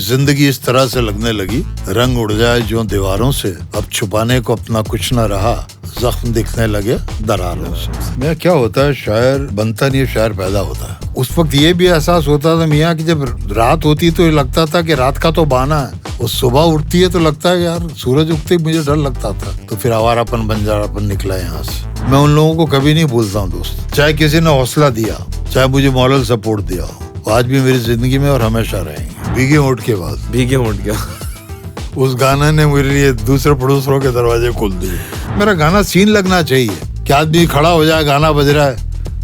जिंदगी इस तरह से लगने लगी, रंग उड़ जाए जो दीवारों से, अब छुपाने को अपना कुछ न रहा, जख्म दिखने लगे दरारों से। मैं क्या होता है, शायर बनता नहीं, शायर पैदा होता है। उस वक्त ये भी एहसास होता था मियाँ कि जब रात होती तो लगता था कि रात का तो बहाना है, और सुबह उठती है तो लगता है यार सूरज उगते ही मुझे डर लगता था। तो फिर आवारापन बंजारापन निकला यहाँ से। मैं उन लोगों को कभी नहीं भूलता हूँ दोस्त, चाहे किसी ने हौसला दिया, चाहे मुझे मॉरल सपोर्ट दिया हो, आज भी मेरी जिंदगी में और हमेशा रहेंगे। भीगे होंठ के बाद भीगे होंठ क्या उस गाना ने मेरे लिए दूसरे प्रोड्यूसरों के दरवाजे खोल दिए। मेरा गाना सीन लगना चाहिए कि आदमी खड़ा हो जाए, गाना बज रहा है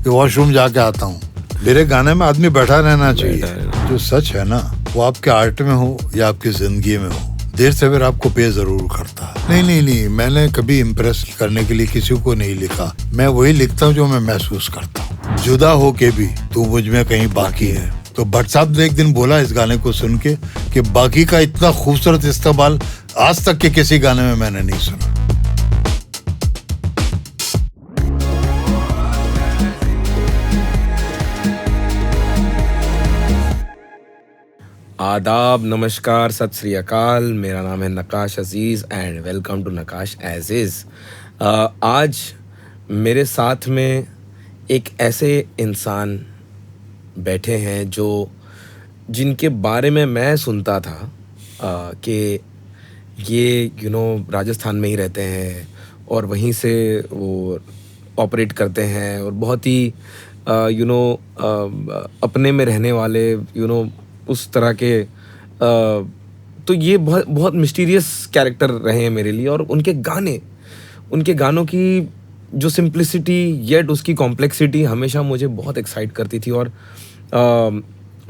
कि वॉशरूम जाके आता हूँ। मेरे गाने में आदमी बैठा रहना चाहिए। जो सच है ना, वो आपके आर्ट में हो या आपकी जिंदगी में हो, देर से फिर आपको पे जरूर करता है। नहीं, मैंने कभी इम्प्रेस करने के लिए किसी को नहीं लिखा। मैं वही लिखता हूँ जो मैं महसूस करता हूँ। जुदा हो के भी तू मुझ में कहीं बाकी है। तो भट्ट साहब ने एक दिन बोला इस गाने को सुन के कि बाकी का इतना खूबसूरत इस्तेमाल आज तक के किसी गाने में मैंने नहीं सुना। आदाब, नमस्कार, सत श्री अकाल। मेरा नाम है Naqash Aziz and welcome to Naqash as is. आज मेरे साथ में एक ऐसे इंसान बैठे हैं जो जिनके बारे में मैं सुनता था कि ये राजस्थान में ही रहते हैं और वहीं से वो ऑपरेट करते हैं और बहुत ही अपने में रहने वाले उस तरह के तो ये बहुत मिस्टीरियस कैरेक्टर रहे हैं मेरे लिए। और उनके गानों की जो सिंप्लिसिटी येट उसकी कॉम्प्लेक्सिटी हमेशा मुझे बहुत एक्साइट करती थी। और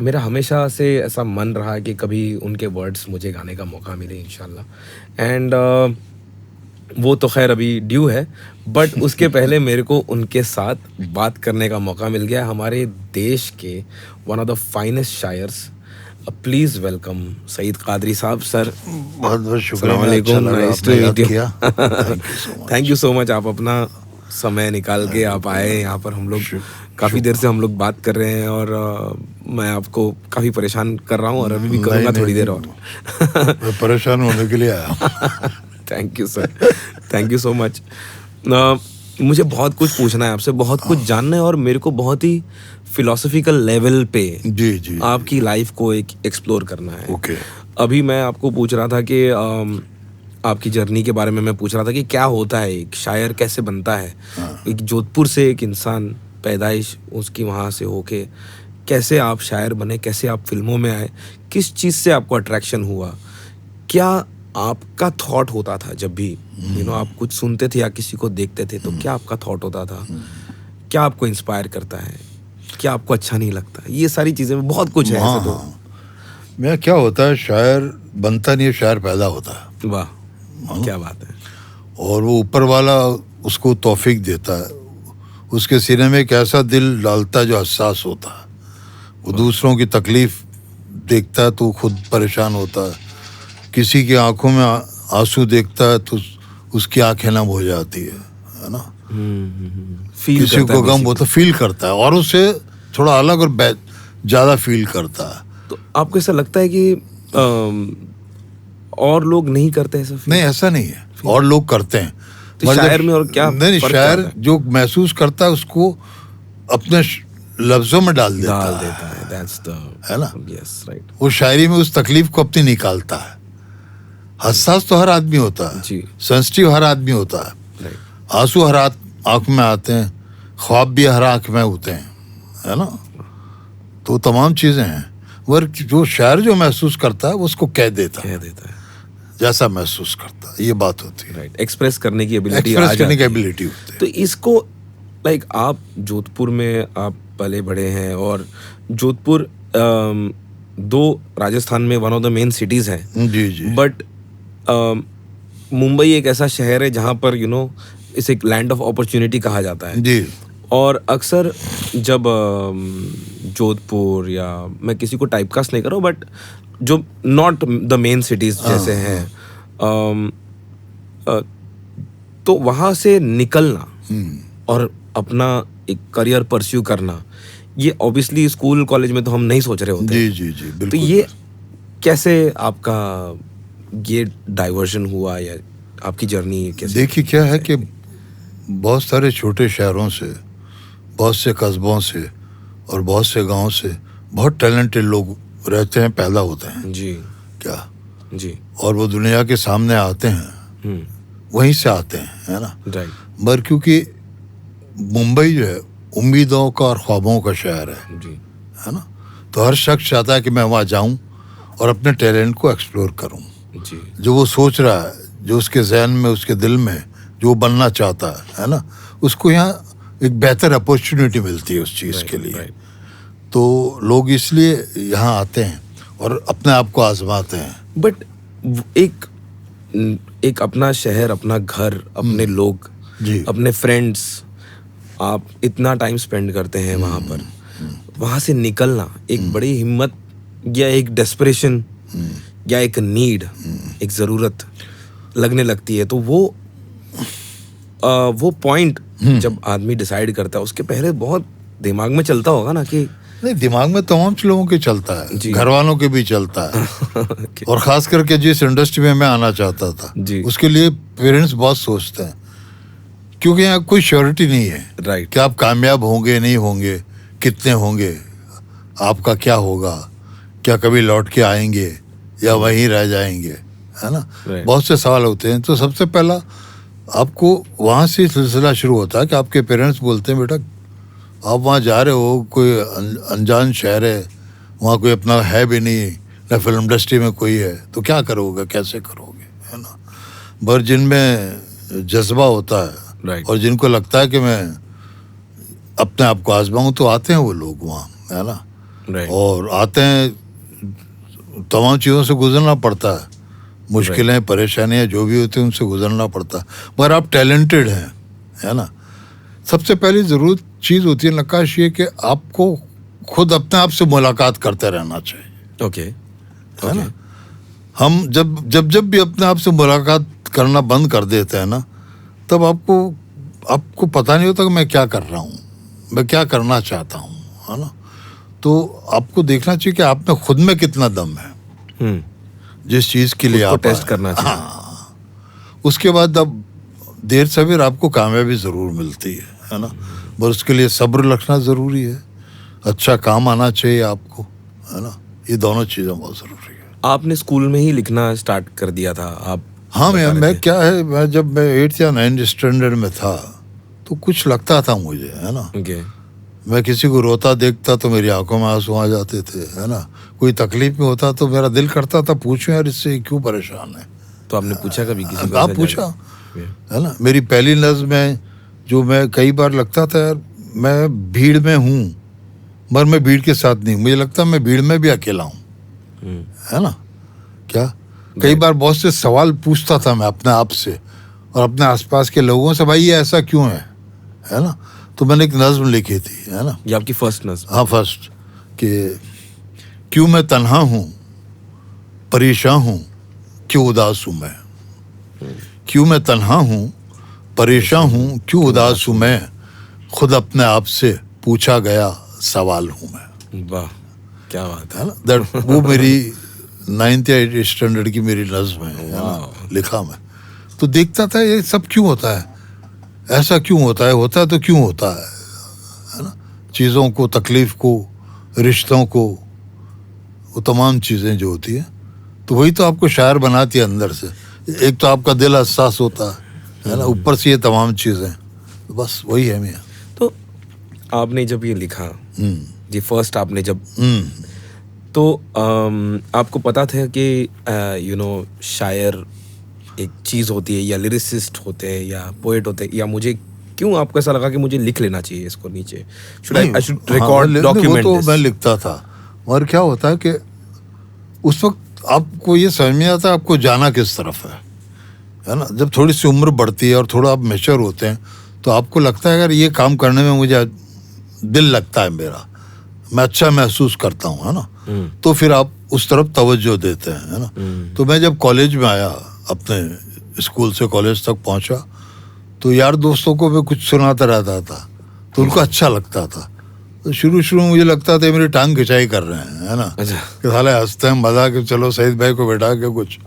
मेरा हमेशा से ऐसा मन रहा कि कभी उनके वर्ड्स मुझे गाने का मौका मिले इंशाल्लाह। एंड वो तो खैर अभी ड्यू है, बट उसके पहले मेरे को उनके साथ बात करने का मौका मिल गया। हमारे देश के वन ऑफ द फाइनेस्ट शायर्स, प्लीज़ वेलकम सईद कादरी साहब। सर बहुत बहुत शुक्रिया। Thank you so much. आप अपना समय निकाल के आप आए यहाँ पर। हम लोग काफ़ी देर से हम लोग बात कर रहे हैं और मैं आपको काफ़ी परेशान कर रहा हूँ और अभी भी करूँगा थोड़ी देर और। परेशान होने के लिए आया। Thank you sir, thank you so much. मुझे बहुत कुछ पूछना है आपसे, बहुत कुछ जानना है और मेरे को बहुत ही फिलोसफिकल लेवल पे जी आपकी लाइफ को एक एक्सप्लोर करना है। ओके। अभी मैं आपको पूछ रहा था कि आपकी जर्नी के बारे में मैं पूछ रहा था कि क्या होता है, एक शायर कैसे बनता है। एक जोधपुर से एक इंसान, पैदाइश उसकी वहाँ से होके कैसे आप शायर बने, कैसे आप फिल्मों में आए, किस चीज़ से आपको अट्रैक्शन हुआ, क्या आपका थॉट होता था जब भी आप कुछ सुनते थे या किसी को देखते थे तो क्या आपका थॉट होता था, क्या आपको इंस्पायर करता है, क्या आपको अच्छा नहीं लगता, ये सारी चीज़ें बहुत कुछ है ऐसे। तो मैं क्या होता है, शायर बनता नहीं है, शायर पैदा होता है। वाह, क्या बात है। और वो ऊपर वाला उसको तौफीक देता है, उसके सीने में एक ऐसा दिल डालता है जो हसास होता है। वो दूसरों की तकलीफ देखता है तो खुद परेशान होता है, किसी की आंखों में आंसू देखता है तो उसकी आंखें नम हो जाती है ना। किसी को गम होता फील करता है और उससे थोड़ा अलग और ज्यादा फील करता है। तो आपको ऐसा लगता है कि और लोग नहीं करते ऐसा? नहीं, ऐसा नहीं है, और लोग करते हैं। तो शायर में और क्या? नहीं, शायर जो महसूस करता है उसको अपने लफ्जों में डाल देता है। That's the, है ना? Yes, right. वो शायरी में उस तकलीफ को अपनी निकालता है। हसास तो हर आदमी होता है, सेंसिटिव हर आदमी होता है, आंसू हर आंख में आते हैं, ख्वाब भी हर आंख में होते हैं, है ना। तो तमाम चीजें हैं, मगर जो शायर जो महसूस करता है वो उसको कह देता है जैसा महसूस करता है। ये बात होती है, एक्सप्रेस करने की एबिलिटी, एक्सप्रेस करने की एबिलिटी होती है। तो इसको आप जोधपुर में आप पले बड़े हैं और जोधपुर दो राजस्थान में one of the main cities हैं। जी। बट मुंबई एक ऐसा शहर है जहाँ पर इसे एक लैंड ऑफ अपॉर्चुनिटी कहा जाता है जी। और अक्सर जब जोधपुर, या मैं किसी को टाइपकास्ट नहीं कर रहा हूँ, बट जो नॉट द मेन सिटीज़ जैसे हैं, तो वहाँ से निकलना और अपना एक करियर परस्यू करना, ये ऑब्वियसली स्कूल कॉलेज में तो हम नहीं सोच रहे होते। जी, बिल्कुल। तो ये कैसे आपका ये डाइवर्जन हुआ या आपकी जर्नी कैसे? देखिए क्या है कि बहुत सारे छोटे शहरों से, बहुत से कस्बों से और बहुत से गांव से बहुत टैलेंटेड लोग रहते हैं, पैदा होते हैं जी क्या, जी। और वो दुनिया के सामने आते हैं, वहीं से आते हैं, है ना। राइट। मगर क्योंकि मुंबई जो है उम्मीदों का और ख्वाबों का शहर जी है ना, तो हर शख्स चाहता है कि मैं वहाँ जाऊँ और अपने टैलेंट को एक्सप्लोर करूँ। जी जो वो सोच रहा है, जो उसके जहन में, उसके दिल में जो वो बनना चाहता है ना, उसको यहाँ एक बेहतर अपॉर्चुनिटी मिलती है उस चीज़ के लिए। राइट। तो लोग इसलिए यहाँ आते हैं और अपने आप को आजमाते हैं। बट एक अपना शहर, अपना घर, अपने लोग, जी अपने फ्रेंड्स, आप इतना टाइम स्पेंड करते हैं वहाँ पर, वहाँ से निकलना एक बड़ी हिम्मत या एक डेस्परेशन या एक नीड, एक ज़रूरत लगने लगती है। तो वो पॉइंट जब आदमी डिसाइड करता है, उसके पहले बहुत दिमाग में चलता होगा ना कि नहीं, दिमाग में तमाम लोगों के चलता है, जी। घर वालों के भी चलता है। और ख़ास करके जिस इंडस्ट्री में मैं आना चाहता था जी। उसके लिए पेरेंट्स बहुत सोचते हैं, क्योंकि यहाँ कोई श्योरिटी नहीं है राइट। कि आप कामयाब होंगे नहीं होंगे, कितने होंगे, आपका क्या होगा, क्या कभी लौट के आएंगे या वहीं रह जाएंगे, है ना। Right. बहुत से सवाल होते हैं। तो सबसे पहला आपको वहाँ से सिलसिला शुरू होता है कि आपके पेरेंट्स बोलते हैं, बेटा आप वहाँ जा रहे हो, कोई अनजान शहर है, वहाँ कोई अपना है भी नहीं, ना फिल्म इंडस्ट्री में कोई है, तो क्या करोगे, कैसे करोगे, है ना। पर जिनमें जज्बा होता है Right. और जिनको लगता है कि मैं अपने आप को आजमाऊँ, तो आते हैं वो लोग वहाँ, है ना। राइट। और आते हैं, तमाम चीज़ों से गुजरना पड़ता है, मुश्किलें परेशानियाँ जो भी होती हैं उनसे गुजरना पड़ता है। मगर आप टैलेंटेड हैं, है ना। सबसे पहली ज़रूरत चीज़ होती है नक्काश ये कि आपको खुद अपने आप से मुलाकात करते रहना चाहिए। ओके है ना। हम जब भी अपने आप से मुलाकात करना बंद कर देते हैं ना, तब आपको पता नहीं होता कि मैं क्या कर रहा हूँ, मैं क्या करना चाहता हूँ, है ना। तो आपको देखना चाहिए कि आप में खुद में कितना दम है, जिस चीज़ के लिए आप टेस्ट करना चाहिए। हाँ, उसके बाद अब देर सवेर आपको कामयाबी ज़रूर मिलती है ना। पर उसके लिए सब्र रखना ज़रूरी है, अच्छा काम आना चाहिए आपको, है ना। ये दोनों चीज़ें बहुत ज़रूरी है। आपने स्कूल में ही लिखना स्टार्ट कर दिया था आप? हाँ, मैं क्या है, मैं जब मैं 8th या 9th स्टैंडर्ड में था तो कुछ लगता था मुझे, है ना। ओके। मैं किसी को रोता देखता तो मेरी आंखों में आंसू आ जाते थे, है ना। कोई तकलीफ में होता तो मेरा दिल करता था पूछूं यार इससे क्यों परेशान है। तो आपने पूछा कभी किसी को? आप पूछा, है ना। मेरी पहली नज़्म में जो मैं कई बार लगता था यार मैं भीड़ में हूँ, मगर मैं भीड़ के साथ नहीं, मुझे लगता मैं भीड़ में भी अकेला हूँ, है ना। क्या कई बार बहुत से सवाल पूछता था मैं अपने आप से और अपने आसपास के लोगों से, भाई ये ऐसा क्यों है ना। तो मैंने एक नज़्म लिखी थी, है ना। ये आपकी फर्स्ट नज़्म? हाँ, फर्स्ट, कि क्यों मैं तन्हा हूँ, परेशान हूँ, क्यों उदास हूँ मैं, क्यों मैं तन्हा हूँ, परेशान हूँ, क्यों उदास हूँ मैं, खुद अपने आप से पूछा गया सवाल हूँ मैं। वाह, क्या बात है ना। वो मेरी 9th या 8th स्टैंडर्ड की मेरी नज़्म है ना, लिखा मैं। तो देखता था ये सब क्यों होता है, ऐसा क्यों होता है तो क्यों होता है ना। चीज़ों को, तकलीफ़ को, रिश्तों को, वो तमाम चीज़ें जो होती हैं, तो वही तो आपको शायर बनाती है अंदर से। एक तो आपका दिल हसास होता है ना, ऊपर से ये तमाम चीज़ें, तो बस वही है मियाँ। तो आपने जब ये लिखा, ये फर्स्ट आपने जब, तो आपको पता था कि शायर एक चीज़ होती है, या लिरिसिस्ट होते हैं, या पोएट होते हैं, या मुझे क्यों आपको ऐसा लगा कि मुझे लिख लेना चाहिए इसको नीचे, आई शुड रिकॉर्ड, डॉक्यूमेंट तो मैं लिखता था। और क्या होता है कि उस वक्त आपको ये समझ में आता है आपको जाना किस तरफ है ना। जब थोड़ी सी उम्र बढ़ती है और थोड़ा आप मैच्योर होते हैं तो आपको लगता है अगर ये काम करने में मुझे दिल लगता है, मेरा, मैं अच्छा महसूस करता हूँ, है ना, तो फिर आप उस तरफ तवज्जो देते हैं, है ना। तो मैं जब कॉलेज में आया, अपने स्कूल से कॉलेज तक पहुंचा, तो यार दोस्तों को मैं कुछ सुनाता रहता था तो उनको अच्छा लगता था। तो शुरू में मुझे लगता था मेरी टांग खिंचाई कर रहे हैं, है ना, अच्छा। कि साले हंसते हैं मजा के चलो शहीद भाई को बैठा के कुछ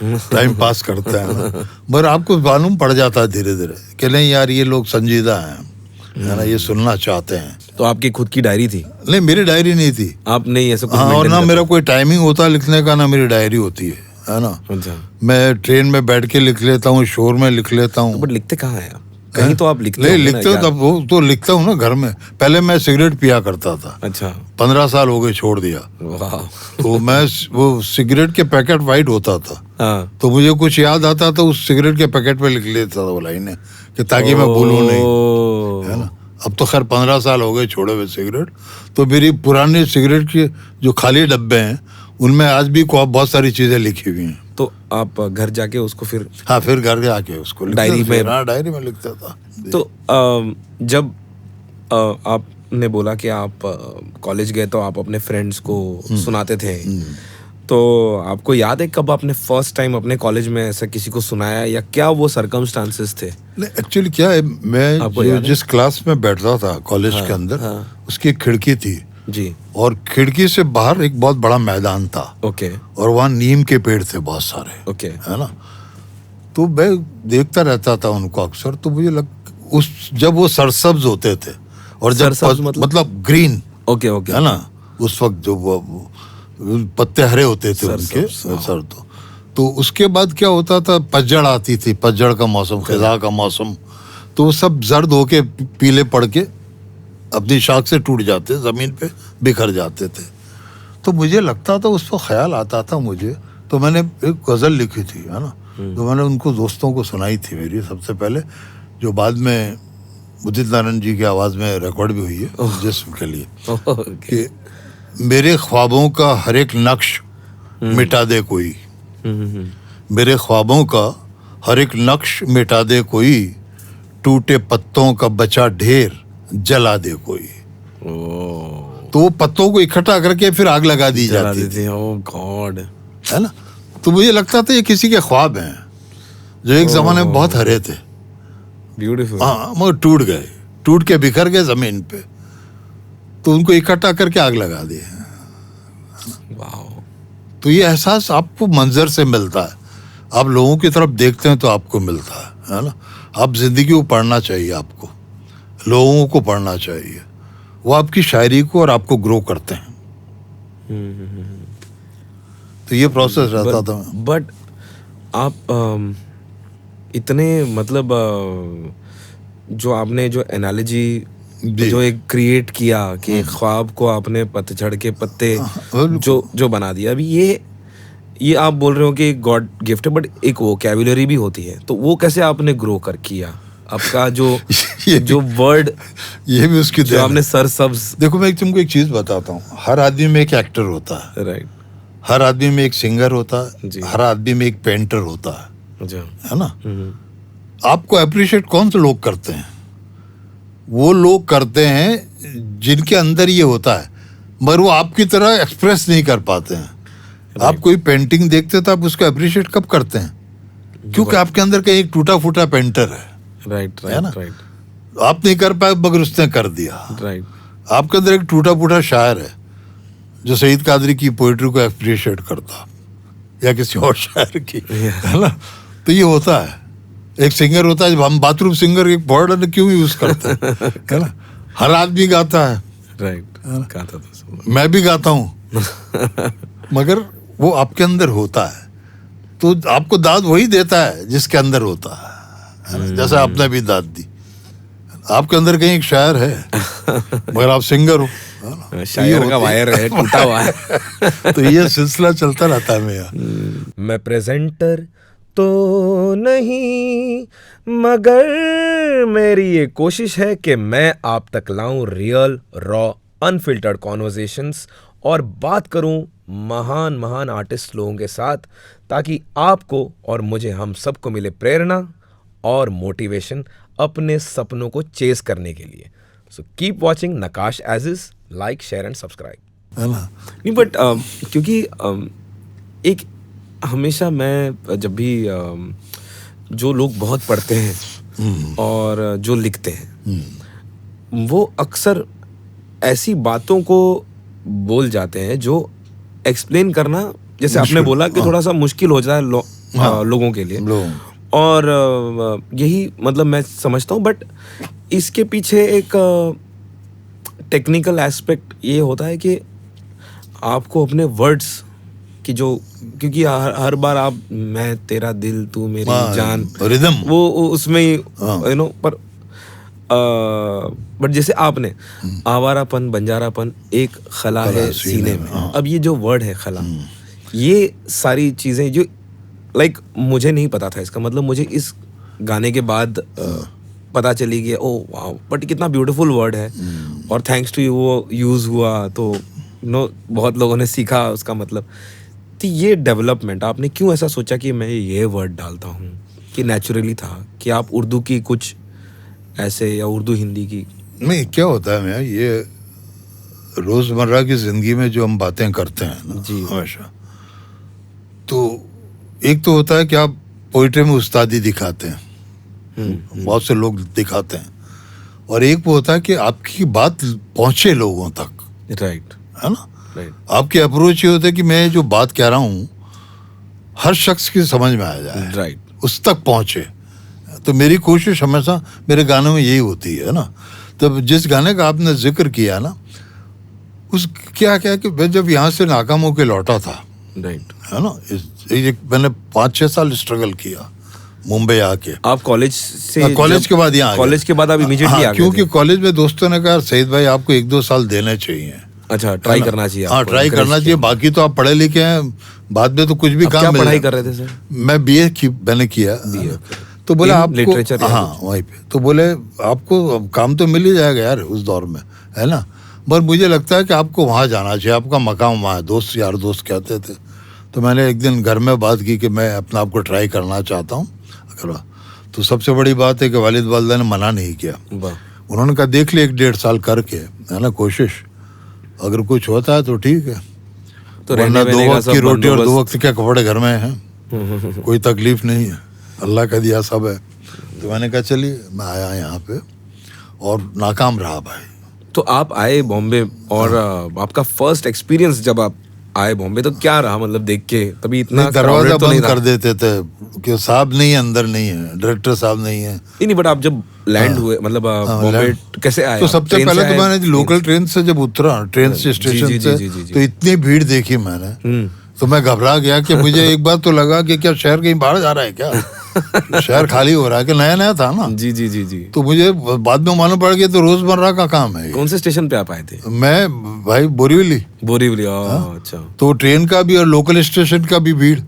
टाइम पास करते हैं ना। मगर आपको मालूम पड़ जाता है धीरे धीरे कि नहीं यार ये लोग संजीदा हैं, है ना, ये सुनना चाहते हैं। तो आपकी खुद की डायरी थी? नहीं, मेरी डायरी नहीं थी। आप नहीं ऐसा कुछ हाँ, और maintain ना करते? मेरा कोई टाइमिंग होता लिखने का, ना मेरी डायरी होती है ना। अच्छा। मैं ट्रेन में बैठ के लिख लेता हूँ, शोर में लिख लेता हूँ। बट लिखते कहाँ हैं आप? कहीं तो आप लिखते नहीं, होंगे ना, लिखते हो या- तब वो तो लिखता हूँ ना घर में। पहले मैं सिगरेट पिया करता था, अच्छा। 15 साल हो गए छोड़ दिया। वाह। तो मैं वो सिगरेट के पैकेट वाइट होता था, हाँ। तो मुझे कुछ याद आता तो उस सिगरेट के पैकेट पे लिख लेता था वो लाइनें, कि ताकि मैं भूलूं नहीं, ओह। है ना। अब तो खैर 15 साल हो गए छोड़े हुए सिगरेट, तो मेरी पुरानी सिगरेट के जो खाली डब्बे हैं उनमें आज भी बहुत सारी चीजें लिखी हुई हैं। तो आप घर जाके उसको फिर हाँ, फिर घर के आके उसको लिखता डायरी था, में- हाँ, डायरी में लिखता था। तो जब आपने बोला कि आप कॉलेज गए तो आप अपने फ्रेंड्स को सुनाते थे, तो आपको याद है कब आपने फर्स्ट टाइम अपने कॉलेज में ऐसा किसी को सुनाया, या क्या वो सर्कमस्टांसेस थे? नहीं, एक्चुअली क्या है, मैं आपको जो याद है? जिस क्लास में बैठता था कॉलेज के अंदर, उसकी एक खिड़की थी, जी। और खिड़की से बाहर एक बहुत बड़ा मैदान था, ओके। और वहाँ नीम के पेड़ थे बहुत सारे, ओके। है ना। तो मैं देखता रहता था उनको अक्सर, तो मुझे उस जब वो सरसब्ज होते थे, और जब सरसब्ज मतलब ग्रीन, ओके ओके, है ना, उस वक्त जो वो पत्ते हरे होते थे उनके सरसब्ज, सर, तो उसके बाद क्या होता था, पतझड़ आती थी, पतझड़ का मौसम, खिजा का मौसम, तो वो सब जर्द होके पीले पड़ के अपनी शाख से टूट जाते, जमीन पे बिखर जाते थे। तो मुझे लगता था, उस पर ख्याल आता था मुझे, तो मैंने एक गज़ल लिखी थी, है ना, तो मैंने उनको दोस्तों को सुनाई थी मेरी सबसे पहले, जो बाद में उदित नारायण जी की आवाज़ में रिकॉर्ड भी हुई है जिस्म के लिए, ओके। कि मेरे ख्वाबों का हर एक नक्श मिटा दे कोई, मेरे ख्वाबों का हर एक नक्श मिटा दे कोई, टूटे पत्तों का बचा ढेर जला दे कोई। ओह, तो वो पत्तों को इकट्ठा करके फिर आग लगा दी जला जाती थी, देते हैं। ओह गॉड। है ना। तो मुझे लगता था ये किसी के ख्वाब हैं जो एक जमाने में बहुत हरे थे, ब्यूटीफुल। हाँ, मगर टूट गए, टूट के बिखर गए जमीन पे, तो उनको इकट्ठा करके आग लगा दी। वाओ। तो ये एहसास आपको मंजर से मिलता है, आप लोगों की तरफ देखते हैं तो आपको मिलता है ना। आप जिंदगी को पढ़ना चाहिए, आपको लोगों को पढ़ना चाहिए, वो आपकी शायरी को और आपको ग्रो करते हैं। तो ये प्रोसेस रहता था। बट आप इतने मतलब जो आपने जो एनालॉजी जी। जो एक क्रिएट किया कि ख्वाब को आपने पतझड़ के पत्ते बिल्कुल। जो बना दिया, अभी ये आप बोल रहे हो कि गॉड गिफ्ट है, बट एक वोकैबुलरी भी होती है, तो वो कैसे आपने ग्रो कर किया आपका जो ये जो वर्ड ये भी उसकी जो देन आपने है। सर सब्ज। देखो, मैं तुमको एक चीज बताता हूँ, हर आदमी में एक एक्टर होता है, राइट। हर आदमी में एक सिंगर होता जी। है, हर आदमी में एक पेंटर होता है अच्छा। है ना। आपको अप्रिशिएट कौन से लोग करते हैं? वो लोग करते हैं जिनके अंदर ये होता है, मगर वो आपकी तरह एक्सप्रेस नहीं कर पाते हैं। आप कोई पेंटिंग देखते हो तो आप उसको अप्रिशिएट कब करते हैं? क्योंकि आपके अंदर का एक टूटा फूटा पेंटर है राइट है ना? राइट राइट आप नहीं कर पाए मगर उसने कर दिया। राइट। आपके अंदर एक टूटा फूटा शायर है जो सईद कादरी की पोइट्री को अप्रिशिएट करता, या किसी और शायर की, है ना। तो ये होता है। एक सिंगर होता है, जब हम बाथरूम सिंगर एक वर्ड क्यों यूज करते हैं, है ना। हर आदमी गाता है, राइट। कहा था सब। मैं भी गाता हूँ, मगर वो आपके अंदर होता है, तो आपको दाद वही देता है जिसके अंदर होता है ना? जैसे आपने भी दाद दी, आपके अंदर कहीं एक शायर है मगर आप सिंगर हो, है ना? तो ये शायर का होती- वायर है, टूटा हुआ है। तो ये सिलसिला चलता रहता है मेरा। मैं प्रेजेंटर तो नहीं, मगर मेरी ये कोशिश है कि मैं आप तक लाऊं रियल रॉ अनफिल्टर्ड कॉन्वर्सेशंस और बात करूं महान महान आर्टिस्ट लोगों के साथ, ताकि आपको और मुझे, हम सबको मिले प्रेरणा और मोटिवेशन अपने सपनों को चेस करने के लिए। So keep watching Nakash as is, like share and subscribe. है ना। नहीं बट क्योंकि एक हमेशा मैं जब भी जो लोग बहुत पढ़ते हैं और जो लिखते हैं, वो अक्सर ऐसी बातों को बोल जाते हैं जो एक्सप्लेन करना, जैसे आपने बोला कि थोड़ा सा मुश्किल हो जाए लोगों के लिए, और यही मतलब मैं समझता हूँ। बट इसके पीछे एक टेक्निकल एस्पेक्ट ये होता है कि आपको अपने वर्ड्स की जो, क्योंकि हर बार आप मैं तेरा दिल तू मेरी जान, रिदम वो उसमें यू नो, पर बट जैसे आपने आवारापन बंजारापन एक खला है सीने में, अब ये जो वर्ड है खला, ये सारी चीजें जो लाइक मुझे नहीं पता था इसका मतलब, मुझे इस गाने के बाद पता चली कि ओ वाह, बट कितना ब्यूटीफुल वर्ड है, और थैंक्स टू यू वो यूज हुआ, तो नो बहुत लोगों ने सीखा उसका मतलब। तो ये डेवलपमेंट आपने क्यों ऐसा सोचा कि मैं ये वर्ड डालता हूँ, कि नेचुरली था कि आप उर्दू की कुछ ऐसे या उर्दू हिंदी की? नहीं, क्या होता है मैं, ये रोजमर्रा की जिंदगी में जो हम बातें करते हैं ना जी हमेशा, तो एक तो होता है कि आप पोइट्री में उस्तादी दिखाते हैं, बहुत से लोग दिखाते हैं, और एक वो होता है कि आपकी बात पहुंचे लोगों तक, राइट, है ना। आपकी अप्रोच ये होता है कि मैं जो बात कह रहा हूँ हर शख्स की समझ में आ जाए, राइट, उस तक पहुंचे। तो मेरी कोशिश हमेशा मेरे गानों में यही होती है ना। तब जिस गाने का आपने जिक्र किया ना, उस क्या कि मैं जब यहाँ से नाकाम होके लौटा था, राइट, है ना, मैंने 5-6 साल स्ट्रगल किया मुंबई आके। आप कॉलेज से? कॉलेज के बाद यहाँ, कॉलेज के बाद आप इमीडिएटली आ गए? क्योंकि कॉलेज में दोस्तों ने कहा सईद भाई आपको 1-2 साल देने चाहिए। अच्छा, ट्राई करना चाहिए। हाँ, ट्राई करना चाहिए, बाकी तो आप पढ़े लिखे हैं, बाद में तो कुछ भी काम क्या पढ़ाई कर रहे थे सर? मैं बीए की मैंने किया। तो बोले आपको लिटरेचर, हाँ वहीं पे, तो बोले आपको काम तो मिल ही जाएगा यार उस दौर में, है ना, पर मुझे लगता है कि आपको वहाँ जाना चाहिए, आपका मकाम वहाँ है, यार दोस्त कहते थे। तो मैंने एक दिन घर में बात की कि मैं अपना आपको ट्राई करना चाहता हूँ। तो सबसे बड़ी बात है कि वालिद वालिदा ने मना नहीं किया, उन्होंने कहा देख ले 1-1.5 साल करके, है ना, कोशिश, अगर कुछ होता है तो ठीक है, तो वरना 2 वक्त की रोटी और 2 वक्त के कपड़े घर में हैं, कोई तकलीफ नहीं है, अल्लाह का दिया सब है। तो मैंने कहा चलिए, मैं आया यहाँ पे और नाकाम रहा भाई। तो आप आए बॉम्बे, और आपका फर्स्ट एक्सपीरियंस जब आप आए बॉम्बे तो क्या रहा, मतलब देख के तभी इतना दरवाजा बंद कर देते थे कि साहब नहीं है, अंदर नहीं है, डायरेक्टर साहब नहीं है। नहीं, बट आप जब लैंड हुए, मतलब बॉम्बे कैसे आए? तो सबसे पहले तो मैंने लोकल ट्रेन से जब उतरा, ट्रेन से स्टेशन से, तो इतनी भीड़ देखी मैंने, तो मैं घबरा गया कि मुझे एक बार तो लगा कि क्या शहर कहीं बाहर जा रहा है क्या, शहर खाली हो रहा है, कि नया नया था ना। जी जी जी जी। तो मुझे बाद में मालूम पड़ गया तो रोजमर्रा का काम है। कौन से स्टेशन पे आप आए थे? मैं भाई बोरीवली। अच्छा। तो ट्रेन का भी और लोकल स्टेशन का भी भीड़,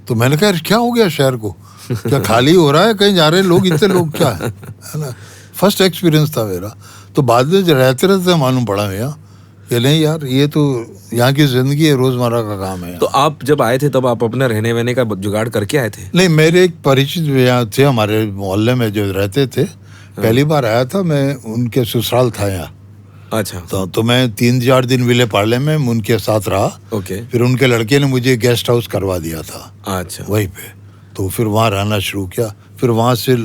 तो मैंने कहा क्या हो गया शहर को, क्या खाली हो रहा है, कहीं जा रहे हैं लोग, इतने लोग क्या है ना। फर्स्ट एक्सपीरियंस था मेरा। तो बाद में रहते रहते मालूम पड़ा मेरा कि नहीं यार, ये तो यहाँ की जिंदगी है, रोजमर्रा का काम है। तो आप जब आए थे तब आप अपना रहने वहने का जुगाड़ करके आए थे? नहीं, मेरे एक परिचित यहाँ थे, हमारे मोहल्ले में जो रहते थे, पहली बार आया था मैं, उनके ससुराल था यहाँ। अच्छा। तो मैं 3-4 दिन विले पार्ले में उनके साथ रहा। ओके। फिर उनके लड़के ने मुझे गेस्ट हाउस करवा दिया था। अच्छा। वहीं पे, तो फिर वहाँ रहना शुरू किया, फिर वहाँ से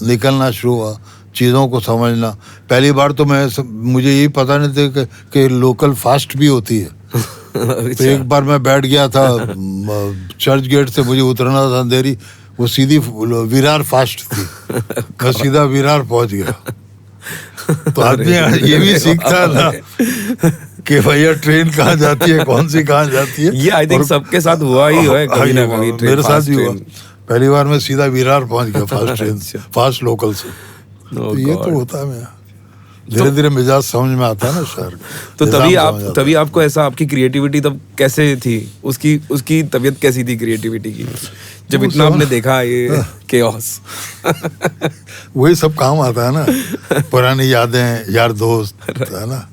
निकलना शुरू हुआ, चीज़ों को समझना। पहली बार तो मुझे यही पता नहीं था कि लोकल फास्ट भी होती है। तो एक बार मैं बैठ गया था चर्च गेट से, मुझे उतरना था अंधेरी, वो सीधी विरार फास्ट थी, मैं सीधा विरार पहुंच गया। तो आदमी ये भी सीखता है ना कि भैया ट्रेन कहाँ जाती है, कौन सी कहाँ जाती है। ये आई थिंक सबके साथ हुआ ही है कभी ना कभी। मेरे साथ भी हुआ, पहली बार मैं सीधा विरार पहुंच गया फास्ट ट्रेन से, फास्ट लोकल से। तो ये तो होता है, मैं धीरे धीरे मिजाज समझ में आता है ना शहर का। तो तभी आपको ऐसा, आपकी क्रिएटिविटी तब कैसे थी, उसकी तबीयत कैसी थी क्रिएटिविटी की, जब इतना आपने देखा ये केओस? वही सब काम आता है ना, पुरानी यादें, यार दोस्त, है ना,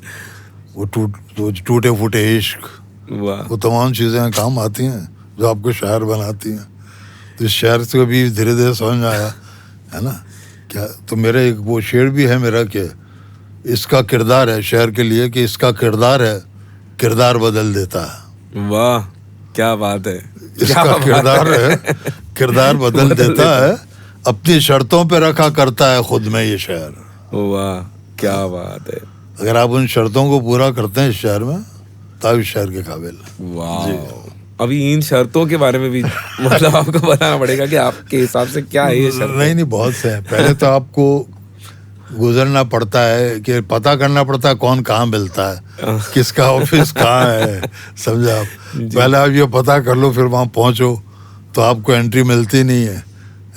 वो टूटे फूटे इश्क, वो तमाम चीजें काम आती हैं जो आपको शायर बनाती हैं। तो इस शहर से भी धीरे धीरे समझ में आया, है ना क्या। तो मेरे एक वो शेर भी है मेरा कि इसका किरदार है शहर के लिए, कि इसका किरदार है, किरदार बदल देता है। वाह, क्या बात है। इसका किरदार है, किरदार बदल देता है, अपनी शर्तों पे रखा करता है खुद में ये शहर। वाह, क्या बात है। अगर आप उन शर्तों को पूरा करते हैं इस शहर में तो आप इस शहर के काबिल हैं। वाह, अभी इन शर्तों के बारे में भी मतलब आपको बताना पड़ेगा कि आपके हिसाब से क्या है ये शर्त। नहीं, बहुत से हैं। पहले तो आपको गुजरना पड़ता है कि पता करना पड़ता है कौन कहाँ मिलता है, किसका ऑफिस कहाँ है, समझा आप। पहले आप ये पता कर लो, फिर वहाँ पहुँचो तो आपको एंट्री मिलती नहीं है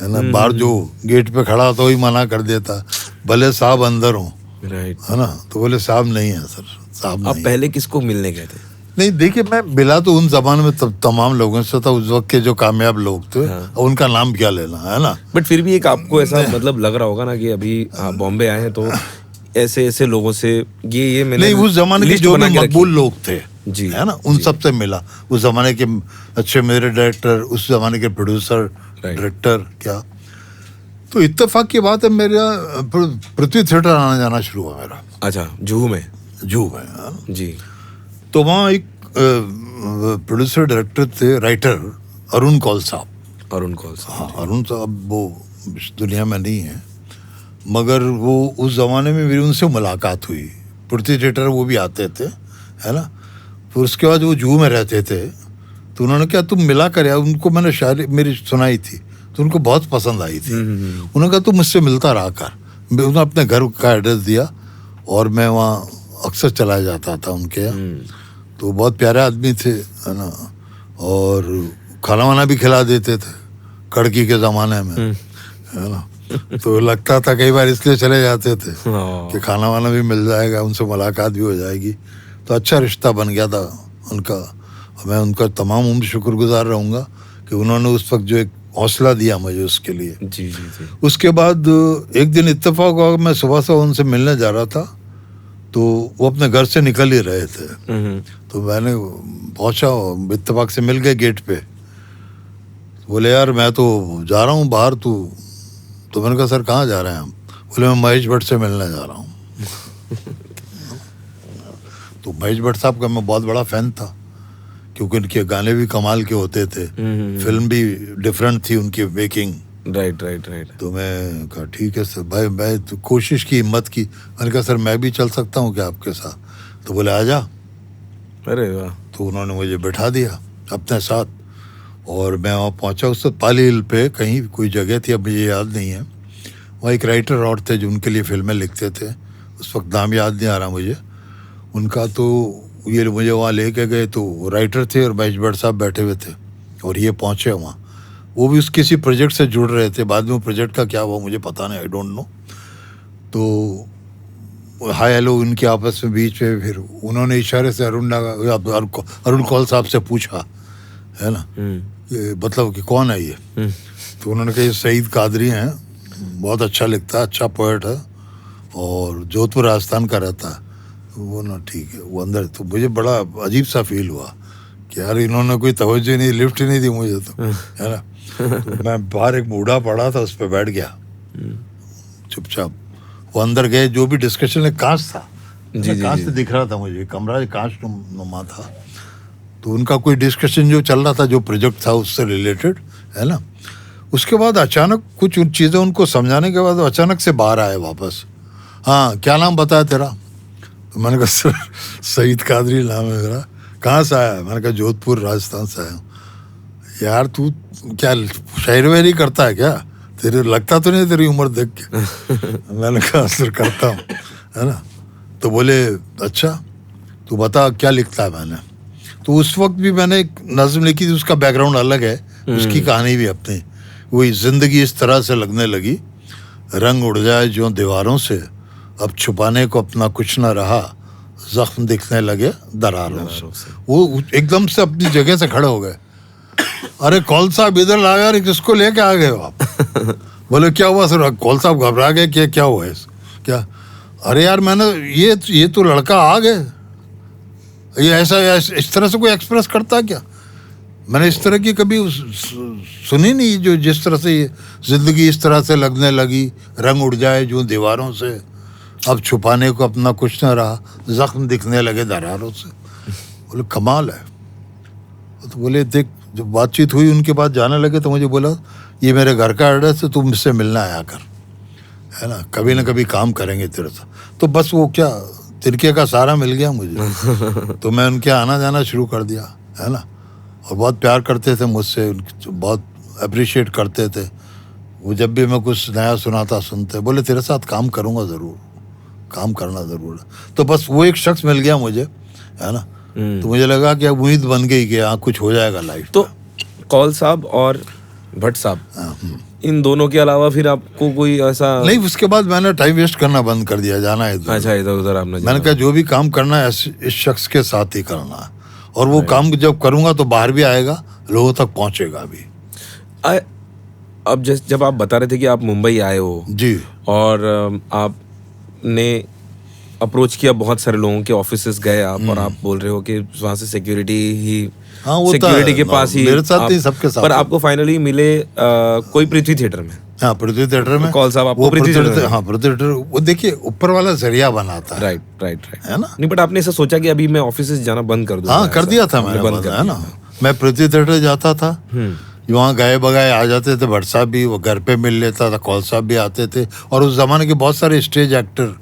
ना। बाहर जो गेट पे खड़ा तो ही मना कर देता, भले साहब अंदर हो, राइट, है ना। तो बोले साहब नहीं है सर, साहब आप नहीं। पहले किसको मिलने गए थे? नहीं, देखिए मैं मिला तो उन जमाने में तमाम लोगों से था, उस वक्त के जो कामयाब लोग थे। उनका नाम क्या लेना, है ना। बट फिर भी एक आपको ऐसा मतलब लग रहा होगा ना कि अभी आप बॉम्बे आए हैं तो ऐसे ऐसे लोगों से ये मैंने नहीं, उस जमाने के लिस्ट जो बना भी के मकबूल लोग थे, जी, है ना, उन सब से मिला। उस जमाने के अच्छे मेरे डायरेक्टर, उस जमाने के प्रोड्यूसर, डायरेक्टर क्या। तो इत्तेफाक की बात है, मेरा पृथ्वी थिएटर आना जाना शुरू हुआ मेरा। अच्छा, जुहू में? जुहू में, है ना? जी। तो वहाँ एक प्रोड्यूसर डायरेक्टर थे, राइटर अरुण कौल साहब। अरुण कौल साहब। हाँ, अरुण साहब वो इस दुनिया में नहीं है, मगर वो उस ज़माने में मेरी उनसे मुलाकात हुई। पृथ्वी थिएटर वो भी आते थे, है ना। फिर उसके बाद वो जुहू में रहते थे, तो उन्होंने क्या तुम मिला कर यार। उनको मैंने शायरी मेरी सुनाई थी तो उनको बहुत पसंद आई थी। उन्होंने कहा तुम मुझसे मिलता रहा कर। उन्होंने अपने घर का एड्रेस दिया और मैं वहाँ अक्सर चला जाता था उनके यहाँ। तो बहुत प्यारे आदमी थे, है ना। और खाना वाना भी खिला देते थे कड़की के ज़माने में, है ना। तो लगता था कई बार इसलिए चले जाते थे कि खाना वाना भी मिल जाएगा, उनसे मुलाकात भी हो जाएगी। तो अच्छा रिश्ता बन गया था उनका। मैं उनका तमाम उम्र शुक्रगुजार रहूँगा कि उन्होंने उस वक्त जो एक हौसला दिया मुझे, उसके लिए। जी जी जी। उसके बाद एक दिन इत्तेफाक हुआ, मैं सुबह से उनसे मिलने जा रहा था, तो वो अपने घर से निकल ही रहे थे। तो मैंने पहुंचा, इत्तेफाक से मिल गए गेट पे। बोले यार मैं तो जा रहा हूँ बाहर, तो मैंने कहा सर कहाँ जा रहे हैं हम? बोले मैं महेश भट्ट से मिलने जा रहा हूँ। तो महेश भट्ट साहब का मैं बहुत बड़ा फैन था, क्योंकि उनके गाने भी कमाल के होते थे, फिल्म भी डिफरेंट थी उनकी मेकिंग। Right right right. तो मैं कहा ठीक है सर भाई, मैं तो कोशिश की, हिम्मत की। मैंने कहा सर मैं भी चल सकता हूँ क्या आपके साथ? तो बोले आ जा। अरे वाह। तो उन्होंने मुझे बैठा दिया अपने साथ और मैं वहाँ पहुँचा। उस वक्त पाली हिल पे कहीं कोई जगह थी, अब मुझे याद नहीं है। वहाँ एक राइटर और थे जो उनके लिए फिल्में लिखते थे, उस वक्त नाम याद नहीं आ रहा मुझे उनका। तो ये मुझे वहाँ लेके गए, तो राइटर थे और महेश भट्ट साहब बैठे हुए थे और ये पहुँचे वहाँ। वो भी उस किसी प्रोजेक्ट से जुड़ रहे थे, बाद में वो प्रोजेक्ट का क्या हुआ मुझे पता नहीं, आई डोंट नो। तो हाय हेलो उनके आपस में बीच में, फिर उन्होंने इशारे से अरुण कौल साहब से पूछा, है ना, ये मतलब कि कौन है ये? तो उन्होंने कहा ये सईद कादरी हैं, बहुत अच्छा लिखता है, अच्छा पोएट है और जोधपुर राजस्थान का रहता है। वो ना ठीक है, वो अंदर। तो मुझे बड़ा अजीब सा फील हुआ कि यार इन्होंने कोई तवज्जो नहीं, लिफ्ट ही नहीं दी मुझे, तो है ना। तो मैं बाहर एक बूढ़ा पड़ा था, उस पर बैठ गया चुपचाप। वो अंदर गए, जो भी डिस्कशन है, कांच था, कांच से दिख रहा था मुझे, कमरा कांच नुमा था। तो उनका कोई डिस्कशन जो चल रहा था, जो प्रोजेक्ट था उससे रिलेटेड, है ना। उसके बाद अचानक कुछ चीज़ें उनको समझाने के बाद अचानक से बाहर आए वापस। हाँ क्या नाम बताया तेरा? तो मैंने कहा सर सईद कादरी नाम है मेरा। कहाँ से आया? मैंने कहा जोधपुर राजस्थान से आया हूँ। यार तू क्या शायरी वायरी करता है क्या? तेरे लगता तो नहीं तेरी उम्र देख के। मैंने कहा सर करता हूँ, है ना। तो बोले अच्छा तू बता क्या लिखता है? मैंने तो उस वक्त भी मैंने एक नज़्म लिखी थी, उसका बैकग्राउंड अलग है, उसकी कहानी भी अपनी। वही जिंदगी इस तरह से लगने लगी, रंग उड़ जाए जो दीवारों से, अब छुपाने को अपना कुछ ना रहा, जख्म दिखने लगे दरारों से। वो एकदम से अपनी जगह से खड़े हो गए। अरे कौल साहब इधर लाओ यार, किसको लेके आ गए हो आप? बोले क्या हुआ सर? कौल साहब घबरा गए कि क्या हुआ है क्या? अरे यार मैंने ये तो लड़का आ गए, ये ऐसा इस तरह से कोई एक्सप्रेस करता क्या? मैंने इस तरह की कभी सुनी नहीं, जो जिस तरह से ये जिंदगी इस तरह से लगने लगी, रंग उड़ जाए जो दीवारों से, अब छुपाने को अपना कुछ न रहा, जख्म दिखने लगे दरारों से। बोले कमाल है। तो बोले देख, जब बातचीत हुई उनके बाद जाने लगे तो मुझे बोला ये मेरे घर का एड्रेस है, तुम मुझसे मिलना आया कर, है ना, कभी ना कभी काम करेंगे तेरे साथ। तो बस वो क्या तिनके का सहारा मिल गया मुझे। तो मैं उनके आना जाना शुरू कर दिया, है ना। और बहुत प्यार करते थे मुझसे, बहुत अप्रिशिएट करते थे। वो जब भी मैं कुछ नया सुनाता सुनते, बोले तेरे साथ काम करूँगा ज़रूर, काम करना ज़रूर है। तो बस वो एक शख्स मिल गया मुझे, है ना। तो मुझे लगा कि अब उम्मीद बन गई कि हाँ कुछ हो जाएगा लाइफ। तो कौल साहब और भट्ट साहब, इन दोनों के अलावा फिर आपको कोई ऐसा नहीं, उसके बाद मैंने टाइम वेस्ट करना बंद कर दिया, जाना है अच्छा इधर उधर आपने मैंने कहा जो भी काम करना है इस शख्स के साथ ही करना है, और वो काम जब करूंगा तो बाहर भी आएगा, लोगों तक पहुंचेगा भी। अब जब आप बता रहे थे कि आप मुंबई आए हो जी, और आपने अप्रोच किया बहुत सारे लोगों के ऑफिसेस गए आप, और आप बोल रहे हो कि वहाँ से सिक्योरिटी ही हाँ वो सिक्योरिटी के पास ही मेरे साथ नहीं, सबके साथ। पर आपको फाइनली मिले कोई पृथ्वी थिएटर में। हाँ पृथ्वी थिएटर में कौल साहब आपको वो पृथ्वी थिएटर में। हाँ पृथ्वी थिएटर, वो देखिए ऊपर वाला जरिया बनाता है। राइट है ना। नहीं बट आपने ऐसा सोचा कि अभी मैं ऑफिस जाना बंद कर दूं? हाँ कर दिया था मैंने बंद, है ना। मैं पृथ्वी थिएटर जाता था, वहाँ गए बगाए आ जाते थे। भट्ट साहब भी वो घर पे मिल लेता था, कौल साहब भी आते थे, और उस जमाने के बहुत सारे स्टेज एक्टर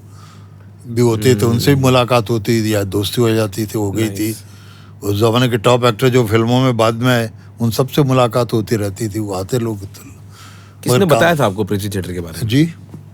भी होते थे, उनसे भी मुलाकात होती थी या दोस्ती हो जाती थी, हो गई थी। उस जमाने के टॉप एक्टर जो फिल्मों में बाद में आए, उन सबसे मुलाकात होती रहती थी, वो आते लोग। किसने बताया था आपको पृथ्वी थिएटर के बारे में? जी,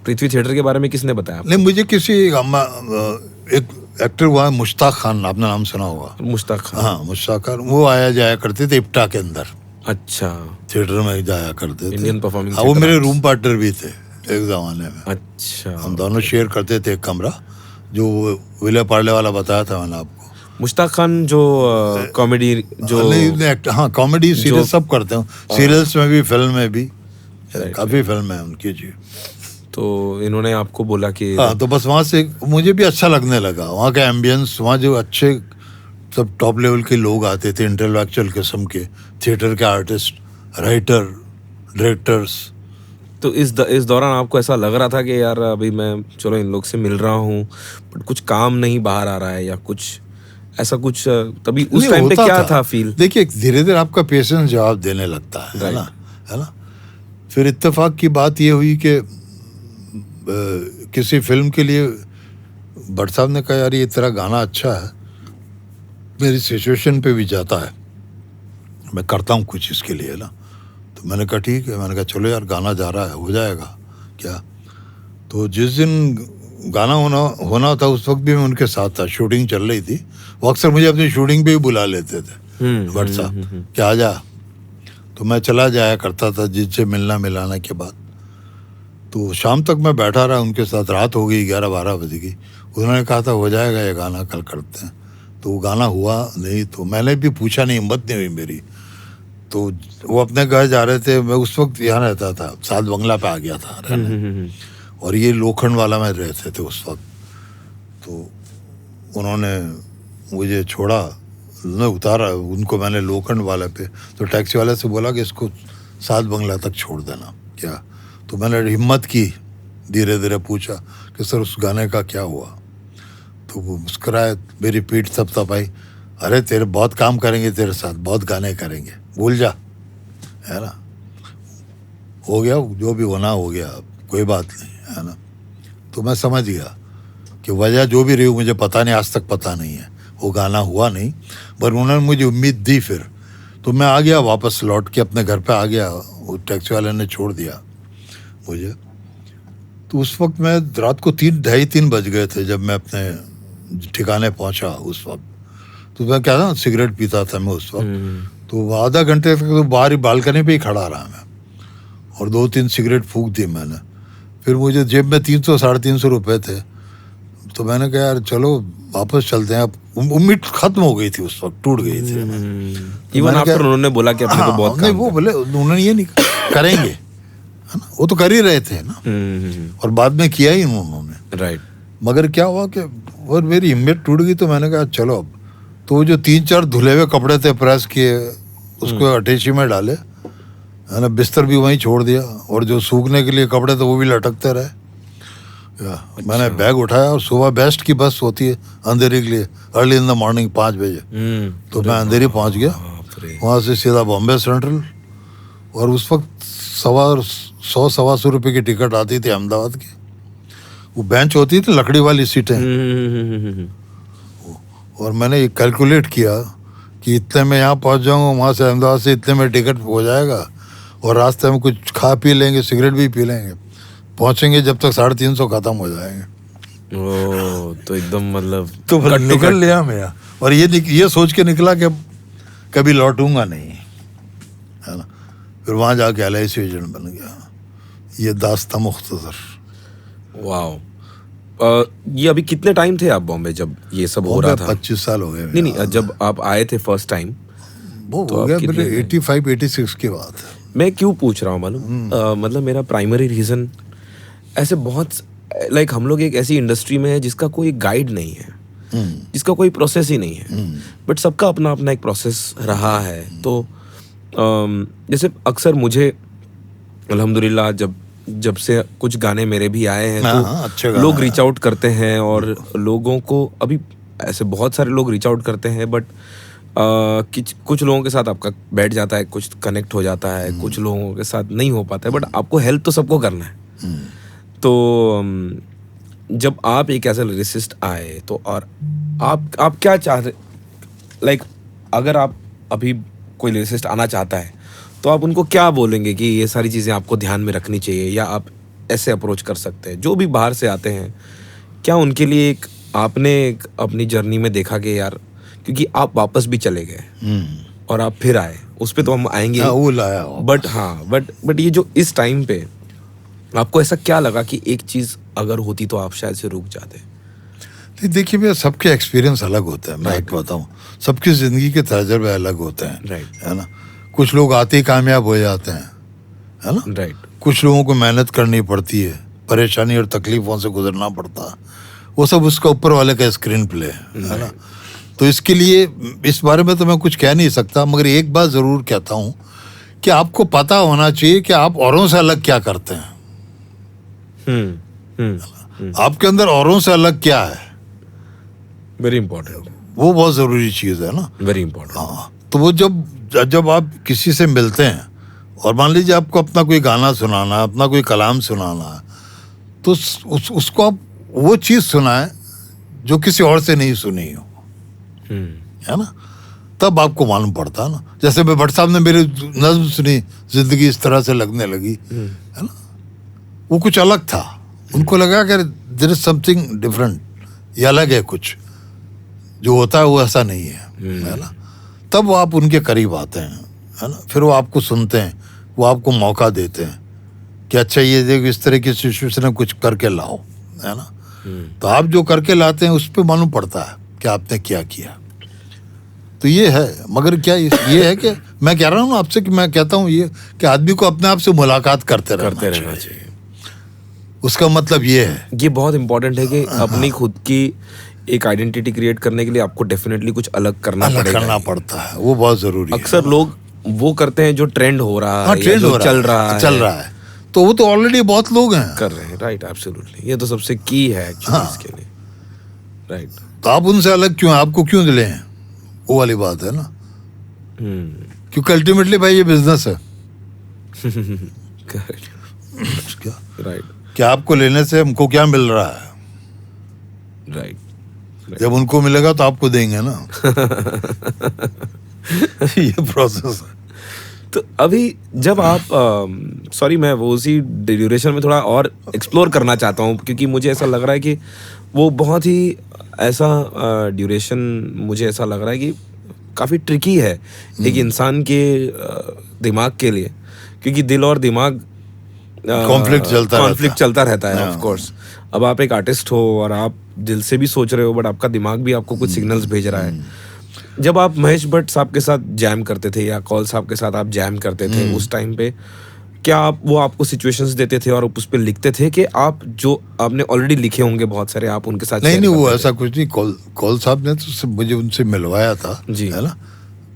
पृथ्वी थिएटर के बारे में किसने बताया? नहीं मुझे किसी एक एक्टर हुआ है मुश्ताक खान, आपने नाम सुना होगा? मुश्ताक खान। हाँ मुश्ताक खान, वो आया जाया करते थे इप्टा के अंदर, अच्छा थिएटर में जाया करते थे। इंडियन परफॉर्मिंग हाँ वो मेरे रूम पार्टनर भी थे एक जमाने में। अच्छा हम दोनों शेयर करते थे एक कमरा, जो विले पार्ले वाला बताया था मैंने आपको। मुश्ताक खान जो कॉमेडी जो नहीं, हाँ कॉमेडी सीरियल सब करते हैं, सीरियल्स में भी, फिल्म में भी, काफी फिल्म है उनकी जी। तो इन्होंने आपको बोला कि हाँ, तो बस वहाँ से मुझे भी अच्छा लगने लगा, वहाँ का एम्बियंस, वहाँ जो अच्छे सब टॉप लेवल के लोग आते थे, इंटेलेक्चुअल किस्म के, थिएटर के आर्टिस्ट, राइटर, डायरेक्टर्स। तो इस दौरान आपको ऐसा लग रहा था कि यार अभी मैं चलो इन लोग से मिल रहा हूँ बट कुछ काम नहीं बाहर आ रहा है या कुछ ऐसा कुछ, तभी उस टाइम पे क्या था फील? देखिए धीरे धीरे आपका पेशेंस जवाब देने लगता है ना, है ना। फिर इत्तेफाक की बात ये हुई कि किसी फिल्म के लिए भट्ट साहब ने कहा यार ये तेरा गाना अच्छा है, मेरी सिचुएशन पे भी जाता है, मैं करता हूँ कुछ इसके लिए ना। तो मैंने कहा ठीक है, मैंने कहा चलो यार गाना जा रहा है, हो जाएगा क्या। तो जिस दिन गाना होना था उस वक्त भी मैं उनके साथ था, शूटिंग चल रही थी। वो अक्सर मुझे अपनी शूटिंग पे ही बुला लेते थे भट्ट साहब कि आ जा, तो मैं चला जाया करता था जिससे मिलना मिलाना के बाद। तो शाम तक मैं बैठा रहा उनके साथ, रात हो गई 11-12 बजे की। उन्होंने कहा था हो जाएगा ये गाना, कल करते हैं। तो वो गाना हुआ नहीं, तो मैंने भी पूछा नहीं, हिम्मत नहीं हुई मेरी। तो वो अपने घर जा रहे थे, मैं उस वक्त यहाँ रहता था, सात बंगला पे आ गया था रहने, और ये लोखंड वाला में रहते थे उस वक्त। तो उन्होंने मुझे छोड़ा, उन्होंने उतारा उनको, मैंने लोखंड वाले पे, तो टैक्सी वाले से बोला कि इसको सात बंगला तक छोड़ देना क्या। तो मैंने हिम्मत की, धीरे धीरे पूछा कि सर उस गाने का क्या हुआ। तो वो मुस्कुराए, मेरी पीठ थपथपाई, अरे तेरे बहुत काम करेंगे तेरे साथ, बहुत गाने करेंगे, भूल जा, है ना। हो गया जो भी होना हो गया, कोई बात नहीं, है ना। तो मैं समझ गया कि वजह जो भी रही मुझे पता नहीं, आज तक पता नहीं है, वो गाना हुआ नहीं, पर उन्होंने मुझे उम्मीद दी। फिर तो मैं आ गया वापस, लौट के अपने घर पे आ गया, वो टैक्सी वाले ने छोड़ दिया मुझे। तो उस वक्त मैं रात को 2:30-3 बज गए थे जब मैं अपने ठिकाने पहुंचा उस वक्त। तो मैं क्या था, सिगरेट पीता था मैं उस वक्त। तो आधा घंटे तक तो बाहर ही बालकनी पे ही खड़ा रहा मैं, और 2-3 सिगरेट फूंक दी मैंने। फिर मुझे जेब में 300-350 रुपए थे, तो मैंने कहा यार चलो वापस चलते हैं। अब उम्मीद खत्म हो गई थी उस वक्त, टूट गई थी। इवन आफ्टर उन्होंने बोला कि अपने को बहुत नहीं, वो बोले उन्होंने ये नहीं करेंगे, है ना, वो तो कर ही रहे थे ना, और बाद में किया ही उन्होंने, राइट। मगर क्या हुआ कि और मेरी हिम्मत टूट गई। तो मैंने कहा चलो अब, तो वो जो 3-4 धुले हुए कपड़े थे प्रेस किए, उसको अटैची में डाले, है ना, बिस्तर भी वहीं छोड़ दिया, और जो सूखने के लिए कपड़े थे वो भी लटकते रहे। अच्छा। मैंने बैग उठाया, और सुबह बेस्ट की बस होती है अंधेरी के लिए, अर्ली इन द मॉर्निंग 5 बजे। तो मैं अंधेरी पहुंच गया, वहाँ से सीधा बॉम्बे सेंट्रल। और उस वक्त 100-125 रुपये की टिकट आती थी अहमदाबाद की, वो बेंच होती थी लकड़ी वाली सीटें, और मैंने ये कैलकुलेट किया कि इतने में यहाँ पहुँच जाऊँगा, वहाँ से अहमदाबाद से इतने में टिकट हो जाएगा, और रास्ते में कुछ खा पी लेंगे, सिगरेट भी पी लेंगे, पहुँचेंगे जब तक 350 खत्म हो जाएंगे। ओ, तो एकदम मतलब तो निकल लिया मैं, और ये सोच के निकला कि कभी लौटूंगा नहीं, है ना। फिर वहाँ जाके LIC एजेंट बन गया। ये दास्ता मुख्तसर। वाओ। ये अभी कितने टाइम थे आप बॉम्बे जब ये सब हो रहा था? 25 साल हो गए। नहीं, जब आप आए थे फर्स्ट टाइम वो तो हो गया कितने मेरे 85-86 की बात है। मैं क्यों पूछ रहा हूँ मालूम? मतलब मेरा प्राइमरी रीजन, ऐसे बहुत लाइक हम लोग एक ऐसी इंडस्ट्री में है जिसका कोई गाइड नहीं है, जिसका कोई प्रोसेस ही नहीं है, बट सबका अपना अपना एक प्रोसेस रहा है। तो जैसे अक्सर मुझे अल्हम्दुलिल्लाह जब से कुछ गाने मेरे भी आए हैं तो लोग रीच आउट करते हैं, और लोगों को अभी ऐसे बहुत सारे लोग रीच आउट करते हैं, बट कुछ लोगों के साथ आपका बैठ जाता है, कुछ कनेक्ट हो जाता है, कुछ लोगों के साथ नहीं हो पाता है, बट आपको हेल्प तो सबको करना है। तो जब आप एक ऐसा लिरिसिस्ट आए तो, और आप क्या चाहते, लाइक अगर आप अभी कोई लिरिसिस्ट आना चाहता है तो आप उनको क्या बोलेंगे कि ये सारी चीज़ें आपको ध्यान में रखनी चाहिए, या आप ऐसे अप्रोच कर सकते हैं? जो भी बाहर से आते हैं, क्या उनके लिए एक आपने एक अपनी जर्नी में देखा कि यार, क्योंकि आप वापस भी चले गए और आप फिर आए, उस पर तो हम आएंगे, बट ये जो इस टाइम पे आपको ऐसा क्या लगा कि एक चीज़ अगर होती तो आप शायद से रुक जाते? देखिए भैया, सबके एक्सपीरियंस अलग होते हैं। मैं एक बताऊँ, सबकी ज़िंदगी के तजुर्बे अलग होते हैं, है ना। कुछ लोग आते ही कामयाब हो जाते हैं, है ना। राइट। कुछ लोगों को मेहनत करनी पड़ती है, परेशानी और तकलीफों से गुजरना पड़ता है, वो सब उसका ऊपर वाले का स्क्रीन प्ले है ना। तो इसके लिए इस बारे में तो मैं कुछ कह नहीं सकता, मगर एक बात ज़रूर कहता हूँ कि आपको पता होना चाहिए कि आप औरों से अलग क्या करते हैं। आपके अंदर औरों से अलग क्या है, वेरी इंपॉर्टेंट, वो बहुत ज़रूरी चीज़ है ना, वेरी इंपॉर्टेंट। हाँ, तो वो जब आप किसी से मिलते हैं और मान लीजिए आपको अपना कोई गाना सुनाना है, अपना कोई कलाम सुनाना है, तो उसको आप वो चीज़ सुनाएं जो किसी और से नहीं सुनी हो, है ना। तब आपको मालूम पड़ता है ना। जैसे मैं भट्ट साहब ने मेरी नज़्म सुनी, जिंदगी इस तरह से लगने लगी, है ना, वो कुछ अलग था, उनको लगा कि देयर इज समथिंग डिफरेंट, ये अलग है, कुछ जो होता है वो ऐसा नहीं है ना। तब वो आप उनके करीब आते हैं, है ना। फिर वो आपको सुनते हैं, वो आपको मौका देते हैं कि अच्छा ये देखो इस तरह की सिचुएशन है, कुछ करके लाओ, है ना। तो आप जो करके लाते हैं उस पर मालूम पड़ता है कि आपने क्या किया। तो ये है, मगर क्या ये है कि मैं कह रहा हूँ आपसे कि मैं कहता हूँ ये कि आदमी को अपने आप से मुलाकात करते रहना चाहिए। उसका मतलब ये है, ये बहुत इंपॉर्टेंट है कि अपनी खुद की एक आइडेंटिटी क्रिएट करने के लिए आपको डेफिनेटली कुछ अलग करना पड़ता है, वो बहुत जरूरी है। अक्सर लोग वो करते हैं जो ट्रेंड हो रहा है, ट्रेंड हो चल रहा है, तो वो तो ऑलरेडी बहुत लोग हैं कर रहे हैं। राइट, एब्सोल्युटली, ये तो सबसे की है एक्चुअली इसके लिए। राइट, तो आप उनसे अलग क्यों, आपको क्यों दिले हैं, वो वाली बात है ना। क्योंकि अल्टीमेटली भाई ये बिजनेस है। राइट, क्या आपको लेने से हमको क्या मिल रहा है? राइट, जब उनको मिलेगा तो आपको देंगे ना। ये प्रोसेस है। तो अभी जब आप सॉरी मैं वो उसी ड्यूरेशन में थोड़ा और एक्सप्लोर करना चाहता हूँ, क्योंकि मुझे ऐसा लग रहा है कि वो बहुत ही ऐसा ड्यूरेशन मुझे ऐसा लग रहा है कि काफ़ी ट्रिकी है एक इंसान के दिमाग के लिए, क्योंकि दिल और दिमाग कॉन्फ्लिक्ट चलता रहता है ऑफ कोर्स। अब आप एक आर्टिस्ट हो और आप दिल से भी सोच रहे हो, बट आपका दिमाग भी आपको कुछ सिग्नल्स भेज रहा है। जब आप महेश भट्ट साहब के साथ जैम करते थे या कौल साहब के साथ आप जैम करते थे, उस टाइम पे क्या वो आपको सिचुएशंस देते थे और उस पर लिखते थे कि आप जो आपने ऑलरेडी लिखे होंगे बहुत सारे, आप उनके साथ? नहीं, वो ऐसा कुछ नहीं। कौल साहब ने तो मुझे उनसे मिलवाया था जी, है ना।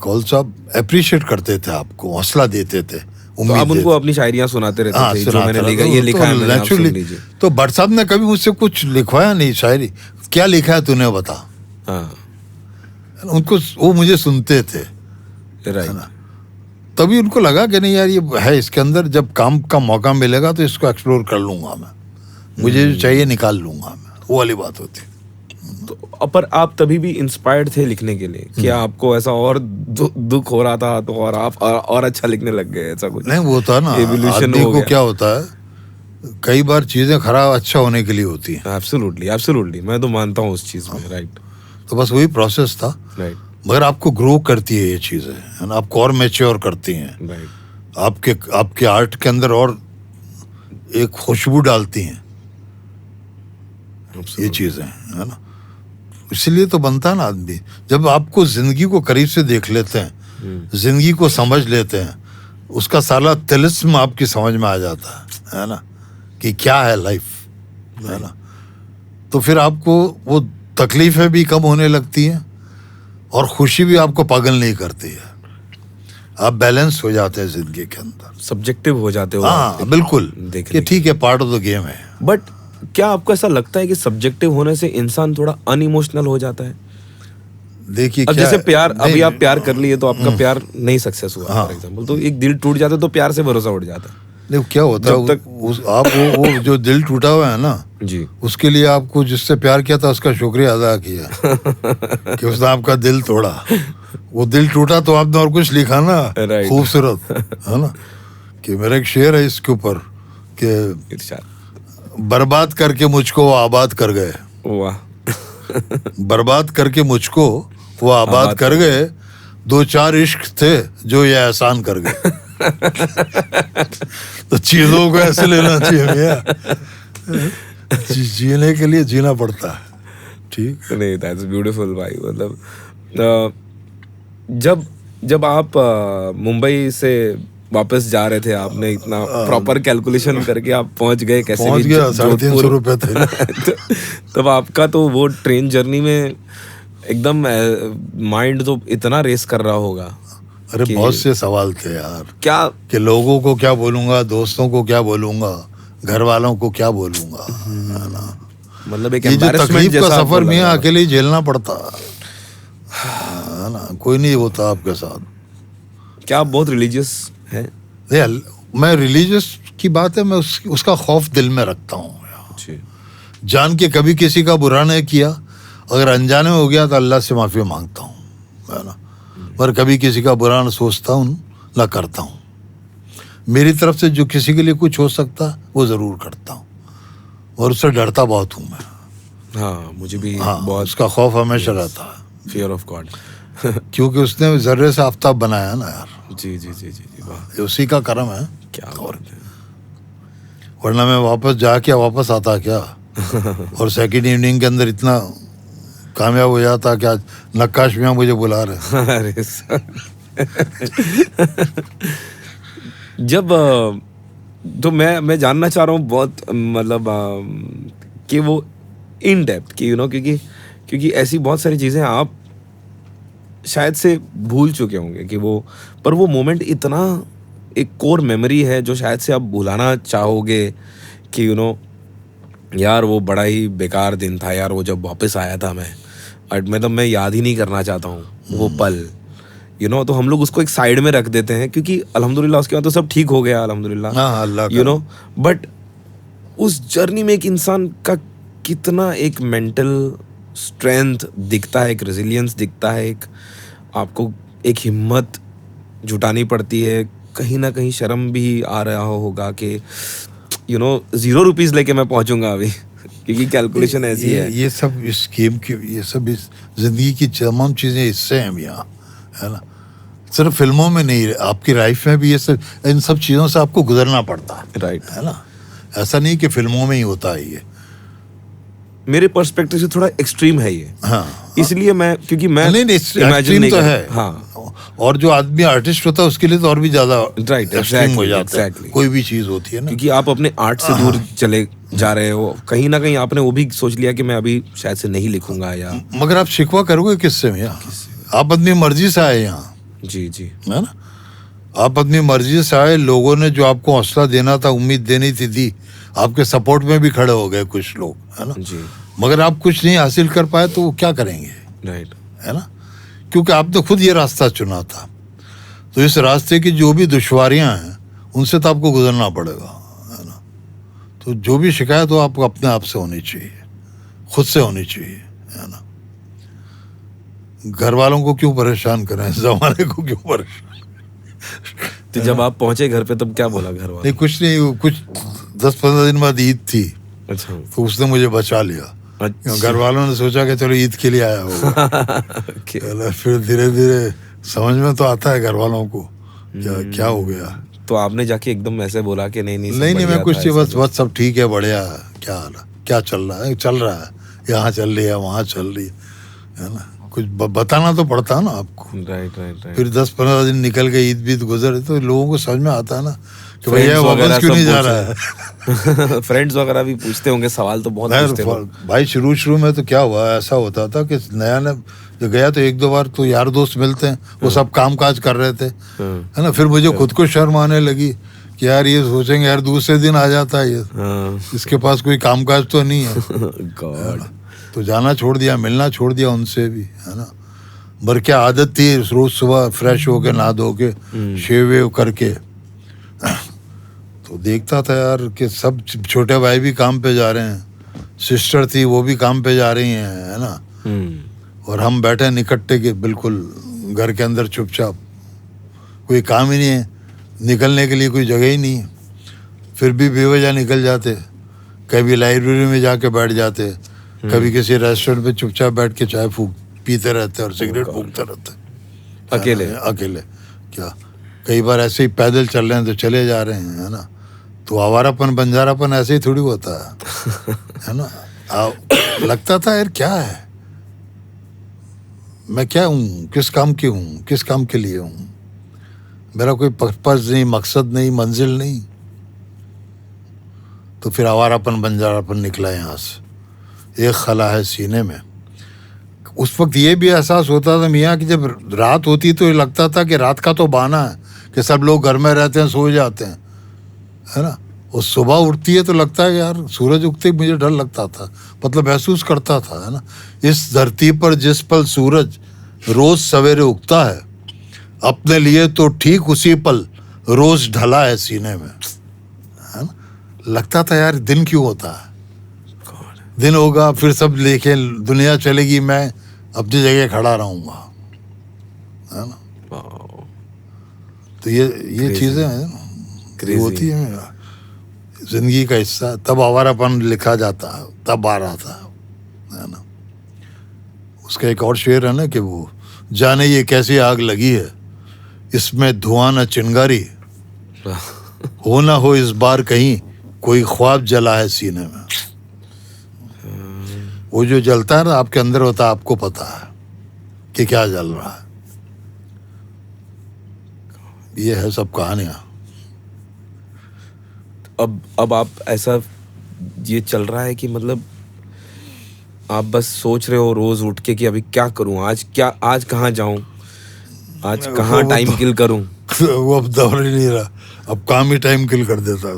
कौल साहब अप्रिशिएट करते थे, आपको हौसला देते थे, तो आप उनको अपनी शायरियां सुनाते रहते थे, जो मैंने लिखा, ये लिखा है मैंने, आप सुन लीजिए। तो भट्ट साहब ने कभी मुझसे कुछ लिखवाया नहीं शायरी, क्या लिखा है तूने बता। उनको वो मुझे सुनते थे, राइट। तभी उनको लगा कि नहीं यार ये है इसके अंदर, जब काम का मौका मिलेगा तो इसको एक्सप्लोर कर लूंगा मैं, मुझे जो चाहिए निकाल लूंगा मैं, वो वाली बात होती है। तो पर आप तभी भी इंस्पायर्ड थे लिखने के लिए, क्या आपको ऐसा और दुख हो रहा था तो और आप और अच्छा लिखने लग गए, ऐसा कुछ? नहीं, वो था ना, Evolution आदमी हो को गया। क्या होता है, कई बार चीजें खराब अच्छा होने के लिए होती हैं, एब्सोल्युटली, एब्सोल्युटली, मैं तो मानता हूँ उस चीज में। राइट, तो बस वही प्रोसेस था। राइट, मगर आपको ग्रो करती है ये चीजें, है ना, आपको और मैच्योर करती हैं, राइट। आपके आर्ट के अंदर और एक खुशबू डालती हैं ये चीजें, है ना। इसलिए तो बनता है ना आदमी, जब आपको जिंदगी को करीब से देख लेते हैं, जिंदगी को समझ लेते हैं, उसका सारा तिलिस्म आपकी समझ में आ जाता है ना, कि क्या है लाइफ, है ना। तो फिर आपको वो तकलीफें भी कम होने लगती हैं और खुशी भी आपको पागल नहीं करती है, आप बैलेंस हो जाते हैं जिंदगी के अंदर, सब्जेक्टिव हो जाते हो। हाँ बिल्कुल, देखने कि ठीक है, पार्ट ऑफ द गेम है। बट क्या आपको ऐसा लगता है कि सब्जेक्टिव होने से इंसान थोड़ा अनइमोशनल हो जाता है? देखिए अब क्या जैसे प्यार, नहीं, अभी आप प्यार कर लिए तो आपका प्यार नहीं सक्सेस हुआ, हाँ। फॉर एग्जांपल, तो एक दिल टूट जाता है तो प्यार से भरोसा उठ जाता है। नहीं, क्या होता जब है, तक आप वो जो दिल टूटा हुआ है ना, जी, उसके लिए आपको जिससे प्यार किया था उसका शुक्रिया अदा किया कि उसने आपका दिल तोड़ा। वो दिल टूटा तो आपने और कुछ लिखा ना, Right. खूबसूरत, है ना, कि मेरा एक शेर है इसके ऊपर कि इरशाद। बर्बाद करके मुझको वो आबाद कर गए, वाह। बर्बाद करके मुझको वो आबाद कर गए, दो चार इश्क थे जो ये एहसान कर गए। तो चीजों को ऐसे लेना चाहिए भैया, जीने के लिए जीना पड़ता है, ठीक। नहीं, दैट्स ब्यूटीफुल भाई। मतलब जब आप मुंबई से वापस जा रहे थे, आपने इतना प्रॉपर कैलकुलेशन करके आप पहुंच गए, कैसे पहुंच भी गया, 350 रुपए थे। तब आपका तो वो ट्रेन जर्नी में एकदम माइंड तो इतना रेस कर रहा होगा। अरे बहुत से सवाल थे यार, क्या कि लोगों को क्या बोलूंगा, दोस्तों को क्या बोलूंगा, घर वालों को क्या बोलूंगा, है ना। मतलब एक ये जो embarrassment तकलीफ का जैसा सफर आपको में लगा। अकेले ही झेलना पड़ता है ना, कोई नहीं होता आपके साथ। क्या आप बहुत रिलीजियस हैं? नहीं, मैं रिलीजियस की बात है, मैं उसका खौफ दिल में रखता हूँ, जी, जान के कभी किसी का बुरा नहीं किया, अगर अनजाने हो गया तो अल्लाह से माफी मांगता हूँ, है ना, पर कभी किसी का बुरा न सोचता हूँ ना करता हूँ। मेरी तरफ से जो किसी के लिए कुछ हो सकता है वो जरूर करता हूँ, और उससे डरता बहुत हूँ मैं। हाँ, मुझे भी हाँ, बहुत उसका खौफ हमेशा रहता है, फियर ऑफ गॉड। क्योंकि उसने जर्रे से आफ्ताब बनाया ना यार, जी जी जी जी, वाह, ये उसी का करम है। क्या और बात है। वरना मैं वापस आता क्या, और सेकंड इवनिंग के अंदर इतना कामयाब हो जाता कि आज नक्काश मियां मुझे बुला रहे। अरे सर। जब तो मैं जानना चाह रहा हूँ बहुत, मतलब कि वो इन डेप्थ कि क्योंकि ऐसी बहुत सारी चीज़ें आप शायद से भूल चुके होंगे कि वो, पर वो मोमेंट इतना एक कोर मेमोरी है जो शायद से आप भुलाना चाहोगे कि यार वो बड़ा ही बेकार दिन था यार, वो जब वापस आया था मैं याद ही नहीं करना चाहता हूँ वो पल, तो हम लोग उसको एक साइड में रख देते हैं, क्योंकि अल्हम्दुलिल्लाह उसके बाद तो सब ठीक हो गया अल्हम्दुलिल्लाह, हाँ, अल्लाह का। बट उस जर्नी में एक इंसान का कितना एक मेंटल स्ट्रेंथ दिखता है, एक रेजिलियंस दिखता है, एक आपको एक हिम्मत जुटानी पड़ती है, कहीं ना कहीं शर्म भी आ रहा होगा कि 0 रुपीस लेके मैं पहुंचूंगा अभी, क्योंकि कैलकुलेशन ऐसी है। ये सब इस गेम की, ये सब इस जिंदगी की तमाम चीजें इससे हैं यहाँ, है ना, सिर्फ फिल्मों में नहीं, आपकी लाइफ में भी ये सब, इन सब चीजों से आपको गुजरना पड़ता है, राइट, है ना। ऐसा नहीं कि फिल्मों में ही होता है ये। मेरे पर्सपेक्टिव से थोड़ा एक्सट्रीम है ये, हाँ, इसलिए मैं, क्योंकि मैं नहीं, imagine एक्सट्रीम नहीं तो कर- है, हाँ, और जो आदमी आर्टिस्ट होता है उसके लिए तो और भी ज्यादा Right, एक्सट्रीम हो exactly, जाता है, exactly. कोई भी चीज होती है ना। क्योंकि आप अपने आर्ट से दूर चले जा रहे हो, कहीं ना कहीं आपने वो भी सोच लिया कि मैं अभी शायद से नहीं लिखूंगा, या मगर आप शिकवा करोगे किससे भैया, आप अपनी मर्जी से आए यहाँ, जी जी, है ना, आप अपनी मर्जी से आए, लोगों ने जो आपको हौसला देना था, उम्मीद देनी थी, दी, आपके सपोर्ट में भी खड़े हो गए कुछ लोग, है ना, जी, मगर आप कुछ नहीं हासिल कर पाए तो वो क्या करेंगे, राइट, है ना, क्योंकि आपने खुद ये रास्ता चुना था, तो इस रास्ते की जो भी दुश्वारियां हैं उनसे तो आपको गुजरना पड़ेगा, है ना। तो जो भी शिकायत हो आपको अपने आप से होनी चाहिए, खुद से होनी चाहिए, है ना। घर वालों को क्यों परेशान करें, जमाने को क्यों परेशान। तो जब आप पहुंचे घर पे तब क्या बोला घर वाले? नहीं कुछ नहीं, कुछ 10-15 दिन बाद ईद थी, अच्छा। तो उसने मुझे बचा लिया। अच्छा। घर वालों ने सोचा कि चलो ईद के लिए आया होगा। Okay. फिर धीरे धीरे समझ में तो आता है घर वालों को क्या हो गया। तो आपने जाके एकदम ऐसे बोला कि नहीं सब नहीं बढ़िया मैं कुछ था, नहीं, ऐसा बस सब ठीक है, बढ़िया है, क्या हाल है, क्या चल रहा है, चल रहा है, यहाँ चल रही है, वहाँ चल रही है ना। कुछ बताना तो पड़ता है ना आपको। राइट। फिर 10-15 दिन निकल गए, ईद बीत गुजर, तो लोगों को समझ में आता है ना कि भैया वापस क्यों नहीं जा रहा है। फ्रेंड्स वगैरह भी पूछते होंगे, सवाल तो बहुत पूछते होंगे भाई। शुरू में तो क्या हुआ, ऐसा होता था कि नया जो गया तो 1-2 बार तो यार दोस्त मिलते हैं, वो सब काम काज कर रहे थे, है ना। फिर मुझे खुद को शर्म आने लगी कि यार ये सोचेंगे यार दूसरे दिन आ जाता है ये, इसके पास कोई काम काज तो नहीं है। गॉड। तो जाना छोड़ दिया, मिलना छोड़ दिया उनसे भी, है ना। बर क्या आदत थी, रोज सुबह फ्रेश होके नहा धो के शेव वेव करके, तो देखता था यार कि सब छोटे भाई भी काम पे जा रहे हैं, सिस्टर थी वो भी काम पे जा रही हैं, है ना। और हम बैठे निकट्टे के बिल्कुल घर के अंदर चुपचाप, कोई काम ही नहीं है, निकलने के लिए कोई जगह ही नहीं है। फिर भी बेवजह निकल जाते, कभी लाइब्रेरी में जाके बैठ जाते, कभी किसी रेस्टोरेंट पे चुपचाप बैठ के चाय पीते रहते और सिगरेट फूकते रहते अकेले। क्या कई बार ऐसे ही पैदल चल रहे हैं तो चले जा रहे हैं, है ना। तो आवारापन बंजारापन ऐसे ही थोड़ी होता है ना। लगता था यार क्या है, मैं क्या हूँ, किस काम की हूँ, किस काम के लिए हूँ, मेरा कोई पर्पस नहीं, मकसद नहीं, मंजिल नहीं। तो फिर आवारापन बंजारापन निकला यहाँ से, एक खला है सीने में। उस वक्त ये भी एहसास होता था मियाँ कि जब रात होती तो ये लगता था कि रात का तो बहाना है कि सब लोग घर में रहते हैं, सो जाते हैं, है ना। और सुबह उठती है तो लगता है कि यार सूरज उगते ही मुझे डर लगता था, मतलब महसूस करता था, है ना। इस धरती पर जिस पल सूरज रोज सवेरे उगता है, अपने लिए तो ठीक उसी पल रोज ढला है सीने में, है ना। लगता था यार दिन क्यों होता है, दिन होगा फिर सब लेके दुनिया चलेगी, मैं अपनी जगह खड़ा रहूंगा, है ना। तो ये चीजें हैं, होती है जिंदगी का हिस्सा। तब आवारापन लिखा जाता है, तब आ रहा था, है ना। उसका एक और शेर है ना कि वो जाने ये कैसी आग लगी है, इसमें धुआं न चिंगारी, हो ना हो इस बार कहीं कोई ख्वाब जला है सीने में। वो जो जलता है ना आपके अंदर होता है, आपको पता है कि क्या जल रहा है। ये है सब कहानियां। अब आप ऐसा ये चल रहा है कि मतलब आप बस सोच रहे हो रोज उठ के कि अभी क्या करूं, आज कहाँ जाऊं, आज कहाँ टाइम किल करूं। वो अब दौर ही नहीं रहा, अब काम ही टाइम किल कर देता है।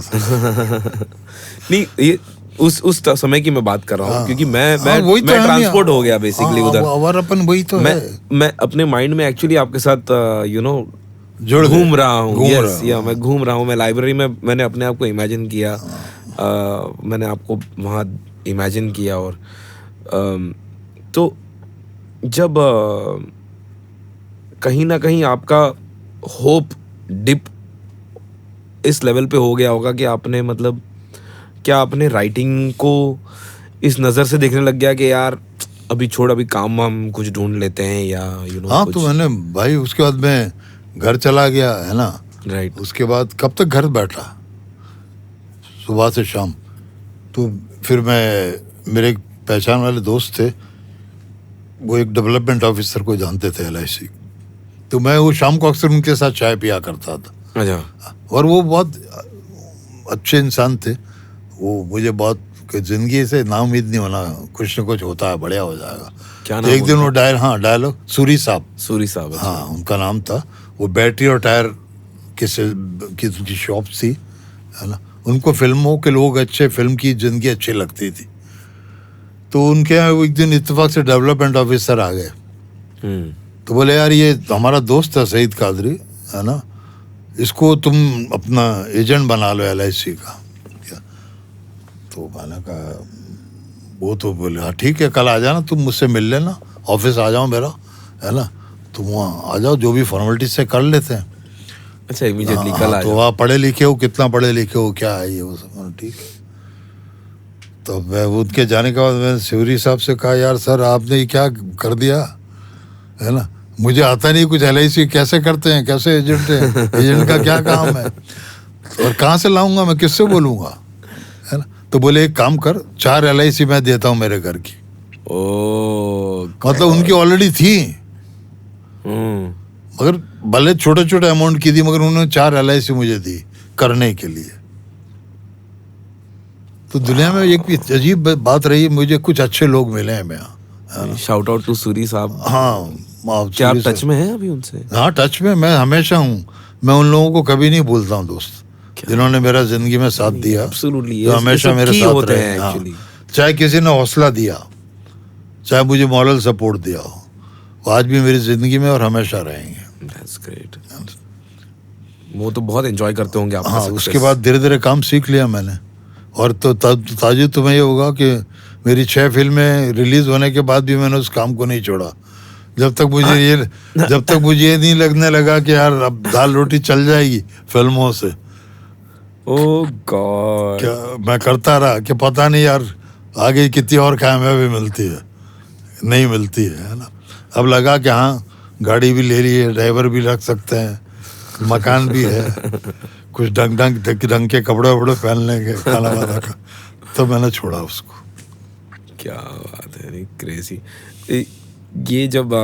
नहीं ये उस समय की मैं बात कर रहा हूँ, क्योंकि मैं ट्रांसपोर्ट हो गया बेसिकली उधर। आवारापन वही तो है। मैं अपने माइंड में एक्चुअली आपके साथ घूम रहा हूँ। यस या मैं घूम रहा हूँ। मैं लाइब्रेरी में मैंने अपने आप को इमेजिन किया, मैंने आपको वहाँ इमेजिन किया। और तो जब कहीं ना कहीं आपका होप डिप इस लेवल पे हो गया होगा कि आपने मतलब क्या आपने राइटिंग को इस नज़र से देखने लग गया कि यार अभी छोड़, अभी काम हम कुछ ढूंढ लेते हैं या हाँ कुछ। तो मैंने भाई उसके बाद मैं घर चला गया, है ना। राइट। उसके बाद कब तक घर बैठा, सुबह से शाम। तो फिर मेरे एक पहचान वाले दोस्त थे, वो एक डेवलपमेंट ऑफिसर को जानते थे, LIC। तो मैं वो शाम को अक्सर उनके साथ चाय पिया करता था। अच्छा। और वो बहुत अच्छे इंसान थे। वो मुझे बहुत कि जिंदगी से नाउम्मीद नहीं होना, कुछ न कुछ होता है, बढ़िया हो जाएगा। क्या तो एक दिन वो डायलॉग सूरी साहब, हाँ उनका नाम था। वो बैटरी और टायर की उनकी शॉप थी, है ना। उनको फिल्मों के लोग अच्छे, फिल्म की जिंदगी अच्छी लगती थी। तो उनके यहाँ एक दिन इत्तेफाक से डेवलपमेंट ऑफिसर आ गए। तो बोले यार ये हमारा दोस्त है सईद कादरी, है ना, इसको तुम अपना एजेंट बना लो LIC का। तो मैंने कहा वो तो बोले हाँ ठीक है, कल आ जाना, तुम मुझसे मिल लेना, ऑफिस आ जाओ मेरा, है ना, तुम वहाँ आ जाओ, जो भी फॉर्मेलिटी से कर लेते हैं। अच्छा, इमीडिएटली हाँ, कल आ तो जाओ। आप पढ़े लिखे हो, कितना पढ़े लिखे हो, क्या है ये, वो सब, मैंने ठीक है। तो मैं उनके जाने के बाद मैंने शिवरी साहब से कहा, यार सर आपने ये क्या कर दिया, है ना, मुझे आता नहीं कुछ, LIC कैसे करते हैं, कैसे एजेंट है, एजेंट का क्या काम है, और कहाँ से लाऊंगा मैं, किससे बोलूँगा, है ना। तो बोले एक काम कर, 4 LIC मैं देता हूँ मेरे घर की। ओ, मतलब उनकी ऑलरेडी थी, हम्म, मगर भले छोटे छोटे अमाउंट की थी, मगर उन्होंने 4 LIC मुझे दी करने के लिए। तो दुनिया में एक भी अजीब बात रही, मुझे कुछ अच्छे लोग मिले हैं मैं। शाउट आउट टू सूरी साहब। हाँ, क्या आप टच में हैं अभी उनसे? हाँ, टच में मैं हमेशा हूँ। मैं उन लोगों को कभी नहीं भूलता हूँ दोस्त, जिन्होंने मेरा जिंदगी में साथ दिया, Absolutely, तो हमेशा मेरे साथ होते रहे। हैं हाँ, actually। चाहे किसी ने हौसला दिया, चाहे मुझे मॉरल सपोर्ट दिया हो, वो आज भी मेरी जिंदगी में और हमेशा रहेंगे। That's great। वो तो बहुत एंजॉय करते होंगे आपका हाँ, success। उसके बाद धीरे धीरे काम सीख लिया मैंने। और तो ताजुब तुम्हें ये होगा कि मेरी 6 फिल्में रिलीज होने के बाद भी मैंने उस काम को नहीं छोड़ा, जब तक मुझे ये नहीं लगने लगा कि यार अब दाल रोटी चल जाएगी फिल्मों से। ओह गॉड। क्या मैं करता रहा कि पता नहीं यार आगे कितनी और कामयाबी मिलती है, नहीं मिलती है ना। अब लगा कि हाँ, गाड़ी भी ले ली है, ड्राइवर भी रख सकते हैं, मकान भी है, कुछ ढंग के कपड़े वपड़े पहन लेंगे, खाना वाना का, तो मैंने छोड़ा उसको। क्या बात है, क्रेजी। ये जब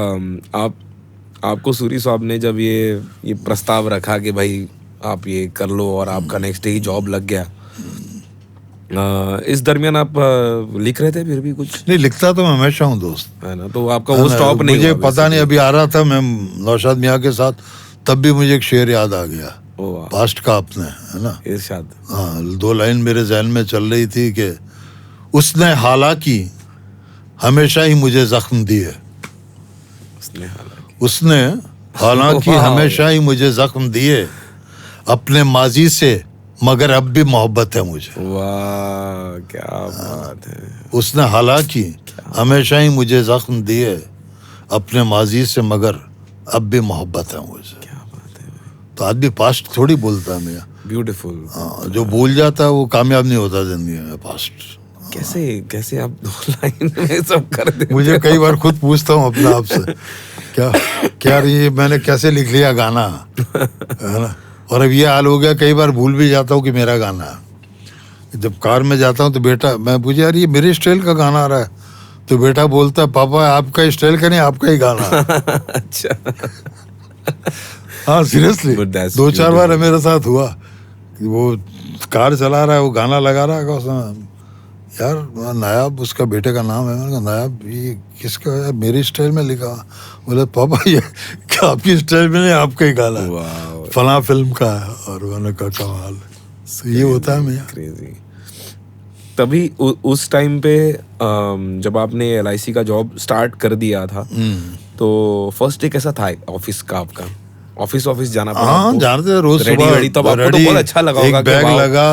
आपको सूरी साहब ने जब ये प्रस्ताव रखा कि भाई आप ये कर लो और आपका नेक्स्ट डे ही जॉब लग गया, इस दरमियान आप लिख रहे थे फिर भी कुछ? नहीं, लिखता तो मैं हमेशा हूँ दोस्त, है ना, तो आपका वो स्टॉप नहीं मुझे हुआ पता नहीं, अभी आ रहा था मैं नौशाद मियाँ के साथ, तब भी मुझे एक शेर याद आ गया पास्ट का अपने, है ना, इरशाद। हाँ, 2 लाइन मेरे जहन में चल रही थी कि उसने हालांकि हमेशा ही मुझे जख्म दिए, उसने हालांकि हमेशा ही मुझे जख्म दिए, अपने माजी से मगर अब भी मोहब्बत है मुझे। वाह, क्या बात है। उसने हालांकि हमेशा ही मुझे जख्म दिए, अपने माजी से मगर अब भी मोहब्बत है मुझे। क्या बात है। तो आदमी पास्ट थोड़ी बोलता है मियाँ, ब्यूटीफुल। हाँ, जो भूल जाता है वो कामयाब नहीं होता जिंदगी में। पास्ट कैसे आप 2 लाइन में सब कर देते? मुझे कई बार खुद पूछता हूँ अपने आप से, क्या ये मैंने कैसे लिख लिया गाना, है ना। और अब ये हाल हो गया, कई बार भूल भी जाता हूँ कि मेरा गाना है। जब कार में जाता हूँ तो बेटा, मैं पूछे यार ये मेरे स्टाइल का गाना आ रहा है, तो बेटा बोलता है पापा आपका स्टाइल का नहीं, आपका ही गाना है। अच्छा। हाँ, सीरियसली 2-4 बार मेरे साथ हुआ कि वो कार चला रहा है, वो गाना लगा रहा है, उसमें यार नायाब उसका बेटे का नाम है, मैंने कहा नायाब ये किसका है, मेरी स्टाइल में लिखा। बोले पापा ये क्या आपकी स्टाइल में नहीं, आपका ही गाना है, फला फिल्म का है। और मैंने कहा कमाल, ये होता है भैया। क्रेजी। तभी उस टाइम पे जब आपने LIC का जॉब स्टार्ट कर दिया था, तो फर्स्ट डे कैसा था ऑफिस का आपका? ऑफिस जाना पड़ा? हाँ, जानते रोज सुबह रेडी, तब आपको तो बहुत अच्छा लगा होगा, एक बैग लगा,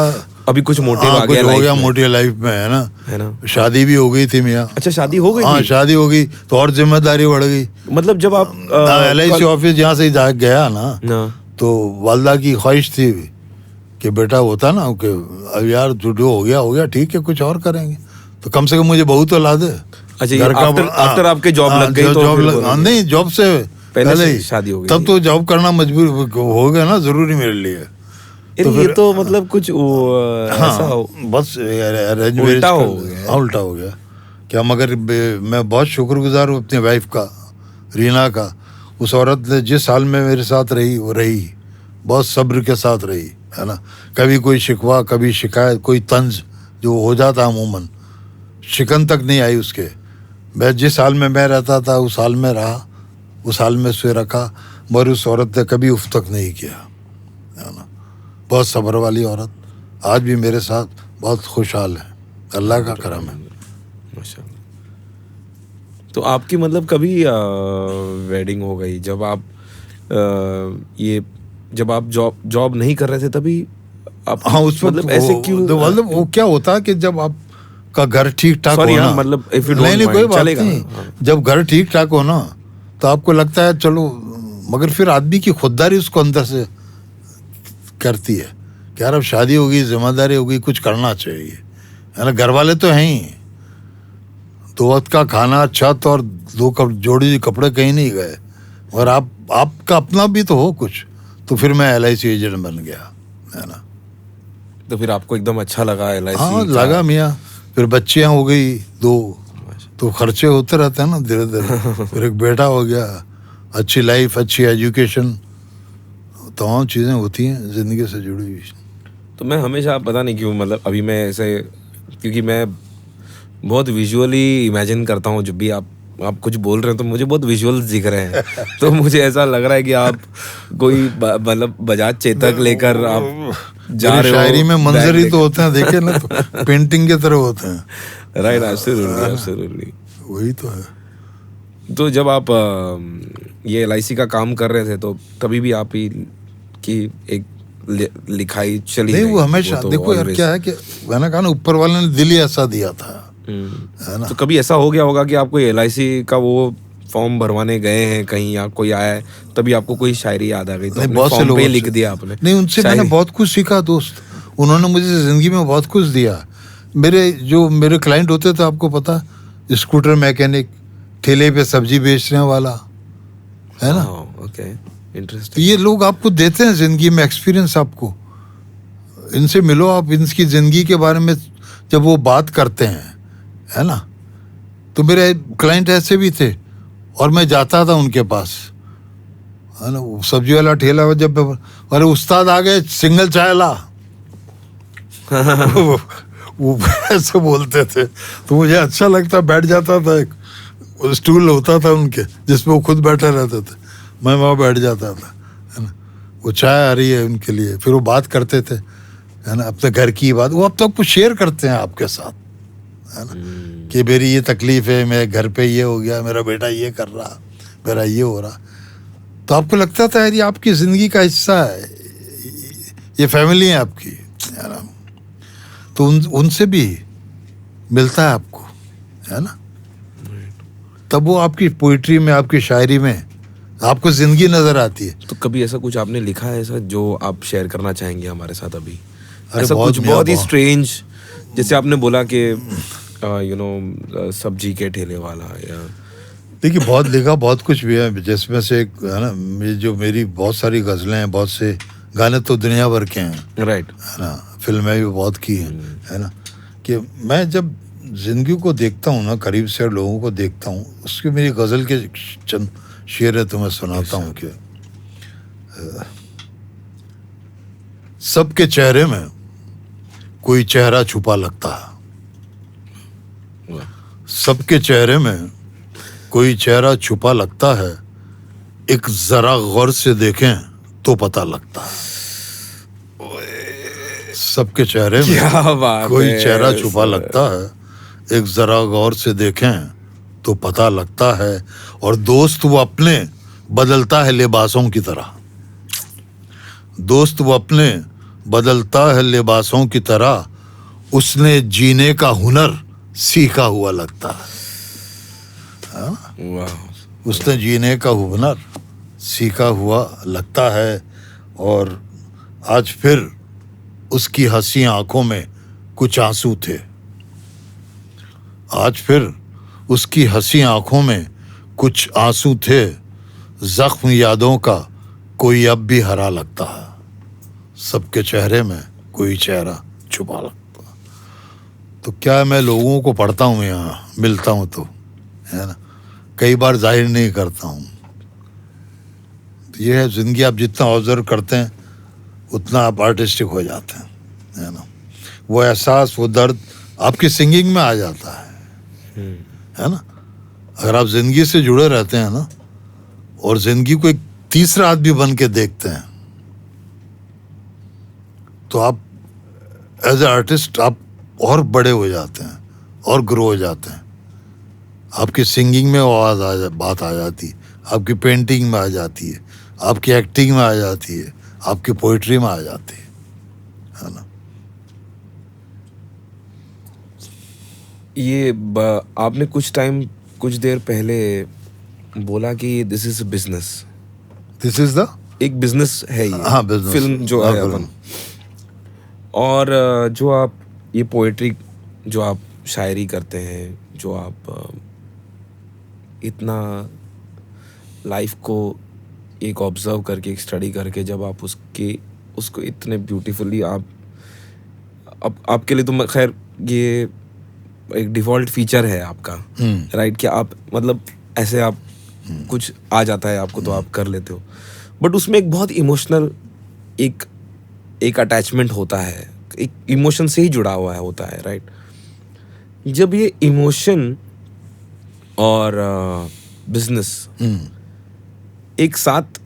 अभी कुछ मोटिव आ कुछ गया, हो गया मोटिव लाइफ में, है ना। शादी भी हो गई थी मियाँ। अच्छा, शादी हो गई? हाँ, शादी हो गई तो और जिम्मेदारी बढ़ गई। मतलब जब आप LIC ऑफिस यहाँ से गया ना, तो वालदा की ख्वाहिश थी कि बेटा होता ना कि अब यार जो हो गया ठीक है, कुछ और करेंगे, तो कम से कम मुझे बहू तो ला दे। अच्छा, आफ्टर आपके जॉब लग गई तो? नहीं, जॉब से पहले ही शादी हो गई, तब तो जॉब करना मजबूर हो गया ना, जरूरी मेरे लिए। तो ये तो मतलब कुछ ऐसा बस उल्टा हो गया। उल्टा हो गया क्या, मगर मैं बहुत शुक्रगुजार हूँ अपनी वाइफ का, रीना का। उस औरत ने जिस हाल में मेरे साथ रही, वो रही बहुत सब्र के साथ रही, है ना। कभी कोई शिकवा, कभी शिकायत, कोई तंज जो हो जाता अमूमन, शिकन तक नहीं आई उसके। मैं जिस हाल में मैं रहता था उस हाल में रहा, उस हाल में उसे रखा, मगर उस औरत ने कभी उफ तक नहीं किया, है ना। बहुत सब्र वाली औरत, आज भी मेरे साथ बहुत खुशहाल है, अल्लाह का करम है। माशाल्लाह। तो आपकी मतलब कभी वेडिंग हो गई जब आप जब आप जॉब नहीं कर रहे थे, तभी आप हाँ उस वक्त मतलब ऐसे क्यों? मतलब वो क्या होता है कि जब आपका घर ठीक ठाक Sorry हो ना, यार, मतलब if you don't नहीं mind, कोई बात चलेगा। नहीं, हाँ। जब घर ठीक ठाक हो ना तो आपको लगता है चलो, मगर फिर आदमी की खुददारी उसको अंदर से करती है कि यार अब शादी होगी, जिम्मेदारी होगी, कुछ करना चाहिए, है ना। घर वाले तो हैं ही, 2 वक्त का खाना, छत और 2 जोड़ी कपड़े कहीं नहीं गए, और आपका अपना भी तो हो कुछ। तो फिर मैं LIC एजेंट बन गया, है ना। तो फिर आपको एकदम अच्छा लगा LIC हाँ का? लगा मियाँ, फिर बच्चियाँ हो गई 2, तो खर्चे होते रहते हैं ना धीरे धीरे। फिर एक बेटा हो गया, अच्छी लाइफ, अच्छी एजुकेशन, तमाम चीज़ें होती हैं ज़िंदगी से जुड़ी हुई। तो मैं हमेशा, पता नहीं क्यों, मतलब अभी मैं ऐसे, क्योंकि मैं बहुत विजुअली इमेजिन करता हूँ, जब भी आप कुछ बोल रहे हैं तो मुझे बहुत विजुअल्स दिख रहे हैं। तो मुझे ऐसा लग रहा है कि आप कोई मतलब बजाज चेतक लेकर आप जा मेरी रहे हो। शायरी में मंजर ही तो होते हैं, देखे ना, तो पेंटिंग के तरह होते हैं। Right, absolutely absolutely. वही तो है। तो जब आप ये LIC का काम कर रहे थे तो कभी भी आप ही की एक लिखाई चली नहीं रही? वो हमेशा तो देखो यार, always। क्या है कि मैंने कहा ना, ऊपर वाले ने दिल ही ऐसा दिया था, है ना। तो कभी ऐसा हो गया होगा कि आप कोई LIC का वो फॉर्म भरवाने गए हैं कहीं, या कोई आया है, तभी आपको कोई शायरी याद आ गई, तो नहीं अपने बहुत से फॉर्म पे लोग लिख दिया आपने? नहीं, उनसे शायरी। मैंने बहुत कुछ सीखा दोस्त, उन्होंने मुझे जिंदगी में बहुत कुछ दिया। मेरे क्लाइंट होते थे, आपको पता, स्कूटर मैकेनिक, ठेले पे सब्जी बेचने वाला, है ना। ओके, तो इंटरेस्टिंग। ये लोग आपको देते हैं जिंदगी में एक्सपीरियंस, आपको इनसे मिलो, आप इनकी जिंदगी के बारे में जब वो बात करते हैं, है ना। तो मेरे क्लाइंट ऐसे भी थे, और मैं जाता था उनके पास, है ना। वो सब्जी वाला ठेला, जब अरे उस्ताद आ गए, सिंगल चाय ला, वो ऐसे बोलते थे, तो मुझे अच्छा लगता, बैठ जाता था, एक स्टूल होता था उनके जिसपे वो खुद बैठे रहते थे, मैं वहाँ बैठ जाता था, है ना। वो चाय आ रही है उनके लिए, फिर वो बात करते थे, है ना, अपने घर की बात वो अब तक कुछ शेयर करते हैं आपके साथ, है ना, कि मेरी ये तकलीफ है, मेरे घर पे ये हो गया, मेरा बेटा ये कर रहा, मेरा ये हो रहा। तो आपको लगता था यार ये आपकी ज़िंदगी का हिस्सा है, ये फैमिली है आपकी, है ना। तो उनसे भी मिलता है आपको, है ना। तब वो आपकी पोइट्री में, आपकी शायरी में आपको ज़िंदगी नज़र आती है। तो कभी ऐसा कुछ आपने लिखा है ऐसा जो आप शेयर करना चाहेंगे हमारे साथ अभी? अरे ऐसा बहुत कुछ मियां, बहुत ही बहुत। स्ट्रेंज, जैसे आपने बोला कि सब्जी के ठेले वाला, या देखिए बहुत लिखा, बहुत कुछ भी है, जिसमें से एक है ना, जो मेरी बहुत सारी गज़लें हैं, बहुत से गाने तो दुनिया भर के हैं, राइट, है ना, फिल्में भी बहुत की हैं, है ना। कि मैं जब ज़िंदगी को देखता हूँ ना, करीब से लोगों को देखता हूँ, उसकी मेरी गज़ल के चंद शेर है तो मैं सुनाता हूँ कि सबके चेहरे में कोई चेहरा छुपा लगता है, सबके चेहरे में कोई चेहरा छुपा लगता है, एक जरा गौर से देखें तो पता लगता है। सबके चेहरे में क्या बात कोई है चेहरा छुपा सर। लगता है, एक जरा गौर से देखें तो पता लगता है। और दोस्त वो अपने बदलता है लिबासों की तरह, दोस्त वो अपने बदलता है लिबासों की तरह, उसने जीने का हुनर सीखा हुआ लगता है। वाह, उसने जीने का हुनर सीखा हुआ लगता है। और आज फिर उसकी हंसी आंखों में कुछ आंसू थे, आज फिर उसकी हंसी आंखों में कुछ आंसू थे, जख्म यादों का कोई अब भी हरा लगता है। सबके चेहरे में कोई चेहरा छुपा लगता है। तो क्या मैं लोगों को पढ़ता हूँ, यहाँ मिलता हूँ तो, है ना, कई बार जाहिर नहीं करता हूँ। तो ये है ज़िंदगी, आप जितना ऑब्जर्व करते हैं उतना आप आर्टिस्टिक हो जाते हैं, है ना। वो एहसास, वो दर्द आपकी सिंगिंग में आ जाता है ना। अगर आप ज़िंदगी से जुड़े रहते हैं ना, और ज़िंदगी को एक तीसरा आदमी बन के देखते हैं, तो आप एज ए आर्टिस्ट आप और बड़े हो जाते हैं और ग्रो हो जाते हैं। आपकी सिंगिंग में बात आ जाती है, आपकी पेंटिंग में आ जाती है, आपकी एक्टिंग में आ जाती है, आपकी पोइट्री में आ जाती है ना। ये आपने कुछ देर पहले बोला कि this is business, this is the एक बिजनेस है ये। हाँ, business। फिल्म जो हाँ, है फिल्म। अपन, और जो आप ये पोएट्री, जो आप शायरी करते हैं, जो आप इतना लाइफ को एक ऑब्जर्व करके, एक स्टडी करके, जब आप उसको इतने ब्यूटीफुली अब आपके लिए तो खैर ये एक डिफ़ॉल्ट फीचर है आपका, राइट, कि आप मतलब ऐसे आप कुछ आ जाता है आपको तो आप कर लेते हो, बट उसमें एक बहुत इमोशनल एक अटैचमेंट होता है, एक इमोशन से ही जुड़ा हुआ होता है, राइट। जब ये इमोशन और बिजनेस एक साथ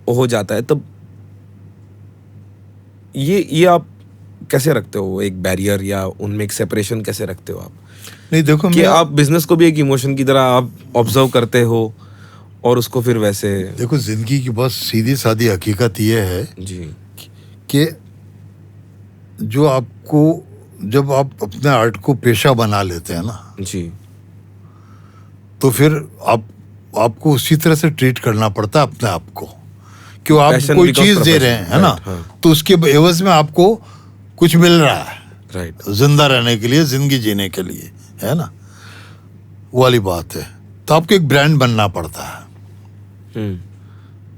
हो जाता है, तब ये आप कैसे रखते हो एक बैरियर, या उनमें एक सेपरेशन कैसे रखते हो आप? नहीं देखो, कि आप बिजनेस को भी एक इमोशन की तरह आप ऑब्जर्व करते हो और उसको फिर वैसे। देखो, जिंदगी की बहुत सीधी सादी हकीकत ये है जी कि जो आपको, जब आप अपने आर्ट को पेशा बना लेते हैं ना, जी तो फिर आपको उसी तरह से ट्रीट करना पड़ता है अपने आप को, क्यों आप Passion कोई becomes चीज दे रहे profession, हैं, है ना, right, हाँ। तो उसके एवज में आपको कुछ मिल रहा है, राइट, जिंदा रहने के लिए, जिंदगी जीने के लिए, है ना, वो वाली बात है। तो आपको एक ब्रांड बनना पड़ता है,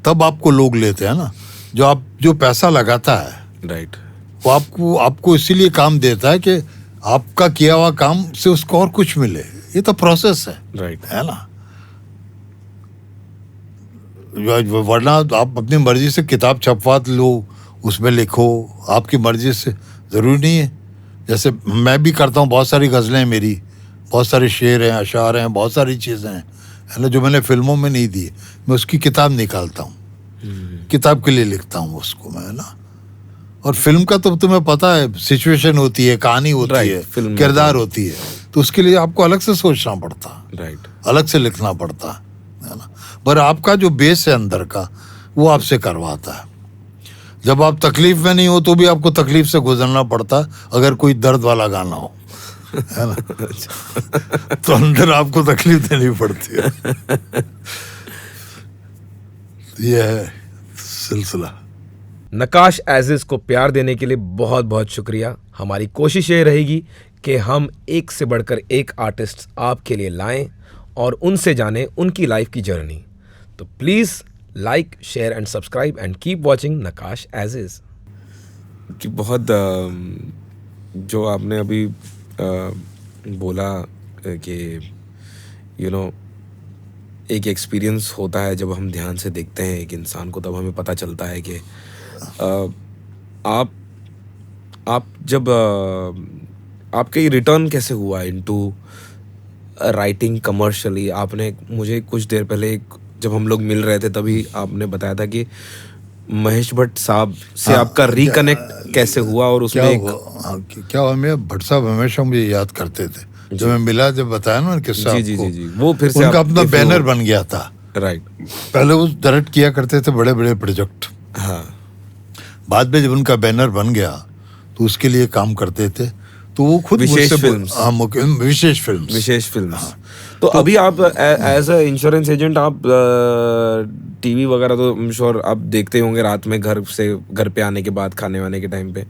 तब आपको लोग लेते हैं ना। जो पैसा लगाता है, राइट, वो आपको इसीलिए काम देता है कि आपका किया हुआ काम से उसको और कुछ मिले। ये तो प्रोसेस है, राइट, है ना। वरना आप अपनी मर्जी से किताब छपवा लो, उसमें लिखो, आपकी मर्जी से, जरूरी नहीं है। जैसे मैं भी करता हूँ, बहुत सारी गज़लें हैं मेरी, बहुत सारे शेर हैं, अशार हैं, बहुत सारी चीज़ें हैं, है ना, जो मैंने फिल्मों में नहीं दी, मैं उसकी किताब निकालता हूँ, किताब के लिए लिखता हूँ उसको मैं, है ना। और फिल्म का तो तुम्हें पता है, सिचुएशन होती है, कहानी होती Right, है, फिल्म में किरदार होती है, तो उसके लिए आपको अलग से सोचना पड़ता है, राइट, अलग से लिखना पड़ता है ना। पर आपका जो बेस है अंदर का, वो आपसे करवाता है। जब आप तकलीफ में नहीं हो तो भी आपको तकलीफ से गुजरना पड़ता है, अगर कोई दर्द वाला गाना हो, है ना, तो अंदर आपको तकलीफ देनी पड़ती है। ये है सिलसिला। नकाश एजिज को प्यार देने के लिए बहुत बहुत शुक्रिया। हमारी कोशिश ये रहेगी कि हम एक से बढ़कर एक आर्टिस्ट आपके लिए लाएं और उनसे जानें उनकी लाइफ की जर्नी। तो please like, share and subscribe and keep watching Nakash edges. कि बहुत जो आपने अभी बोला कि एक एक्सपीरियंस होता है जब हम ध्यान से देखते हैं एक इंसान को, तब हमें पता चलता है कि आप जब आपका ये रिटर्न कैसे हुआ इनटू राइटिंग कमर्शियली। आपने मुझे कुछ देर पहले जब हम लोग मिल रहे थे तभी आपने बताया था कि महेश भट्ट साहब से आपका रिकनेक्ट कैसे हुआ, और उसमें क्या हुआ, मैं भट्ट साहब हमेशा मुझे याद करते थे, जब मैं मिला, जब बताया ना किस्सा जी जी जी जी, वो फिर से उनका अपना बैनर बन गया था, राइट। पहले वो डायरेक्ट किया करते थे बड़े बड़े प्रोजेक्ट, हाँ, बाद में जब उनका बैनर बन गया तो उसके लिए काम करते थे, तो वो खुद विशेष मुझसे फिल्म्स। विशेष फिल्म्स। तो अभी आप एज अ इंश्योरेंस एजेंट आप टीवी वगैरह तो आई एम श्योर आप देखते होंगे, रात में घर पे आने के बाद, खाने वाने के टाइम पे,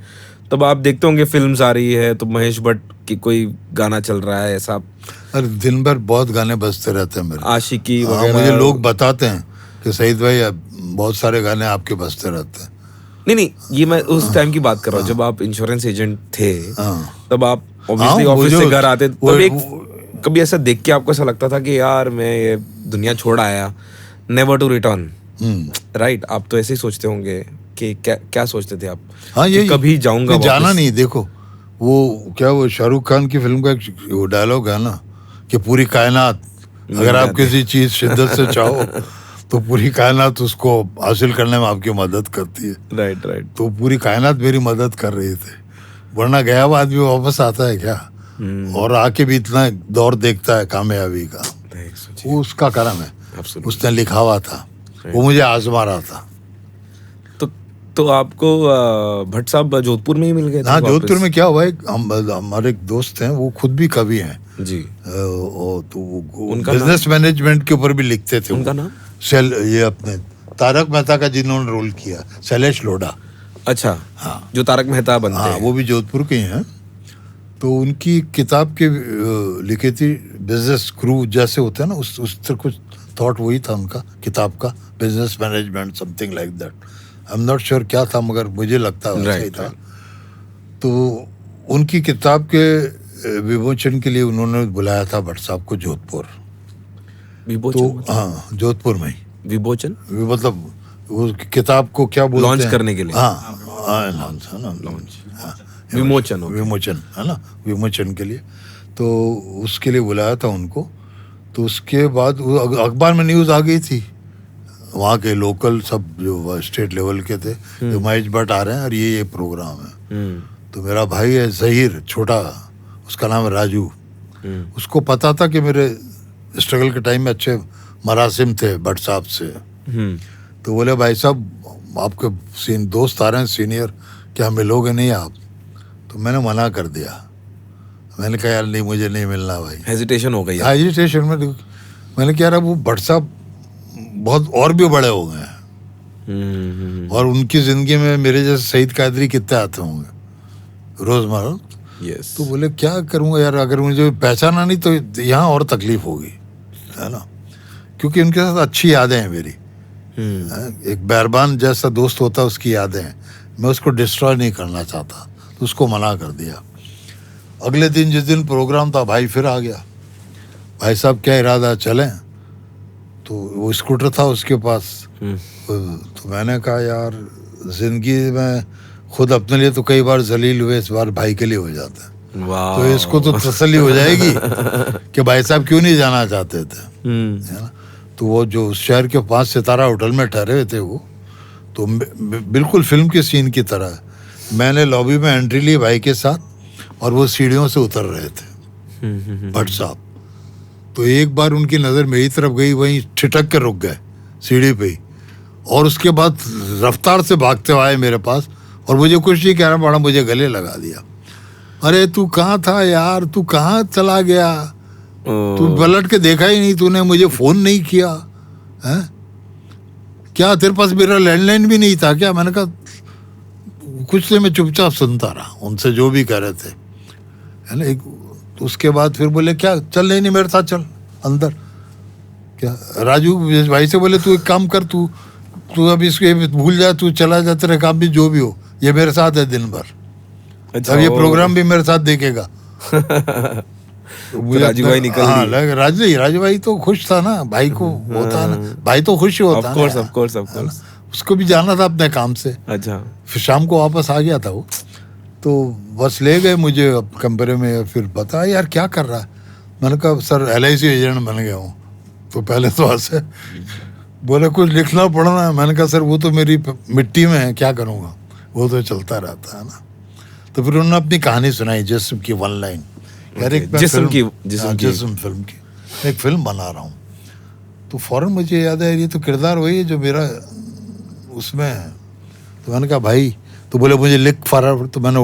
तब आप देखते होंगे फिल्म्स आ रही है तो महेश भट्ट की कोई गाना चल रहा है ऐसा। अरे दिन भर बहुत गाने बजते रहते हैं मेरे, आशिकी वगैरह। मुझे लोग बताते हैं कि सईद भाई बहुत सारे गाने आपके बजते रहते हैं। नहीं, ये मैं उस टाइम की बात कर रहा हूँ जब आप इंश्योरेंस एजेंट थे, तब आप ऑब्वियसली ऑफिस से घर आते, तब एक कभी ऐसा देख के आपको ऐसा लगता था कि यार मैं ये दुनिया छोड़ आया, नेवर टू रिटर्न, राइट? आप तो ऐसे ही सोचते होंगे कि क्या सोचते थे आप? हाँ, ये कभी जाऊंगा, जाना नहीं। देखो वो शाहरुख खान की फिल्म का एक वो डायलॉग है ना कि पूरी कायनात, अगर आप किसी चीज शिद्दत से चाहो तो पूरी कायनात उसको हासिल करने में आपकी मदद करती है, राइट। तो पूरी कायनात मेरी मदद कर रही थी, वरना गया हुआ आदमी वापस आता है क्या? और आके भी इतना दौर देखता है कामयाबी का, वो उसका करम है, उसने लिखा हुआ था, वो मुझे आजमा रहा था। तो तो आपको भट्ट साहब जोधपुर में ही मिल गए थे हाँ, वापस? जोधपुर में क्या हुआ है, हमारे एक दोस्त हैं, वो खुद भी कवि हैं जी। तो उनका बिजनेस मैनेजमेंट के ऊपर भी लिखते थे। उनका वो नाम? ये अपने तारक मेहता का जिन्होंने रोल किया, शैलेश लोढ़ा। अच्छा, हाँ, जो तारक मेहता बनते हाँ, हैं। वो भी जोधपुर के ही हैं। तो उनकी किताब के लिखी थी, बिजनेस क्रू जैसे होते हैं ना, उस तरह कुछ थॉट वही था उनका किताब का, business management something like that. I am not sure क्या था, मगर मुझे लगता है वैसा ही था। तो उनकी किताब के विमोचन के लिए उन्होंने बुलाया था भट्ट साहब को जोधपुर। विमोचन? तो हाँ, जोधपुर में ही विमोचन मतलब वो किताब को क्या बोलते हैं, लॉन्च करने के लिए। हाँ, लॉन्च है ना, लॉन्च, विमोचन विमोचन है ना, विमोचन के लिए। तो उसके लिए बुलाया था उनको। तो उसके बाद अखबार में न्यूज़ आ गई थी, वहाँ के लोकल सब जो स्टेट लेवल के थे, जो महेश भट्ट आ रहे हैं और ये प्रोग्राम है। तो मेरा भाई है जहीर, छोटा, उसका नाम है राजू। उसको पता था कि मेरे स्ट्रगल के टाइम में अच्छे मरासिम थे भट्ट साहब से। तो बोले भाई साहब आपके दोस्त आ रहे हैं सीनियर, क्या मिलोगे नहीं आप? तो मैंने मना कर दिया। मैंने कहा यार नहीं, मुझे नहीं मिलना भाई। हेजिटेशन हो गई? हेजिटेशन में मैंने कहा यार वो भट्ट साहब बहुत और भी बड़े हो गए हैं, और उनकी जिंदगी में मेरे जैसे सईद कादरी कितने आते होंगे रोजमर्रा। यस। तो बोले क्या करूँगा यार, अगर मुझे पहचाना नहीं तो यहाँ और तकलीफ होगी, है ना, क्योंकि उनके साथ अच्छी यादें हैं मेरी। एक बैरबान जैसा दोस्त होता है, उसकी यादें हैं, मैं उसको डिस्ट्रॉय नहीं करना चाहता, तो उसको मना कर दिया। अगले दिन जिस दिन प्रोग्राम था, भाई फिर आ गया, भाई साहब क्या इरादा, चलें? तो वो स्कूटर था उसके पास। तो मैंने कहा यार जिंदगी में खुद अपने लिए तो कई बार जलील हुए, इस बार भाई के लिए हो जाता है। तो इसको तो तसल्ली हो जाएगी कि भाई साहब क्यों नहीं जाना चाहते थे, है ना। तो वो जो शहर के 5 सितारा होटल में ठहरे हुए थे वो, तो बिल्कुल फिल्म के सीन की तरह मैंने लॉबी में एंट्री ली भाई के साथ, और वो सीढ़ियों से उतर रहे थे भट्ट साहब। तो एक बार उनकी नज़र मेरी तरफ गई, वहीं ठिठक के रुक गए सीढ़ी पे ही, और उसके बाद रफ्तार से भागते हुए आए मेरे पास, और मुझे कुछ नहीं कह रहा पड़ा, मुझे गले लगा दिया। अरे तू कहाँ था यार, तू कहाँ चला गया, तू पलट के देखा ही नहीं, तूने मुझे फ़ोन नहीं किया है क्या, तेरे पास मेरा लैंडलाइन भी नहीं था क्या? मैंने कहा कुछ नहीं, मैं चुपचाप सुनता रहा उनसे जो भी कह रहे थे, है ना। तो उसके बाद फिर बोले क्या चल नहीं मेरे साथ चल अंदर। क्या राजू भाई से बोले तू एक काम कर, तू अब इसको भूल जा, तू चला जा, तेरे काम भी जो भी हो, ये मेरे साथ है दिन भर। अच्छा, अब ये प्रोग्राम भी मेरे साथ देखेगा। तो राजू भाई निकल हाँ, राजू भाई तो खुश था ना, भाई को होता है ना, भाई तो खुश ही होता है। ऑफ कोर्स उसको भी जाना था अपने काम से। अच्छा, फिर शाम को वापस आ गया था वो। तो बस ले गए मुझे अब कमरे में, फिर बता यार क्या कर रहा है। मैंने कहा सर LIC एजेंट बन गया हूँ। तो पहले तो ऐसे बोले कुछ लिखना पड़ना है। मैंने कहा सर वो तो मेरी मिट्टी में है, क्या करूँगा, वो तो चलता रहता है ना। तो फिर उन्होंने अपनी कहानी सुनाई, जिस्म की 1 लाइन। यार एक जिस्म फिल्म की एक फिल्म बना रहा हूँ। तो फौरन मुझे याद है ये तो किरदार वही है जो मेरा उसमें है। तो मैंने कहा भाई, तो बोले मुझे लिख फॉरवर्ड। तो मैंने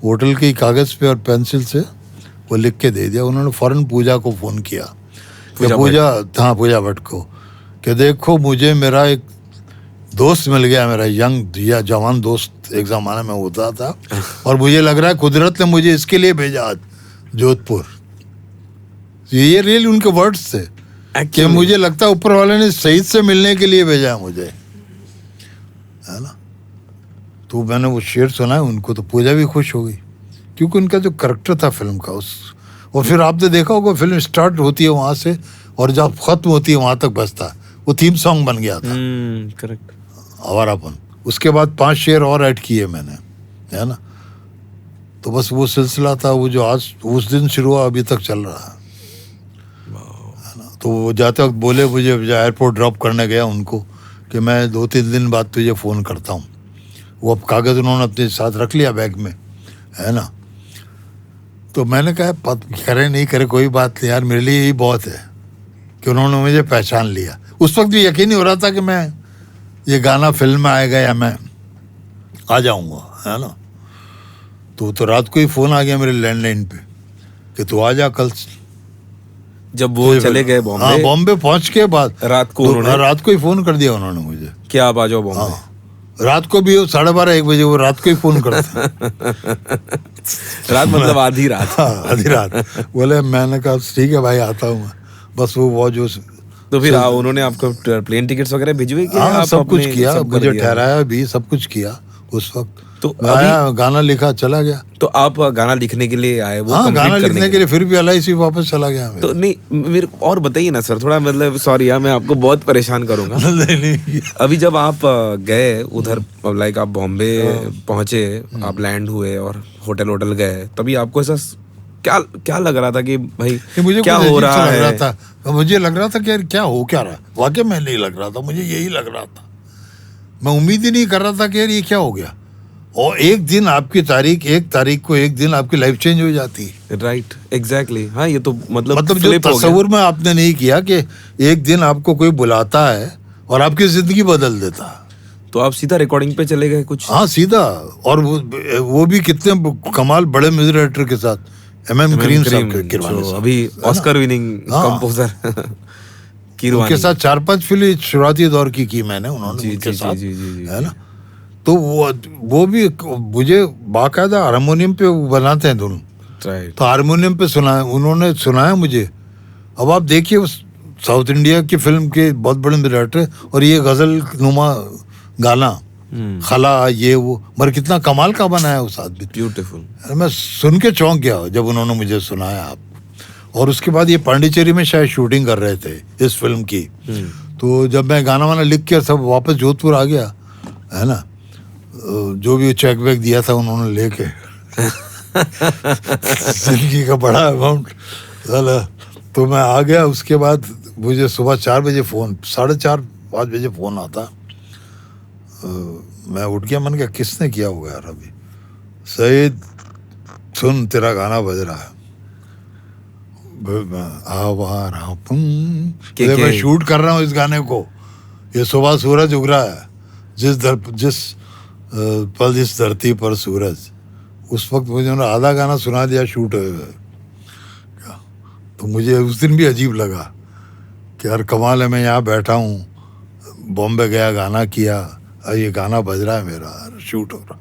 होटल के कागज़ पे और पेंसिल से वो लिख के दे दिया। उन्होंने फ़ौरन पूजा को फ़ोन किया, पूजा भट्ट को, कि देखो मुझे मेरा एक दोस्त मिल गया, मेरा यंग या जवान दोस्त एक ज़माने में होता था, और मुझे लग रहा है कुदरत ने मुझे इसके लिए भेजा आज जोधपुर। ये रियल उनके वर्ड्स थे कि मुझे लगता है ऊपर वाले ने शहीद से मिलने के लिए भेजा मुझे, है ना। तो मैंने वो शेर सुना है उनको, तो पूजा भी खुश हो गई, क्योंकि उनका जो करैक्टर था फिल्म का और फिर आपने देखा होगा फिल्म स्टार्ट होती है वहाँ से और जब ख़त्म होती है वहाँ तक बजता है, वो थीम सॉन्ग बन गया था। करेक्ट, आवारापन। उसके बाद 5 शेर और ऐड किए मैंने, है ना। तो बस वो सिलसिला था, वो जो आज उस दिन शुरू हुआ अभी तक चल रहा है ना। तो वो जाते वक्त बोले मुझे, एयरपोर्ट ड्रॉप करने गया उनको, कि मैं 2-3 दिन बाद तुझे फ़ोन करता हूँ। वो अब कागज़ उन्होंने अपने साथ रख लिया बैग में, है ना। तो मैंने कहा करे नहीं करे कोई बात नहीं यार, मेरे लिए यही बहुत है कि उन्होंने मुझे पहचान लिया। उस वक्त भी यकीन नहीं हो रहा था कि मैं ये गाना फिल्म में आएगा या मैं आ जाऊंगा, है ना। तो रात को ही फोन आ गया मेरे लैंडलाइन पे कि तू आ जा कल। जब वो चले गए हाँ, बॉम्बे, बॉम्बे पहुंच के बाद रात को उन्होंने रात को ही फोन कर दिया उन्होंने मुझे कि आप आ जाओ बॉम्बे। हाँ, रात को भी 12:30 1 बजे वो रात को ही फोन करते हैं। रात मतलब आधी रात। हाँ, आधी रात। बोले, मैंने कहा ठीक है भाई आता हूँ मैं, बस वो जो तो फिर उन्होंने आपको प्लेन टिकट्स वगैरह भिजवाई कि हाँ आप सब कुछ अपने किया, सब कर मुझे दिया? ठहराया भी, सब कुछ किया उस वक्त। तो मैं आया, गाना लिखा, चला गया। तो आप गाना लिखने के लिए आए, वो हाँ, कंप्लीट गाना करने लिखने के लिए, फिर भी LIC वापस चला गया मैं। तो नहीं मेरे और बताइए ना सर थोड़ा, मतलब सॉरी यार मैं आपको बहुत परेशान करूंगा। नहीं, अभी जब आप गए उधर, लाइक आप बॉम्बे पहुंचे, आप लैंड हुए और होटल गए, तभी आपको ऐसा क्या क्या लग रहा था कि भाई मुझे क्या कुछ हो अजीब रहा सा लग है? रहा था, मुझे लग रहा था कि यार क्या हो क्या रहा है। वाकई में नहीं लग रहा था, मुझे यही लग रहा था। मैं उम्मीद ही नहीं कर रहा था कि यार ये क्या हो गया। और एक दिन आपकी तारीख, 1 तारीख को एक दिन आपकी लाइफ चेंज हो जाती है। Right, exactly. हाँ, ये तो मतलब जो flip हो गया। तस्वुर में आपने नहीं किया कि एक दिन आपको कोई बुलाता है और आपकी जिंदगी बदल देता है। तो आप सीधा रिकॉर्डिंग पे चले गए कुछ? हाँ, सीधा। और वो भी कितने कमाल बड़े म्यूजिक डायरेक्टर के साथ, MM करीम साहब के किरवानी जो साहब, अभी ऑस्कर विनिंग हाँ। कंपोजर उनके किरवानी। साथ 4-5 फिल्म शुरुआती दौर की मैंने, उन्होंने जी, उनके जी, साथ, जी, जी, जी, है ना। तो वो भी मुझे बाकायदा हारमोनियम पे बनाते हैं धुन, राइट। तो हारमोनियम पे सुनाया उन्होंने, सुनाया मुझे। अब आप देखिए उस साउथ इंडिया की फिल्म के बहुत बड़े डायरेक्टर, और ये गजल नुमा गाना खला, ये वो, मगर कितना कमाल का बनाया उस आदमी। ब्यूटीफुल। मैं सुन के चौंक गया जब उन्होंने मुझे सुनाया आप। और उसके बाद ये पांडिचेरी में शायद शूटिंग कर रहे थे इस फिल्म की। तो जब मैं गाना वाना लिख के सब वापस जोधपुर आ गया, है ना, जो भी चेक वेक दिया था उन्होंने लेके जिंदगी का बड़ा अमाउंट, तो मैं आ गया। उसके बाद मुझे सुबह 4 बजे फोन, 4:30-5 बजे फोन आता। मैं उठ गया, मैंने कहा किसने किया होगा यार अभी। सईद सुन तेरा गाना बज रहा है, आवारा मैं शूट कर रहा हूँ इस गाने को। ये सुबह सूरज उग रहा है, जिस पल इस धरती पर सूरज, उस वक्त मुझे उन्होंने आधा गाना सुना दिया शूट हुए हुए। तो मुझे उस दिन भी अजीब लगा कि यार कमाल है, मैं यहाँ बैठा हूँ, बॉम्बे गया, गाना किया, और ये गाना बज रहा है मेरा, शूट हो रहा।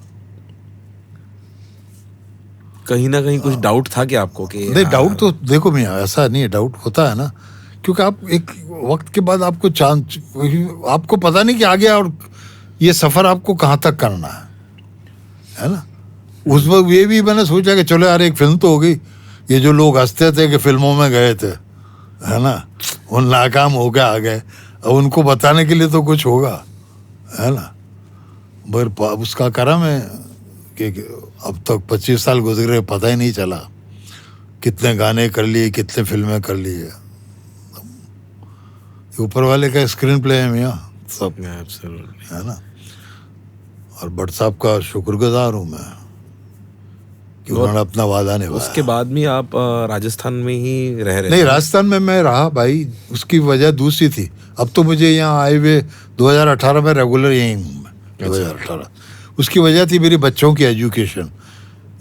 कहीं ना कहीं कुछ डाउट था कि आपको कि नहीं, डाउट तो देखो मियाँ ऐसा नहीं है, डाउट होता है ना, क्योंकि आप एक वक्त के बाद आपको चांस, आपको पता नहीं कि आगे और ये सफर आपको कहाँ तक करना है ना। उस वक्त ये भी मैंने सोचा कि चलो यार एक फिल्म तो हो गई। ये जो लोग हंसते थे कि फिल्मों में गए थे, है ना, वो नाकाम हो गए आ गए, अब उनको बताने के लिए तो कुछ होगा, है ना। मगर उसका करम है कि अब तक 25 साल गुजरे, पता ही नहीं चला कितने गाने कर लिए, कितने फिल्में कर लिए। ऊपर वाले का स्क्रीन प्ले है मियाँ सब, है ना। और भट्ट साहब का शुक्रगुजार हूँ मैं कि उन्होंने अपना वादा निभाया। उसके बाद में आप राजस्थान में ही रह रहे? नहीं, राजस्थान में मैं रहा भाई, उसकी वजह दूसरी थी। अब तो मुझे यहाँ आए हुए 2018 में रेगुलर यहीं हूँ मैं। 2018 उसकी वजह थी मेरी बच्चों की एजुकेशन।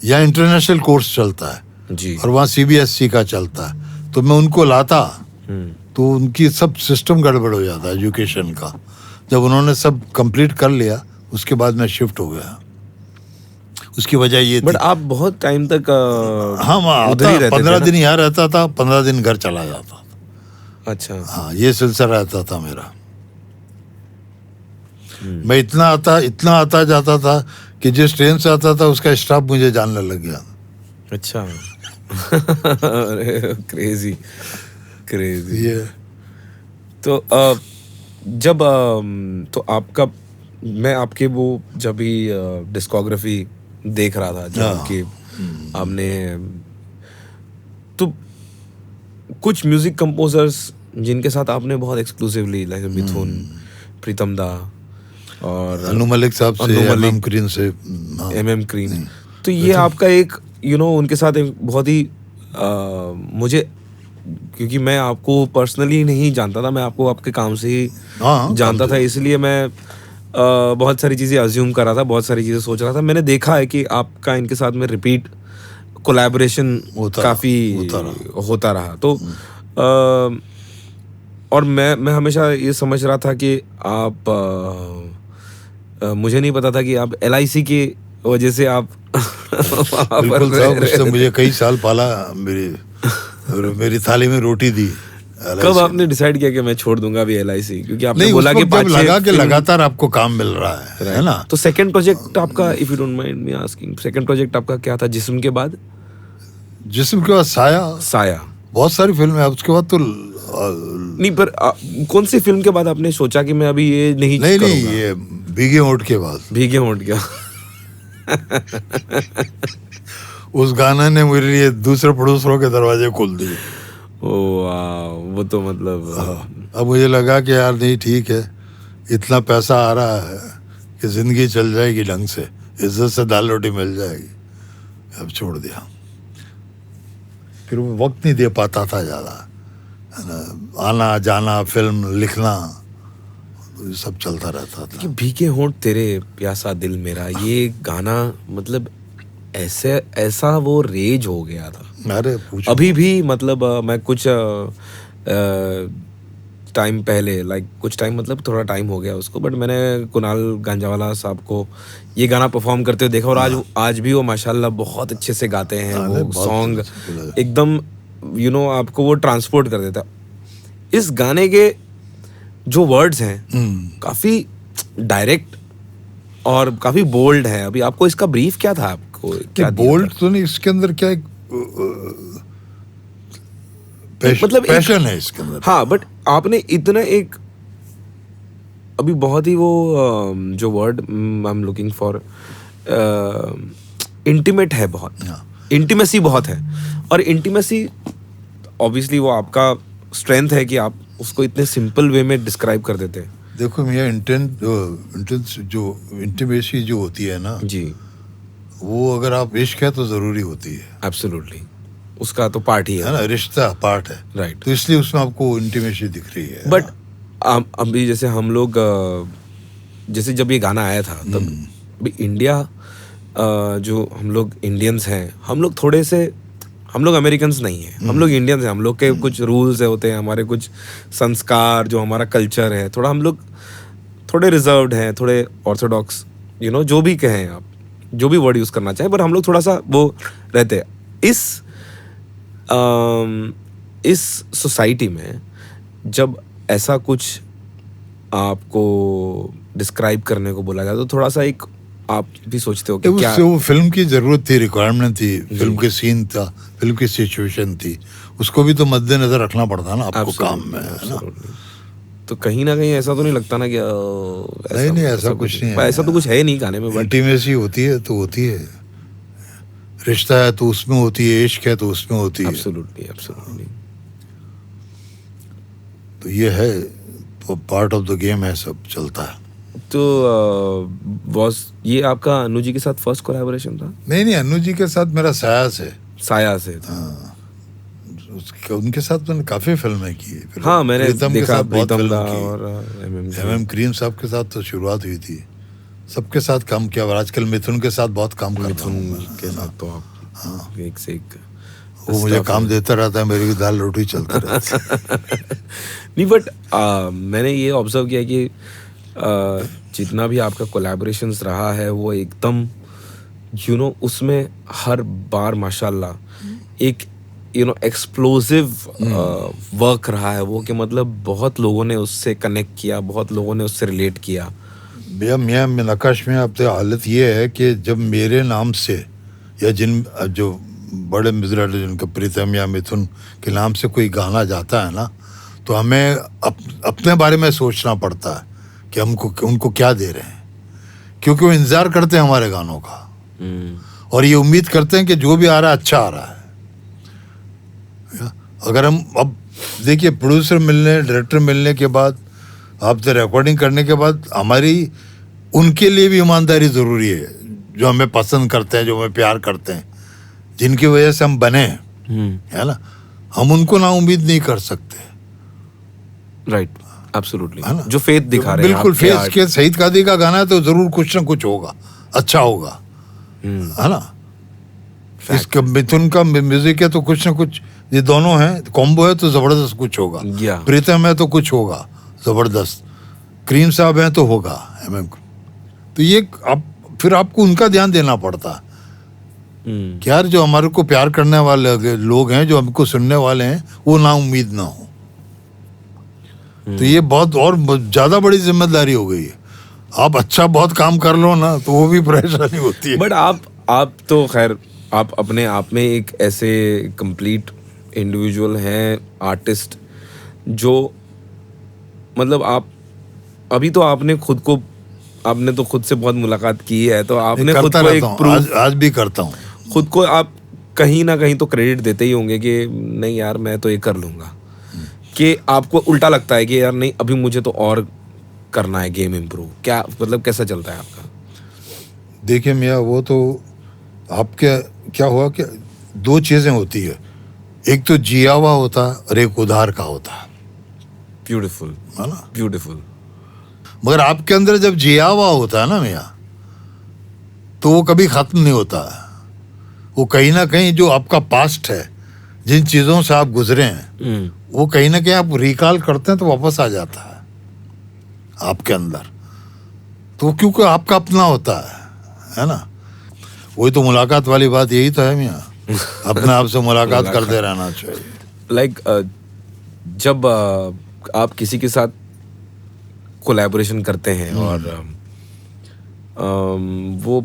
यहाँ इंटरनेशनल कोर्स चलता है जी, और वहाँ CBSE का चलता है, तो मैं उनको लाता तो उनकी सब सिस्टम गड़बड़ हो जाता है एजुकेशन का। जब उन्होंने सब कंप्लीट कर लिया उसके बाद मैं शिफ्ट हो गया। उसकी वजह ये थी। बट आप बहुत टाइम तक हाँ, मैं उधर ही रहते थे 15 ना? दिन यहाँ रहता था, 15 दिन घर चला जाता था। अच्छा। हाँ, ये सिलसिला रहता था मेरा। मैं इतना आता जाता था कि जिस ट्रेन से आता था उसका स्टाफ मुझे जानने लग गया। अच्छा। Crazy crazy. ये तो जब तो आपका, मैं आपके वो जब भी डिस्कोग्राफी देख रहा था, जब आपकी आपने, तो कुछ म्यूजिक कंपोजर्स जिनके साथ आपने बहुत एक्सक्लूसिवली, लाइक मिथुन, प्रीतम दा और अनु मलिक साहब से, MM करीम से, MM करीम, तो ये आपका एक उनके साथ एक बहुत ही मुझे, क्योंकि मैं आपको पर्सनली नहीं जानता था, मैं आपको आपके काम से ही जानता था, इसलिए मैं बहुत सारी चीज़ें अज्यूम कर रहा था, बहुत सारी चीज़ें सोच रहा था। मैंने देखा है कि आपका इनके साथ में रिपीट कोलैबोरेशन काफ़ी होता रहा। तो और मैं हमेशा ये समझ रहा था कि आप मुझे नहीं पता था कि आप LIC की वजह से आप वहाँ पर बिल्कुल साहब, उसने मुझे कई साल पाला, मेरी थाली में रोटी दी। कब आपने डिसाइड किया कि मैं छोड़ दूंगा अभी LIC? क्योंकि आपने नहीं, बोला कि जब लगा कि लगातार आपको काम मिल रहा है ना। तो सेकंड प्रोजेक्ट आपका, if you don't mind me asking, second project आपका क्या था जिस्म के बाद? जिस्म के बाद साया। बहुत सारी फिल्म है उसके बाद तो नहीं, पर कौन सी फिल्म के बाद आपने सोचा कि मैं अभी ये नहीं करूंगा? ये भीगे होंठ के बाद। भीगे होंठ क्या? उस गाने ने मेरे लिए दूसरे प्रोड्यूसरों के दरवाजे खोल दिए। ओ वाह, वो तो मतलब अब मुझे लगा कि यार नहीं, ठीक है, इतना पैसा आ रहा है कि जिंदगी चल जाएगी ढंग से, इज्जत से दाल रोटी मिल जाएगी। अब छोड़ दिया। फिर वो वक्त नहीं दे पाता था ज़्यादा, है ना, आना जाना, फिल्म लिखना, ये सब चलता रहता था। कि भीगे होंठ तेरे प्यासा दिल मेरा, ये गाना मतलब ऐसा वो रेज हो गया था। अरे अभी भी मतलब मैं कुछ टाइम पहले, कुछ टाइम मतलब थोड़ा टाइम हो गया उसको, बट मैंने कुणाल गांजावाला साहब को ये गाना परफॉर्म करते हुए देखा, और आज भी वो माशाल्लाह बहुत अच्छे से गाते हैं। वो सॉन्ग एकदम आपको वो ट्रांसपोर्ट कर देता। इस गाने के जो वर्ड्स हैं काफी डायरेक्ट और काफी बोल्ड है। अभी आपको इसका ब्रीफ क्या था? आपको क्या बोल्ड तो नहीं, इसके अंदर क्या मतलब पैशन है इसके अंदर। हाँ, बट आपने इतना एक अभी बहुत ही वो जो word I am looking for, intimate है बहुत, इंटीमेसी बहुत है। और इंटीमेसी ऑब्वियसली वो आपका स्ट्रेंथ है कि आप उसको इतने सिंपल वे में डिस्क्राइब कर देते हैं। देखो मियां, जो इंटीमेसी जो होती है ना जी, वो अगर आप इश्क है तो जरूरी होती है। एब्सोल्युटली, उसका तो पार्ट ही है ना, रिश्ता पार्ट है, राइट। तो इसलिए उसमें आपको इंटीमेसी दिख रही है। बट अभी जैसे हम लोग, जैसे जब ये गाना आया था तब अभी इंडिया, जो हम लोग इंडियंस हैं, हम लोग अमेरिकन्स नहीं हैं, हम लोग इंडियंस हैं। हम लोग के कुछ रूल्स होते हैं, हमारे कुछ संस्कार, जो हमारा कल्चर है, थोड़ा हम लोग थोड़े रिजर्व्ड हैं, थोड़े ऑर्थोडॉक्स, जो भी कहें आप, जो भी वर्ड यूज़ करना चाहें, पर हम लोग थोड़ा सा वो रहते हैं। इस सोसाइटी में जब ऐसा कुछ आपको डिस्क्राइब करने को बोला जाए तो थोड़ा सा एक आप भी सोचते हो कि क्या वो फिल्म की जरूरत थी, रिक्वायरमेंट थी, फिल्म के सीन था, फिल्म की सिचुएशन थी, उसको भी तो मद्देनजर रखना पड़ता ना आपको काम में, है ना। तो कहीं ना कहीं ऐसा तो नहीं लगता ना कि नहीं ऐसा कुछ नहीं है, ऐसा तो कुछ है नहीं गाने में। इंटीमेसी होती है तो होती है, रिश्ता है तो उसमें होती है, इश्क है तो उसमें होती है। एब्सोल्युटली। तो ये है, पार्ट ऑफ द गेम है, सब चलता है। तो ये आपका अनु जी के साथ फर्स्ट कोलैबोरेशन था? नहीं, अनु जी के साथ मेरा साया से था। उनके साथ मैंने काफी फिल्में की। हाँ, मैंने देखा प्रीतम दा और MM क्रीम साहब के साथ तो शुरुआत हुई थी, सबके साथ काम किया, और आजकल मिथुन के साथ बहुत काम कर रहा हूं। मिथुन के साथ तो आप एक से एक वो मुझे काम देता रहता है, मेरी दाल रोटी चलती रहती है। नहीं, बट मैंने ये ऑब्जर्व किया कि जितना भी आपका कोलैबोरेशंस रहा है वो एकदम उसमें हर बार माशाल्लाह एक एक्सप्लोसिव वर्क रहा है वो, कि मतलब बहुत लोगों ने उससे कनेक्ट किया, बहुत लोगों ने उससे रिलेट किया। भैया मियाँ नकाश में अब तो हालत ये है कि जब मेरे नाम से या जो बड़े मिजरा जिनका प्रीतम या मिथुन के नाम से कोई गाना जाता है ना, तो हमें अपने बारे में सोचना पड़ता है कि उनको क्या दे रहे हैं, क्योंकि वो इंतजार करते हैं हमारे गानों का, और ये उम्मीद करते हैं कि जो भी आ रहा है अच्छा आ रहा है। अगर हम अब देखिए, प्रोड्यूसर मिलने, डायरेक्टर मिलने के बाद, आपसे रिकॉर्डिंग करने के बाद, हमारी उनके लिए भी ईमानदारी ज़रूरी है, जो हमें पसंद करते हैं, जो हमें प्यार करते हैं, जिनकी वजह से हम बने, है ना। हम उनको ना उम्मीद नहीं कर सकते, राइट। एब्सोल्युटली, है ना? जो फेथ दिखा रहे हैं बिल्कुल आपके फेस art। के सईद कादी का गाना है तो जरूर कुछ ना कुछ होगा, अच्छा होगा, है ना? इसका मिथुन का म्यूजिक है तो कुछ ना कुछ, ये दोनों हैं कॉम्बो है तो जबरदस्त कुछ होगा। Yeah. प्रीतम है तो कुछ होगा जबरदस्त, करीम साहब हैं तो होगा, तो ये आप फिर आपको उनका ध्यान देना पड़ता है कि यार जो हमारे को प्यार करने वाले लोग हैं, जो हमको सुनने वाले हैं, वो ना उम्मीद ना हो। तो ये बहुत और ज्यादा बड़ी जिम्मेदारी हो गई है। आप अच्छा बहुत काम कर लो ना तो वो भी परेशानी होती है। बट आप तो खैर आप अपने आप में एक ऐसे कंप्लीट इंडिविजुअल हैं, आर्टिस्ट, जो मतलब आप अभी तो आपने तो खुद से बहुत मुलाकात की है, तो आपने खुद करता को एक रहता हूँ, प्रूफ, आज भी करता हूँ। खुद को आप कहीं ना कहीं तो क्रेडिट देते ही होंगे कि नहीं यार मैं तो ये कर लूंगा, कि आपको उल्टा लगता है कि यार नहीं अभी मुझे तो और करना है गेम इम्प्रूव, क्या मतलब कैसा चलता है आपका? देखिए मियाँ, वो तो आपके क्या हुआ कि दो चीजें होती है, एक तो जिया हुआ होता है और एक उधार का होता है ब्यूटीफुल, है ना? ब्यूटीफुल। मगर आपके अंदर जब जिया हुआ होता है ना मियाँ, तो वो कभी खत्म नहीं होता है। वो कहीं ना कहीं जो आपका पास्ट है, जिन चीजों से आप गुजरे हैं, वो कहीं ना कहीं आप रिकॉल करते हैं तो वापस आ जाता है आपके अंदर, तो क्योंकि आपका अपना होता है ना? वही तो मुलाकात वाली बात यही तो है मियाँ, अपने आप से मुलाकात करते रहना चाहिए। लाइक जब आप किसी के साथ कोलैबोरेशन करते हैं और वो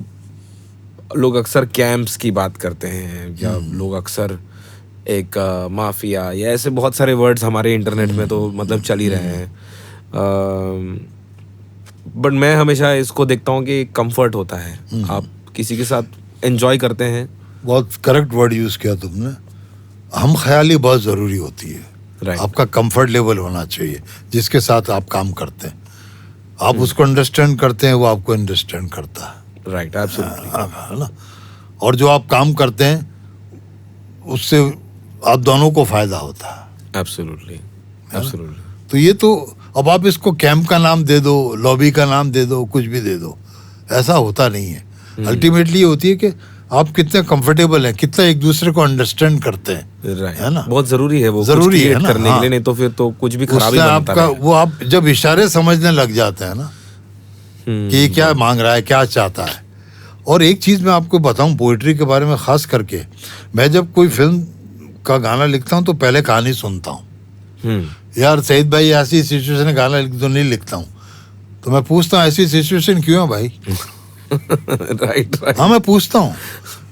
लोग अक्सर कैंप्स की बात करते हैं, या लोग अक्सर एक माफिया या ऐसे बहुत सारे वर्ड्स हमारे इंटरनेट में तो मतलब चल ही रहे हैं, बट मैं हमेशा इसको देखता हूँ कि कंफर्ट होता है, आप किसी के साथ एंजॉय करते हैं। बहुत करेक्ट वर्ड यूज किया तुमने, हम ख्याली बहुत जरूरी होती है। Right. आपका कंफर्ट लेवल होना चाहिए, जिसके साथ आप काम करते हैं, आप उसको अंडरस्टैंड करते हैं, वो आपको अंडरस्टैंड करता है, राइट, एब्सोल्युटली, है ना? और जो आप काम करते हैं उससे आप दोनों को फायदा होता है। Absolutely, absolutely. तो ये तो अब आप इसको कैंप का नाम दे दो, लॉबी का नाम दे दो, कुछ भी दे दो, ऐसा होता नहीं है। अल्टीमेटली ये होती है कि आप कितने कंफर्टेबल हैं, कितना एक दूसरे को अंडरस्टैंड करते हैं, राइट, है ना? बहुत जरूरी है वो, जरूरी कुछ है create ना? करने के लिए, नहीं तो फिर तो कुछ भी खराब ही उससे बनता आपका है। वो आप जब इशारे समझने लग जाते हैं ना कि ये क्या मांग रहा है, क्या चाहता है। और एक चीज मैं आपको बताऊं पोइट्री के बारे में, खास करके मैं जब कोई फिल्म का गाना लिखता हूं तो पहले कहानी सुनता हूं। यार सईद भाई ऐसी सिचुएशन में गाना तो नहीं लिखता हूं, तो मैं पूछता हूँ ऐसी सिचुएशन क्यों है भाई? Right, right. हाँ, मैं पूछता हूँ।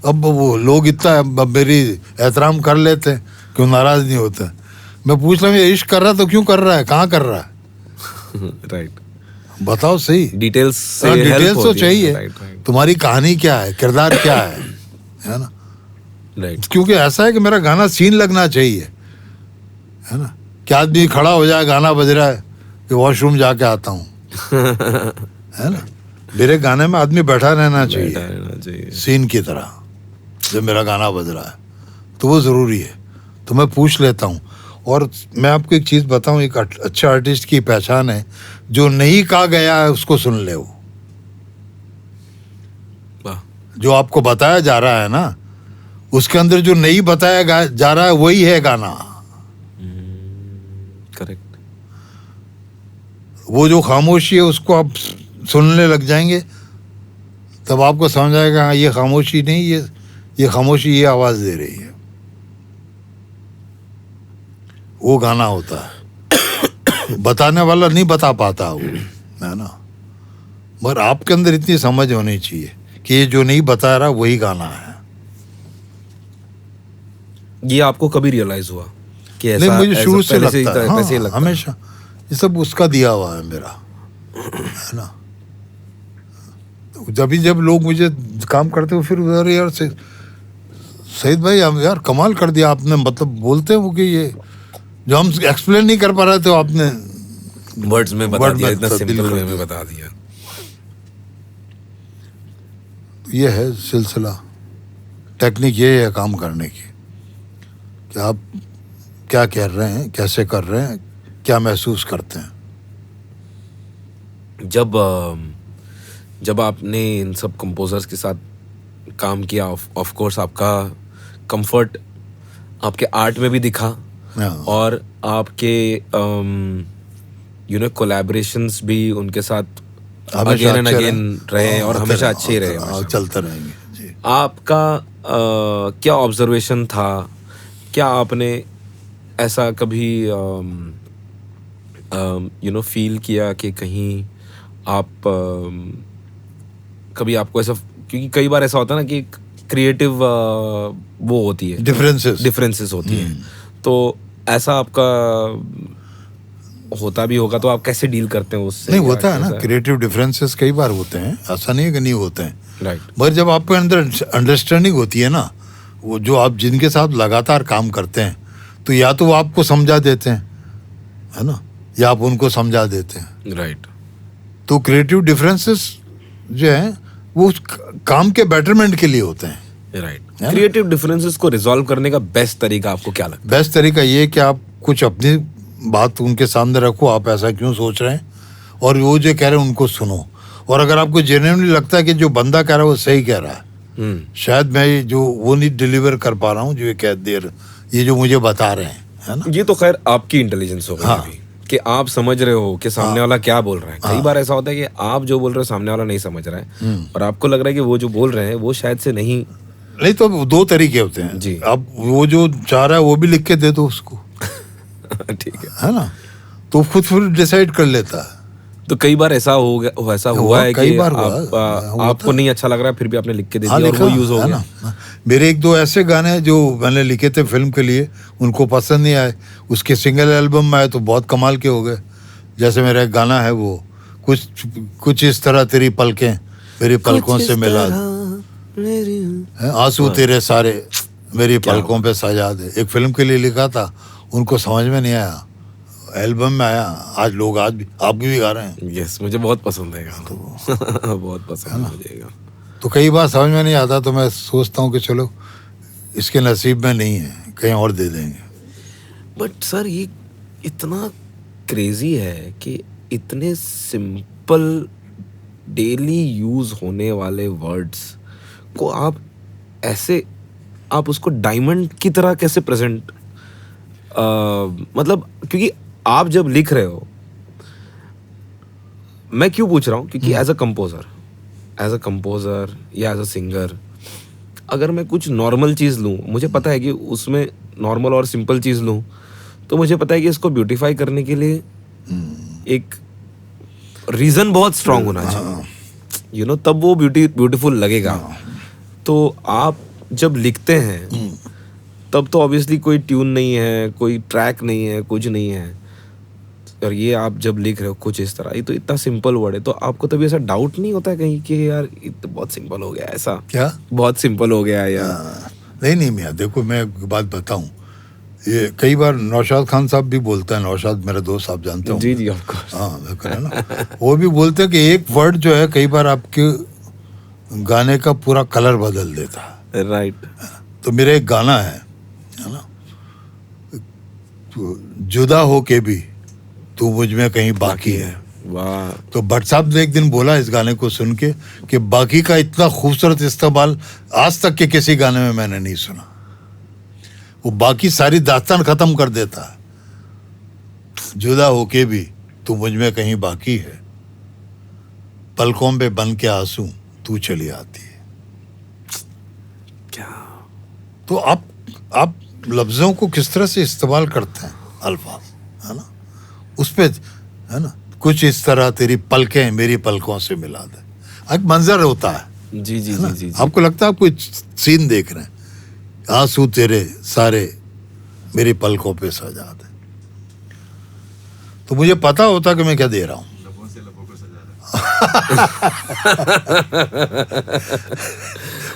अब वो लोग इतना अब मेरी एहतराम कर लेते हैं, क्यों नाराज नहीं होते। मैं पूछ रहा हूँ ये इश्क कर रहा है तो क्यों कर रहा है, कहाँ कर रहा है, राइट, बताओ सही। डिटेल्स से help डिटेल्स तो होती है। चाहिए, राइट, राइट, तुम्हारी कहानी क्या है, किरदार क्या है ना? राइट। क्योंकि ऐसा है कि मेरा गाना सीन लगना चाहिए, है ना? क्या आदमी खड़ा हो जाए, गाना बज रहा है कि वॉशरूम जाके आता हूँ, है ना? मेरे गाने में आदमी बैठा रहना चाहिए सीन की तरह। जब मेरा गाना बज रहा है तो वो ज़रूरी है, तो मैं पूछ लेता हूँ। और मैं आपको एक चीज़ बताऊँ, एक अच्छा आर्टिस्ट की पहचान है, जो नहीं कहा गया है उसको सुन ले। वो जो आपको बताया जा रहा है ना, उसके अंदर जो नहीं बताया जा रहा है वही है गाना। करेक्ट। वो जो खामोशी है उसको आप सुनने लग जाएंगे, तब आपको समझ आएगा हाँ ये खामोशी नहीं, ये खामोशी ये आवाज़ दे रही है, वो गाना होता है। बताने वाला नहीं बता पाता वो, है ना? मगर आपके अंदर इतनी समझ होनी चाहिए कि ये जो नहीं बता रहा वही गाना है। ये आपको कभी रियलाइज हुआ कि ऐसा? नहीं, मुझे शुरू से लगता है, हाँ, ऐसे ही लगता हमेशा ये सब उसका दिया हुआ है मेरा, है ना? जब लोग मुझे काम करते हो फिर उधर यार से सईद भाई यार कमाल कर दिया आपने, मतलब बोलते हो कि ये जो हम एक्सप्लेन नहीं कर पा रहे थे आपने वर्ड्स में बता दिया, इतना तब्दील सिंपल कर वे में दिया। बता दिया। ये है सिलसिला, टेक्निक ये है काम करने की कि आप क्या कह रहे हैं, कैसे कर रहे हैं, क्या महसूस करते हैं। जब आपने इन सब कंपोजर्स के साथ काम किया, ऑफ कोर्स आपका कंफर्ट आपके आर्ट में भी दिखा हाँ। और आपके कोलैबोरेशंस भी उनके साथ हमेशा अगेन एंड अच्छे अगेन रहे और हमेशा अच्छे ही रहे। हाँ, चलते रहेंगे जी। आपका क्या ऑब्जर्वेशन था, क्या आपने ऐसा कभी फील किया कि कहीं आप कभी आपको ऐसा, क्योंकि कई बार ऐसा होता है ना कि क्रिएटिव वो होती है, डिफरेंसेस होती है, तो ऐसा आपका होता भी होगा, तो आप कैसे डील करते हैं उससे? नहीं होता है ना, क्रिएटिव डिफरेंसेस कई बार होते हैं, ऐसा नहीं है कि नहीं होते हैं, राइट। मगर जब आपके अंदर अंडरस्टैंडिंग होती है ना, वो जो आप जिनके साथ लगातार काम करते हैं, तो या तो वो आपको समझा देते हैं, है ना, या आप उनको समझा देते हैं, राइट। तो क्रिएटिव डिफरेंसेस जो है वो काम के बेटरमेंट के लिए होते हैं, राइट। क्रिएटिव डिफरेंसेस को रिजॉल्व करने का बेस्ट तरीका आपको क्या लगता है? बेस्ट तरीका ये कि आप कुछ अपनी बात उनके सामने रखो, आप ऐसा क्यों सोच रहे हैं, और वो जो कह रहे हैं उनको सुनो, और अगर आपको जेन्युइनली लगता है कि जो बंदा कह रहा है वो सही कह रहा है, शायद मैं जो वो नहीं डिलीवर कर पा रहा हूँ जो ये कह दे ये जो मुझे बता रहे हैं, है ना, ये तो खैर आपकी इंटेलिजेंस हो गई हाँ। अभी, कि आप समझ रहे हो कि सामने वाला क्या बोल रहा है। कई बार ऐसा होता है कि आप जो बोल रहे हो सामने वाला नहीं समझ रहा है, और आपको लग रहा है कि वो जो बोल रहे हैं वो शायद से नहीं। तो दो तरीके होते हैं जी। आप वो जो चाह रहा है वो भी लिख के दे दो उसको, ठीक है ना, तो खुद फिर डिसाइड कर लेता है। तो कई बार ऐसा हुआ है कई कि बार आपको नहीं अच्छा लग रहा है, फिर भी आपने लिख के दे हाँ, दिया और वो यूज हो है गया। ना। मेरे एक दो ऐसे गाने हैं जो मैंने लिखे थे फिल्म के लिए, उनको पसंद नहीं आए, उसके सिंगल एल्बम में आए तो बहुत कमाल के हो गए। जैसे मेरा एक गाना है वो कुछ इस तरह तेरी पलकें मेरी पलकों से मिला दे, आंसू तेरे सारे मेरी पलकों पे सजा दे, एक फिल्म के लिए लिखा था, उनको समझ में नहीं आया, एल्बम में आया, आज लोग आज भी आप भी गा रहे हैं। यस, मुझे बहुत पसंद है गाना। बहुत पसंद है मुझे गाना। तो कई बार समझ में नहीं आता, तो मैं सोचता हूँ कि चलो इसके नसीब में नहीं है, कहीं और दे देंगे। बट सर ये इतना क्रेजी है कि इतने सिंपल डेली यूज होने वाले वर्ड्स को आप उसको डायमंड की तरह कैसे प्रेजेंट, मतलब क्योंकि आप जब लिख रहे हो, मैं क्यों पूछ रहा हूँ, क्योंकि एज अ कंपोजर या एज अ सिंगर, अगर मैं कुछ नॉर्मल चीज़ लूँ, मुझे पता है कि उसमें नॉर्मल और सिंपल चीज़ लूँ, तो मुझे पता है कि इसको ब्यूटीफाई करने के लिए एक रीज़न बहुत स्ट्रांग होना चाहिए, तब वो ब्यूटीफुल लगेगा। तो आप जब लिखते हैं तब तो ऑब्वियसली कोई ट्यून नहीं है, कोई ट्रैक नहीं है, कुछ नहीं है, और ये आप जब लिख रहे हो कुछ इस तरह, ये तो इतना सिंपल वर्ड है, तो आपको तभी ऐसा डाउट नहीं होता है कहीं कि यार ये तो बहुत सिंपल हो गया, ऐसा क्या बहुत सिंपल हो गया या नहीं मियाँ, देखो मैं एक बात बताऊं, ये कई बार नौशाद खान साहब भी बोलते हैं, नौशाद मेरे दोस्त आप जानते हो। जी ऑफ कोर्स। हाँ ना, वो भी बोलते हैं कि एक वर्ड जो है कई बार आपके गाने का पूरा कलर बदल देता है। राइट। तो मेरा एक गाना है ना, जुदा हो के भी तू मुझ में कहीं बाकी है। वाह। तो भट्ट साहब ने एक दिन बोला इस गाने को सुन के कि बाकी का इतना खूबसूरत इस्तेमाल आज तक के किसी गाने में मैंने नहीं सुना। वो बाकी सारी दास्तान खत्म कर देता है। जुदा होके भी तू मुझ में कहीं बाकी है, पलकों पे बन के आंसू तू चली आती है। क्या तो आप लफ्जों को किस तरह से इस्तेमाल करते हैं, अल्फाज, है ना, उस पे, है ना, कुछ इस तरह तेरी पलकें मेरी पलकों से मिला दे, एक मंजर होता है। जी। आपको लगता है आप कोई सीन देख रहे हैं, आंसू तेरे सारे मेरी पलकों पे सजा दे, तो मुझे पता होता कि मैं क्या दे रहा हूँ।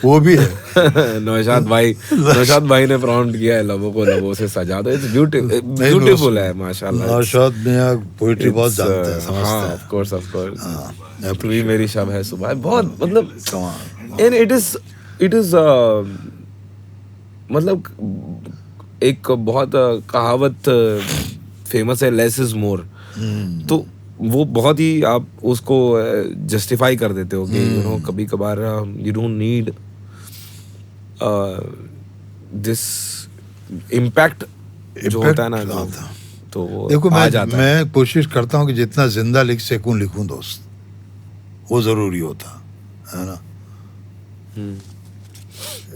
वो भी है। नौशाद भाई ने प्रॉम्प्ट किया है, लबों को लबों से सजा दो। इट्स ब्यूटीफुल है माशाल्लाह। नौशाद मियां पोएट्री बहुत जानते हैं, समझते हैं। Of course. तू ही मेरी शब है सुबह, बहुत मतलब, एंड इट इज मतलब एक बहुत कहावत फेमस है, लेस इज मोर। तो वो बहुत ही आप उसको जस्टिफाई कर देते हो कि यू नो कभी कभार you don't need this impact जो होता है ना जो, तो वो देखो आ जाता है। मैं कोशिश करता हूँ कि जितना जिंदा लिख सकूं लिखूं दोस्त, वो जरूरी होता है ना।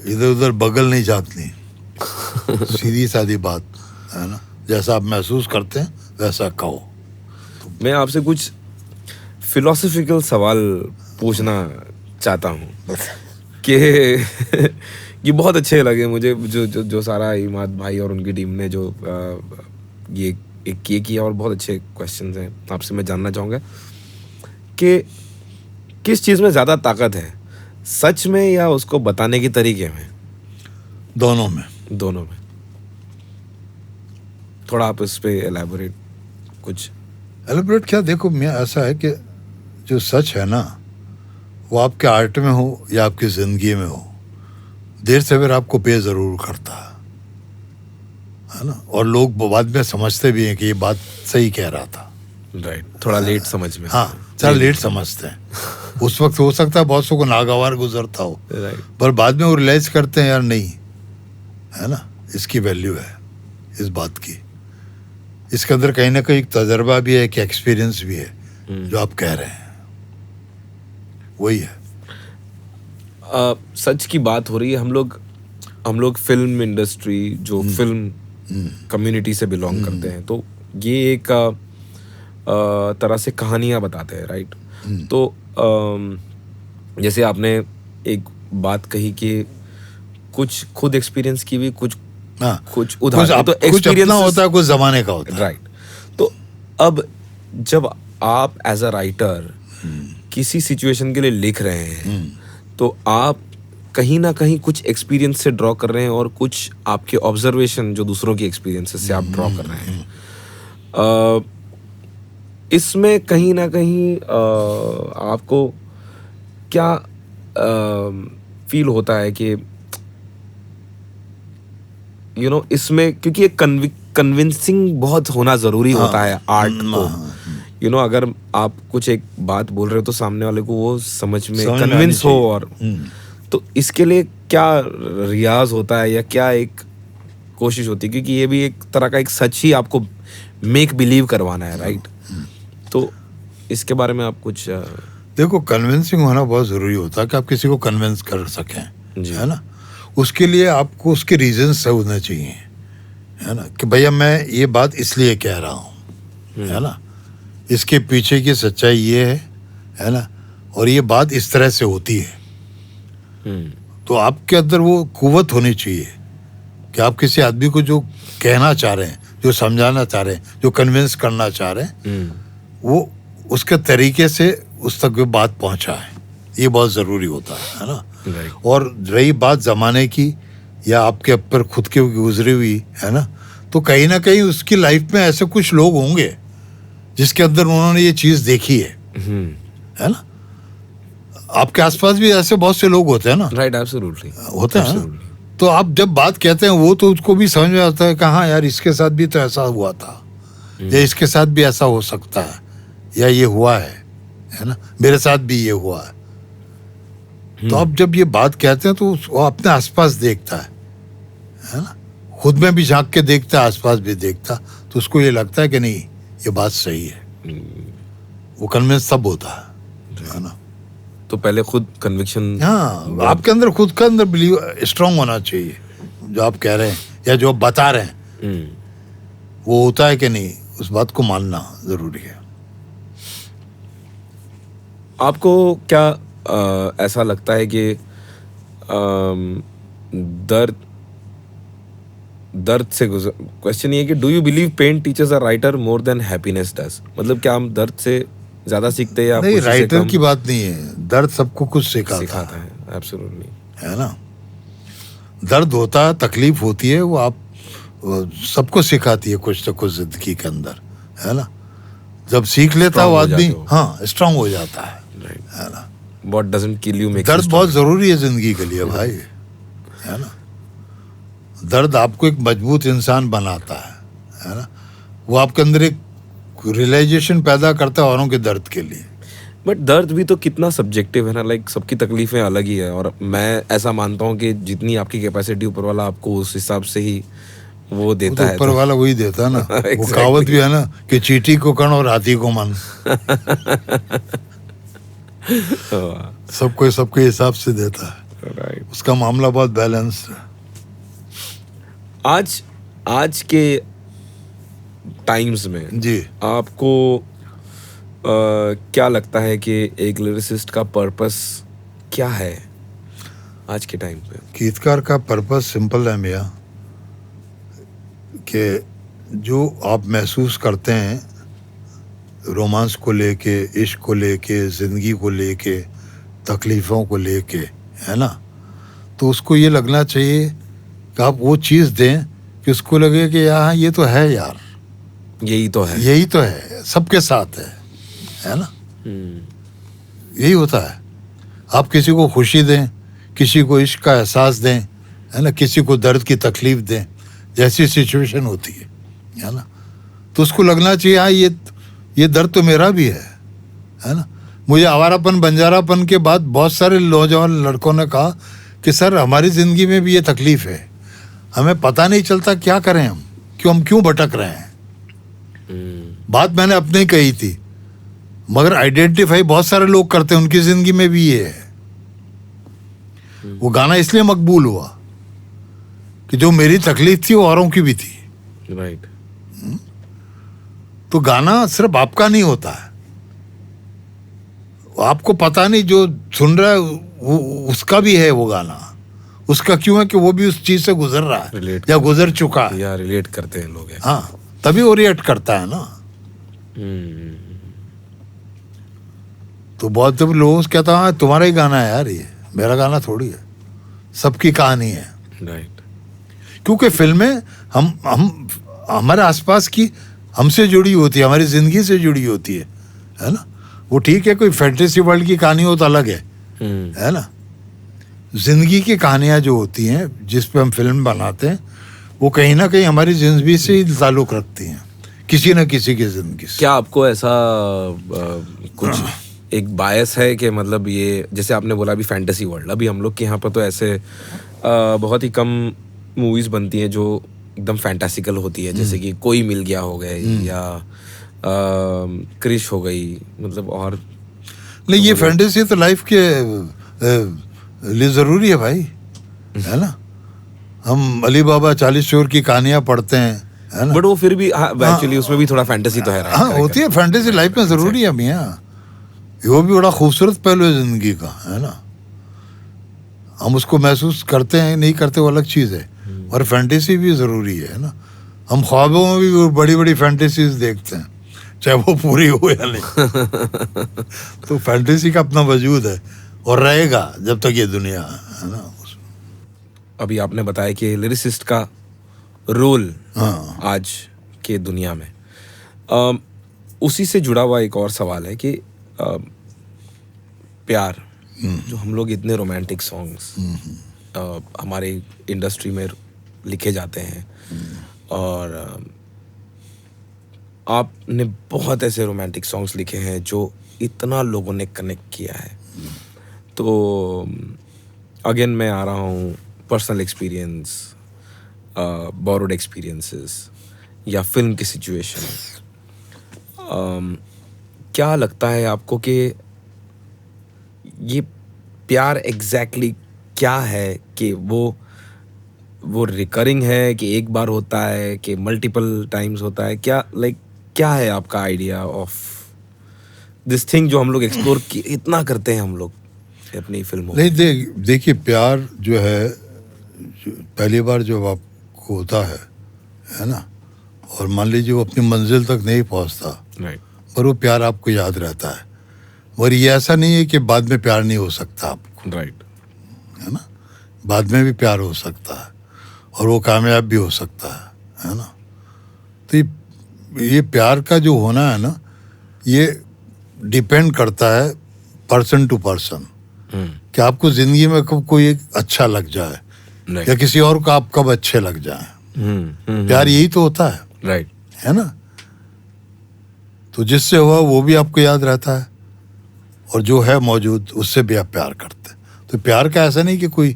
इधर उधर बगल नहीं जाती, सीधी सादी बात है ना। जैसा आप महसूस करते हैं वैसा कहो। मैं आपसे कुछ फिलोसफिकल सवाल पूछना चाहता हूँ कि ये बहुत अच्छे लगे मुझे जो सारा इमाद भाई और उनकी टीम ने जो ये एक ये किया, और बहुत अच्छे क्वेश्चंस हैं। आपसे मैं जानना चाहूँगा कि किस चीज़ में ज़्यादा ताकत है, सच में या उसको बताने के तरीके में? दोनों में। दोनों में। थोड़ा आप इस पे एलैबोरेट कुछ। एलिब्रेट क्या, देखो मैं ऐसा है कि जो सच है ना वो आपके आर्ट में हो या आपकी ज़िंदगी में हो, देर सवेर आपको पे ज़रूर करता है ना। और लोग बाद में समझते भी हैं कि ये बात सही कह रहा था। राइट, थोड़ा लेट समझ में। हाँ, चल लेट समझते हैं। उस वक्त हो सकता है बहुत सौ को नागवार गुजरता हो, राइट, पर बाद में वो रियलाइज करते हैं यार नहीं है ना, इसकी वैल्यू है इस बात की। इसके अंदर कहीं ना कहीं एक तजर्बा भी है, एक एक्सपीरियंस भी है जो आप कह रहे हैं, वही है। सच की बात हो रही है। हम लोग फिल्म इंडस्ट्री, जो फिल्म कम्युनिटी से बिलोंग करते हैं, तो ये एक तरह से कहानियाँ बताते हैं, राइट। तो जैसे आपने एक बात कही कि कुछ खुद एक्सपीरियंस की हुई, कुछ उदाहरण, तो कुछ अपना होता है, कुछ जमाने का होता है, राइट। तो अब जब आप एज अ राइटर किसी सिचुएशन के लिए लिख रहे हैं, तो आप कहीं ना कहीं कुछ एक्सपीरियंस से ड्रॉ कर रहे हैं और कुछ आपके ऑब्जर्वेशन जो दूसरों की एक्सपीरियंसेस से आप ड्रॉ कर रहे हैं। इसमें कहीं ना कहीं आपको क्या फील होता है कि यू नो इसमें, क्योंकि एक कन्विंसिंग बहुत होना ज़रूरी होता है आर्ट को, यू नो। अगर आप कुछ एक बात बोल रहे हो तो सामने वाले को वो समझ में कन्विंस हो, और तो इसके लिए क्या रियाज होता है या क्या एक कोशिश होती है, क्योंकि ये भी एक तरह का एक सच ही आपको मेक बिलीव करवाना है, राइट। तो इसके बारे में आप कुछ देखो, कन्विंसिंग होना बहुत ज़रूरी होता है कि आप किसी को कन्विंस कर सकें, है ना। उसके लिए आपको उसके रीजंस होने चाहिए, है ना, कि भैया मैं ये बात इसलिए कह रहा हूँ, है ना, इसके पीछे की सच्चाई ये है ना, और ये बात इस तरह से होती है। तो आपके अंदर वो कुव्वत होनी चाहिए कि आप किसी आदमी को जो कहना चाह रहे हैं, जो समझाना चाह रहे हैं, जो कन्विंस करना चाह रहे हैं, वो उसके तरीके से उस तक वो बात पहुंचाए। ये बहुत ज़रूरी होता है ना। और रही बात ज़माने की या आपके ऊपर खुद के गुजरी हुई, है ना, तो कहीं ना कहीं उसकी लाइफ में ऐसे कुछ लोग होंगे जिसके अंदर उन्होंने ये चीज़ देखी है ना। आपके आसपास भी ऐसे बहुत से लोग होते हैं ना, राइट, एब्सोल्युटली होते हैं ना? तो आप जब बात कहते हैं वो तो उसको भी समझ में आता है कि हाँ यार, इसके साथ भी तो ऐसा हुआ था, या इसके साथ भी ऐसा हो सकता है, या ये हुआ है ना, मेरे साथ भी ये हुआ है। तो आप जब ये बात कहते हैं तो वो अपने आसपास देखता है ना, खुद में भी झांक के देखता है, आसपास भी देखता, तो उसको ये लगता है कि नहीं ये बात सही है। वो कन्विंस तब होता है ना। तो पहले खुद कन्विक्शन, हाँ, आपके अंदर खुद का अंदर बिलीव स्ट्रांग होना चाहिए, जो आप कह रहे हैं या जो आप बता रहे हैं वो होता है कि नहीं, उस बात को मानना जरूरी है। आपको क्या ऐसा लगता है कि दर्द से क्वेश्चन ये है कि do you believe pen teachers a writer more than happiness does? मतलब क्या हम दर्द से ज्यादा सीखते हैं या नहीं, राइटर की बात नहीं है, दर्द सबको कुछ सिखाता है। एब्सोल्युटली, है ना। दर्द होता है, तकलीफ होती है, वो आप सबको सिखाती है कुछ तो कुछ जिंदगी के अंदर, है ना। जब सीख लेता है वो आदमी, हाँ, स्ट्रांग हो जाता है ना। What doesn't kill you makes you दर्द strong. बहुत जरूरी है जिंदगी के लिए भाई, है ना। दर्द आपको एक मजबूत इंसान बनाता है ना। वो आपके अंदर एक रियलाइजेशन पैदा करता है औरों के दर्द के लिए। बट दर्द भी तो कितना सब्जेक्टिव है ना, लाइक सबकी तकलीफें अलग ही है, और मैं ऐसा मानता हूँ कि जितनी आपकी कैपेसिटी ऊपर वाला आपको उस हिसाब से ही वो देता है। ऊपर वाला वही देता है ना। वो Exactly. कहावत भी है ना कि चींटी को कण और हाथी को मन। सबको सबके हिसाब से देता है। राइट। उसका मामला बहुत बैलेंस्ड है। आज के टाइम्स में जी, आपको क्या लगता है कि एक लिरिसिस्ट का पर्पस क्या है आज के टाइम पे? गीतकार का पर्पस सिंपल है मियाँ, कि जो आप महसूस करते हैं रोमांस को लेके, इश्क को लेके, ज़िंदगी को लेके, तकलीफ़ों को लेके, है ना, तो उसको ये लगना चाहिए कि आप वो चीज़ दें कि उसको लगे कि यहाँ ये तो है यार, यही तो है। यही तो है, सबके साथ है ना। यही होता है। आप किसी को खुशी दें, किसी को इश्क का एहसास दें, है ना, किसी को दर्द की तकलीफ दें, जैसी सिचुएशन होती है ना, तो उसको लगना चाहिए हाँ ये दर्द तो मेरा भी है ना। मुझे आवारापन बंजारापन के बाद बहुत सारे नौजवान लड़कों ने कहा कि सर हमारी ज़िंदगी में भी ये तकलीफ़ है, हमें पता नहीं चलता क्या करें, हम क्यों भटक रहे हैं। बात मैंने अपने ही कही थी, मगर आइडेंटिफाई बहुत सारे लोग करते हैं, उनकी ज़िंदगी में भी ये है। वो गाना इसलिए मकबूल हुआ कि जो मेरी तकलीफ थी वो औरों की भी थी। राइट। तो गाना सिर्फ आपका नहीं होता है, आपको पता नहीं जो सुन रहा है वो उसका भी है वो गाना। उसका क्यों है कि वो भी उस चीज से गुजर रहा है या गुजर चुका है, या रिलेट करते हैं लोग। हाँ, तभी वो रिएक्ट करता है ना। तो बहुत जब लोग कहता है तुम्हारा ही गाना है यार, ये मेरा गाना थोड़ी है, सबकी कहानी है। राइट। क्योंकि फिल्में हम हमारे आसपास की हमसे जुड़ी होती है, हमारी जिंदगी से जुड़ी होती है ना। वो ठीक है, कोई फैंटेसी वर्ल्ड की कहानी हो तो अलग है ना। जिंदगी की कहानियां जो होती हैं जिस पे हम फिल्म बनाते हैं, वो कहीं ना कहीं हमारी जिंदगी से ही ताल्लुक रखती हैं, किसी न किसी की जिंदगी से। क्या आपको ऐसा कुछ एक बायस है कि मतलब ये जैसे आपने बोला अभी फैंटेसी वर्ल्ड, अभी हम लोग के यहाँ पर तो ऐसे बहुत ही कम मूवीज बनती हैं जो एकदम फैंटासिकल होती है, जैसे कि कोई मिल गया हो गए या क्रिश हो गई, मतलब और नहीं, ये फैंटेसी तो लाइफ के लिए ज़रूरी है भाई, है ना। हम अली बाबा 40 चोर की कहानियां पढ़ते हैं, है ना। बट वो फिर भी एक्चुअली उसमें भी थोड़ा फैंटेसी तो है। हाँ, होती है फैंटेसी, लाइफ में ज़रूरी है मियाँ। वो भी बड़ा खूबसूरत पहलू है ज़िंदगी का, है ना। हम उसको महसूस करते हैं नहीं करते वो अलग चीज़ है, और फैंटेसी भी ज़रूरी है ना। हम ख्वाबों में भी बड़ी बड़ी फैंटेसीज देखते हैं, चाहे वो पूरी हो या नहीं। तो फैंटेसी का अपना वजूद है और रहेगा जब तक ये दुनिया है ना। अभी आपने बताया कि लिरिसिस्ट का रोल हाँ, आज के दुनिया में, उसी से जुड़ा हुआ एक और सवाल है कि प्यार, जो हम लोग इतने रोमांटिक सॉन्ग्स हमारे इंडस्ट्री में लिखे जाते हैं, और आपने बहुत ऐसे रोमांटिक सॉन्ग्स लिखे हैं जो इतना लोगों ने कनेक्ट किया है। तो अगेन मैं आ रहा हूँ पर्सनल एक्सपीरियंस, बोरोड एक्सपीरियंसेस या फिल्म की सिचुएशन। क्या लगता है आपको कि ये प्यार एग्जैक्टली क्या है, कि वो रिकरिंग है कि एक बार होता है कि मल्टीपल टाइम्स होता है, क्या क्या है आपका आइडिया ऑफ दिस थिंग जो हम लोग एक्सप्लोर इतना करते हैं हम लोग अपनी फिल्मों में? नहीं, देखिए प्यार जो है पहली बार जब आपको होता है ना, और मान लीजिए वो अपनी मंजिल तक नहीं पहुंचता, राइट, पर वो प्यार आपको याद रहता है। और ये ऐसा नहीं है कि बाद में प्यार नहीं हो सकता आपको, राइट, है ना। बाद में भी प्यार हो सकता है और वो कामयाब भी हो सकता है ना। तो ये प्यार का जो होना है ना, ये डिपेंड करता है पर्सन टू पर्सन, कि आपको जिंदगी में कब कोई एक अच्छा लग जाए या किसी और को आप कब अच्छे लग जाए। प्यार यही तो होता है, राइट, है ना। तो जिससे हुआ वो भी आपको याद रहता है, और जो है मौजूद उससे भी आप प्यार करते हैं। तो प्यार का ऐसा नहीं कि कोई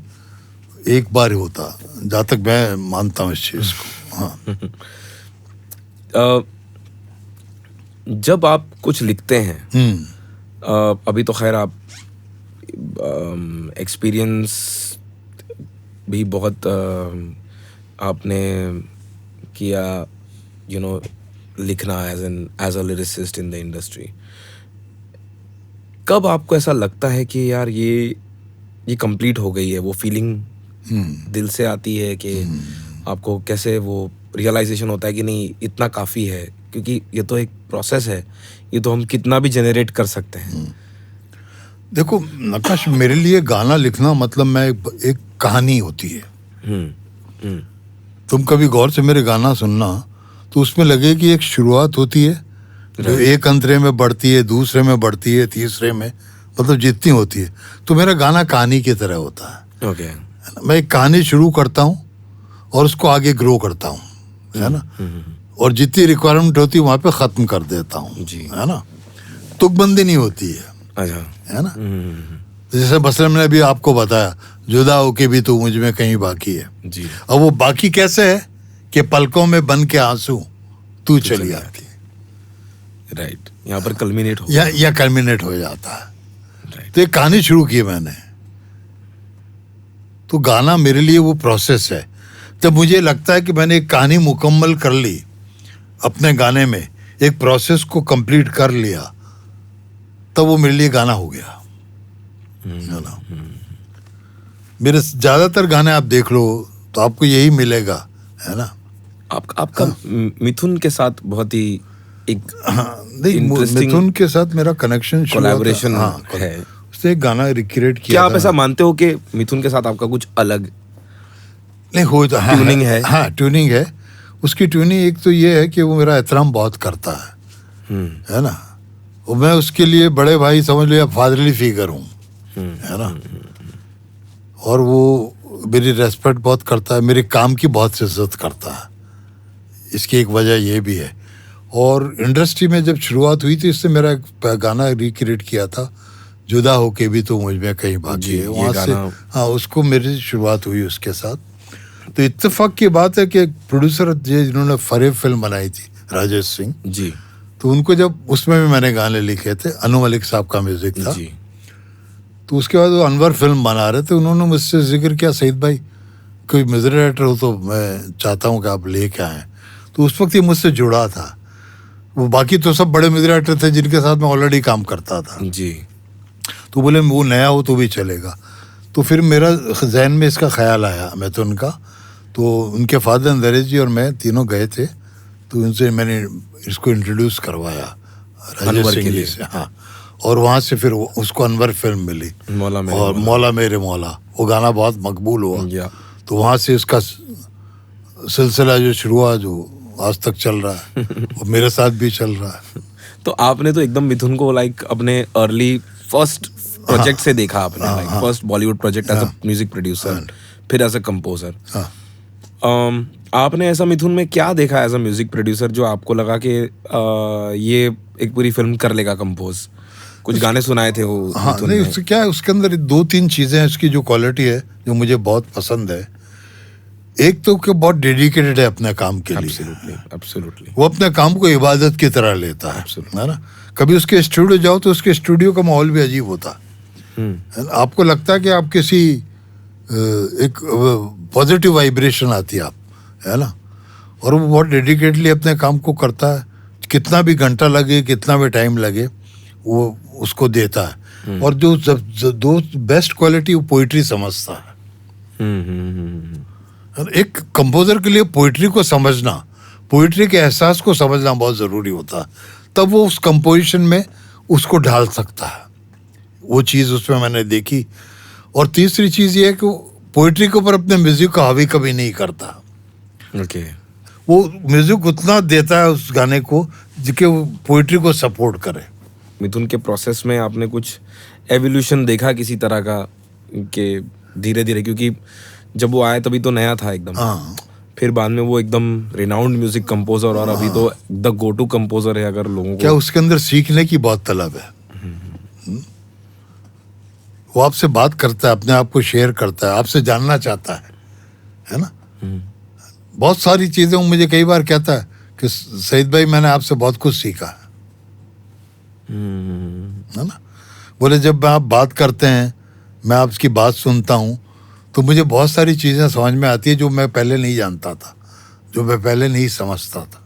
एक बार ही होता, जहाँ तक मैं मानता हूँ इस चीज़ को। हाँ। जब आप कुछ लिखते हैं, अभी तो खैर आप एक्सपीरियंस भी बहुत आपने किया, यू नो, लिखना as a lyricist in the industry. कब आपको ऐसा लगता है कि यार ये कंप्लीट हो गई है, वो फीलिंग दिल से आती है कि आपको कैसे वो रियलाइजेशन होता है कि नहीं इतना काफ़ी है, क्योंकि ये तो एक प्रोसेस है, ये तो हम कितना भी जनरेट कर सकते हैं। देखो नकाश, मेरे लिए गाना लिखना मतलब मैं एक कहानी होती है। तुम कभी गौर से मेरे गाना सुनना तो उसमें लगे कि एक शुरुआत होती है जो एक अंतरे में बढ़ती है, दूसरे में बढ़ती है, तीसरे में, मतलब जितनी होती है। तो मेरा गाना कहानी की तरह होता है। ओके। मैं एक कहानी शुरू करता हूँ और उसको आगे ग्रो करता हूँ, है ना, और जितनी रिक्वायरमेंट होती है वहाँ पे ख़त्म कर देता हूँ, है ना। तुकबंदी नहीं होती है, अच्छा, है ना। जैसे मसलन मैंने अभी आपको बताया, जुदा होके भी तू मुझ में कहीं बाकी है जी। अब वो बाकी कैसे है कि पलकों में बन के आंसू तू चली आती है, राइट, यहाँ पर कल्मिनेट हो या कल्मिनेट हो जाता है। राइट। तो एक कहानी शुरू की मैंने, तो गाना मेरे लिए वो प्रोसेस है। जब मुझे लगता है कि मैंने एक कहानी मुकम्मल कर ली अपने गाने में, एक प्रोसेस को कंप्लीट कर लिया, तब वो मेरे लिए गाना हो गया, है ना। मेरे ज़्यादातर गाने आप देख लो तो आपको यही मिलेगा, है ना। आपका मिथुन के साथ बहुत ही एक मिथुन के साथ मेरा कनेक्शन, कोलैबोरेशन है। उसने एक गाना रिक्रिएट किया। क्या आप ऐसा मानते हो कि मिथुन के साथ आपका कुछ अलग नहीं हो तो ट्यूनिंग है? हाँ, ट्यूनिंग है। उसकी ट्यूनिंग एक तो ये है कि वो मेरा एहतराम बहुत करता है ना। और मैं उसके लिए बड़े भाई समझ लिया, फादरली फिगर हूँ, है ना। और वो मेरी रेस्पेक्ट बहुत करता है, मेरे काम की बहुत इज्जत करता है। इसकी एक वजह ये भी है। और इंडस्ट्री में जब शुरुआत हुई थी, इससे मेरा एक गाना रिक्रिएट किया था, जुदा होके भी तो मुझ में कहीं बाकी है, वहाँ से हाँ उसको मेरी शुरुआत हुई उसके साथ। तो इत्तेफाक की बात है कि प्रोड्यूसर जिन्होंने फरेब फिल्म बनाई थी, राजेश सिंह जी, तो उनको जब उसमें भी मैंने गाने लिखे थे, अनु मलिक साहब का म्यूजिक था जी। तो उसके बाद वो अनवर फिल्म बना रहे थे, उन्होंने मुझसे जिक्र किया, सईद भाई कोई म्यूजिक डायरेक्टर हो तो मैं चाहता हूँ कि आप लेके आएँ। तो उस वक्त ये मुझसे जुड़ा था। वो बाकी तो सब बड़े म्यूजिक डायरेक्टर थे जिनके साथ मैं ऑलरेडी काम करता था जी। तो बोले वो नया हो तो भी चलेगा। तो फिर मेरा जहन में इसका ख्याल आया मिथुन का, तो उनके फादर नरेश जी और मैं तीनों गए थे, तो उनसे मैंने इसको इंट्रोड्यूस करवाया राजेश सिंह जी से। हाँ, और वहाँ से फिर उसको अनवर फिल्म मिली, और मौला मेरे मौला, वो गाना बहुत मकबूल हुआ। तो वहाँ से इसका सिलसिला जो शुरू हुआ, जो आज तक चल रहा है और मेरे साथ भी चल रहा है। तो आपने तो एकदम मिथुन को लाइक अपने अर्ली फर्स्ट प्रोजेक्ट से देखा आपने, like first Bollywood project as a music producer, फिर एज अ कंपोजर। आपने ऐसा मिथुन में क्या देखा एज अ म्यूजिक प्रोड्यूसर जो आपको लगा कि ये एक पूरी फिल्म कर लेगा कंपोज? कुछ गाने सुनाए थे वो? हाँ, नहीं उससे क्या है, उसके अंदर 2-3 चीज़ें हैं उसकी जो क्वालिटी है जो मुझे बहुत पसंद है। एक तो कि बहुत डेडिकेटेड है अपने काम के लिए, एब्सोल्युटली। वो अपने काम को इबादत की तरह लेता है ना। कभी उसके स्टूडियो जाओ तो उसके स्टूडियो का माहौल भी अजीब होता है। आपको लगता है कि आप किसी एक पॉजिटिव वाइब्रेशन आती है आप, है ना। और वो बहुत डेडिकेटली अपने काम को करता है, कितना भी घंटा लगे, कितना भी टाइम लगे, वो उसको देता है। और जो बेस्ट क्वालिटी वो पोइट्री समझता है। एक कंपोजर के लिए पोइट्री को समझना, पोइट्री के एहसास को समझना बहुत ज़रूरी होता है, तब वो उस कंपोजिशन में उसको ढाल सकता है। वो चीज़ उसमें मैंने देखी। और तीसरी चीज़ ये है कि वो पोइट्री के ऊपर अपने म्यूज़िक को हावी कभी नहीं करता। ओके। वो म्यूज़िक उतना देता है उस गाने को जिसके वो पोइट्री को सपोर्ट करे। मिथुन के प्रोसेस में आपने कुछ एवोल्यूशन देखा किसी तरह का, कि धीरे धीरे, क्योंकि जब वो आया तभी तो नया था एकदम। हाँ। फिर बाद में वो एकदम रिनाउंड म्यूजिक कंपोजर, और अभी तो द गो टू कंपोजर है अगर लोगों क्या को। उसके अंदर सीखने की बहुत तलब है। वो आपसे बात करता है, अपने आप को शेयर करता है, आपसे जानना चाहता है ना। बहुत सारी चीजें, वो मुझे कई बार कहता है कि सईद भाई मैंने आपसे बहुत कुछ सीखा है ना। बोले जब आप बात करते हैं, मैं आपकी बात सुनता हूँ, तो मुझे बहुत सारी चीजें समझ में आती है जो मैं पहले नहीं जानता था, जो मैं पहले नहीं समझता था।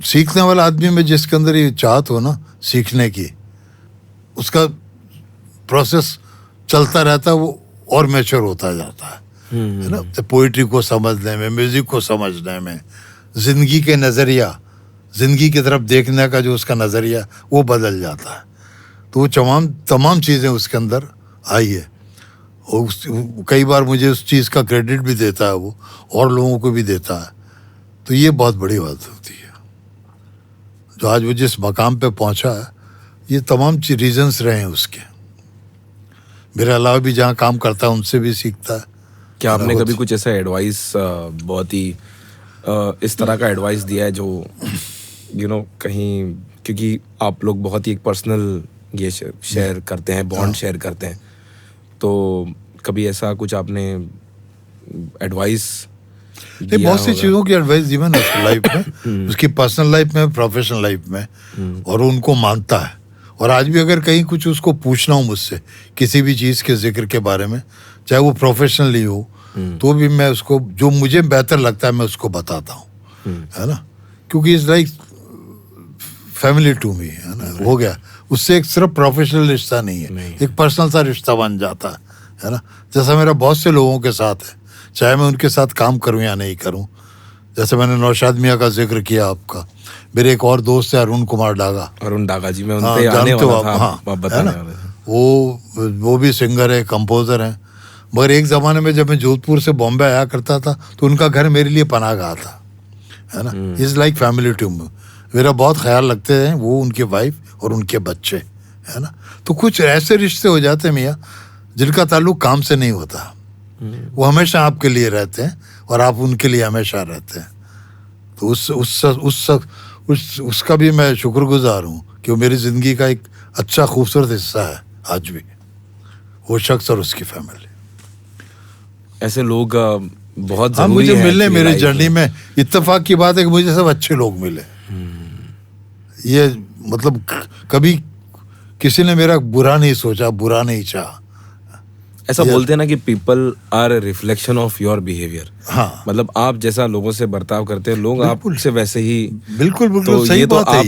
सीखने वाला आदमी में जिसके अंदर ये चाहत हो ना सीखने की, उसका प्रोसेस चलता रहता है, वो और मैच्योर होता जाता है ना। तो पोइट्री को समझने में, म्यूजिक को समझने में, जिंदगी के नजरिया, जिंदगी की तरफ देखने का जो उसका नजरिया वो बदल जाता है। तो वो तमाम चीजें उसके अंदर आई है। और कई बार मुझे उस चीज़ का क्रेडिट भी देता है वो, और लोगों को भी देता है। तो ये बहुत बड़ी बात होती है। जो आज वो जिस मकाम पे पहुंचा है, ये तमाम रीजंस रहे हैं उसके। मेरे अलावा भी जहाँ काम करता है उनसे भी सीखता है। क्या आपने कभी कुछ ऐसा एडवाइस, बहुत ही इस तरह का एडवाइस दिया है जो कहीं, क्योंकि आप लोग बहुत ही एक पर्सनल ये शेयर करते हैं, बॉन्ड शेयर करते हैं, तो कभी ऐसा कुछ आपने एडवाइस नहीं, बहुत सी चीज़ों की एडवाइस दी मैंने उसकी लाइफ में, उसकी पर्सनल लाइफ में, प्रोफेशनल लाइफ में, और उनको मानता है। और आज भी अगर कहीं कुछ उसको पूछना हो मुझसे किसी भी चीज़ के जिक्र के बारे में, चाहे वो प्रोफेशनली हो, तो भी मैं उसको जो मुझे बेहतर लगता है मैं उसको बताता हूँ, है ना। क्योंकि it's like family to me, है ना। हो गया, उससे एक सिर्फ प्रोफेशनल रिश्ता नहीं है, एक पर्सनल सा रिश्ता बन जाता है ना। जैसा मेरा बहुत से लोगों के साथ है, चाहे मैं उनके साथ काम करूं या नहीं करूं। जैसे मैंने नौशाद मियां का जिक्र किया आपका, मेरे एक और दोस्त है अरुण कुमार डागा। अरुण डागा जी, मैं उन पे आने वाला था, आप बताने वाले थे। वो भी सिंगर है, कंपोजर है। मगर एक ज़माने में जब मैं जोधपुर से बॉम्बे आया करता था तो उनका घर मेरे लिए पनाहगाह था, है ना। Is like family to me. मेरा बहुत ख्याल रखते हैं वो, उनके वाइफ और उनके बच्चे, है ना। तो कुछ ऐसे रिश्ते हो जाते हैं मियाँ जिनका ताल्लुक काम से नहीं होता, वो हमेशा आपके लिए रहते हैं और आप उनके लिए हमेशा रहते हैं। तो उसका भी मैं शुक्रगुजार हूँ कि वो मेरी ज़िंदगी का एक अच्छा खूबसूरत हिस्सा है आज भी, वो शख्स और उसकी फैमिली। ऐसे लोग बहुत हाँ, जरूरी मुझे है मिले मेरी जर्नी में। इत्तेफाक की बात है कि मुझे सब अच्छे लोग मिले। ये मतलब कभी किसी ने मेरा बुरा नहीं सोचा, बुरा नहीं चाहा। ऐसा बोलते हैं ना कि people are reflection of your behaviour. हाँ, मतलब आप जैसा लोगों से बर्ताव करते हैं, लोग आपसे वैसे ही। बिल्कुल बिल्कुल तो सही ये तो बात है।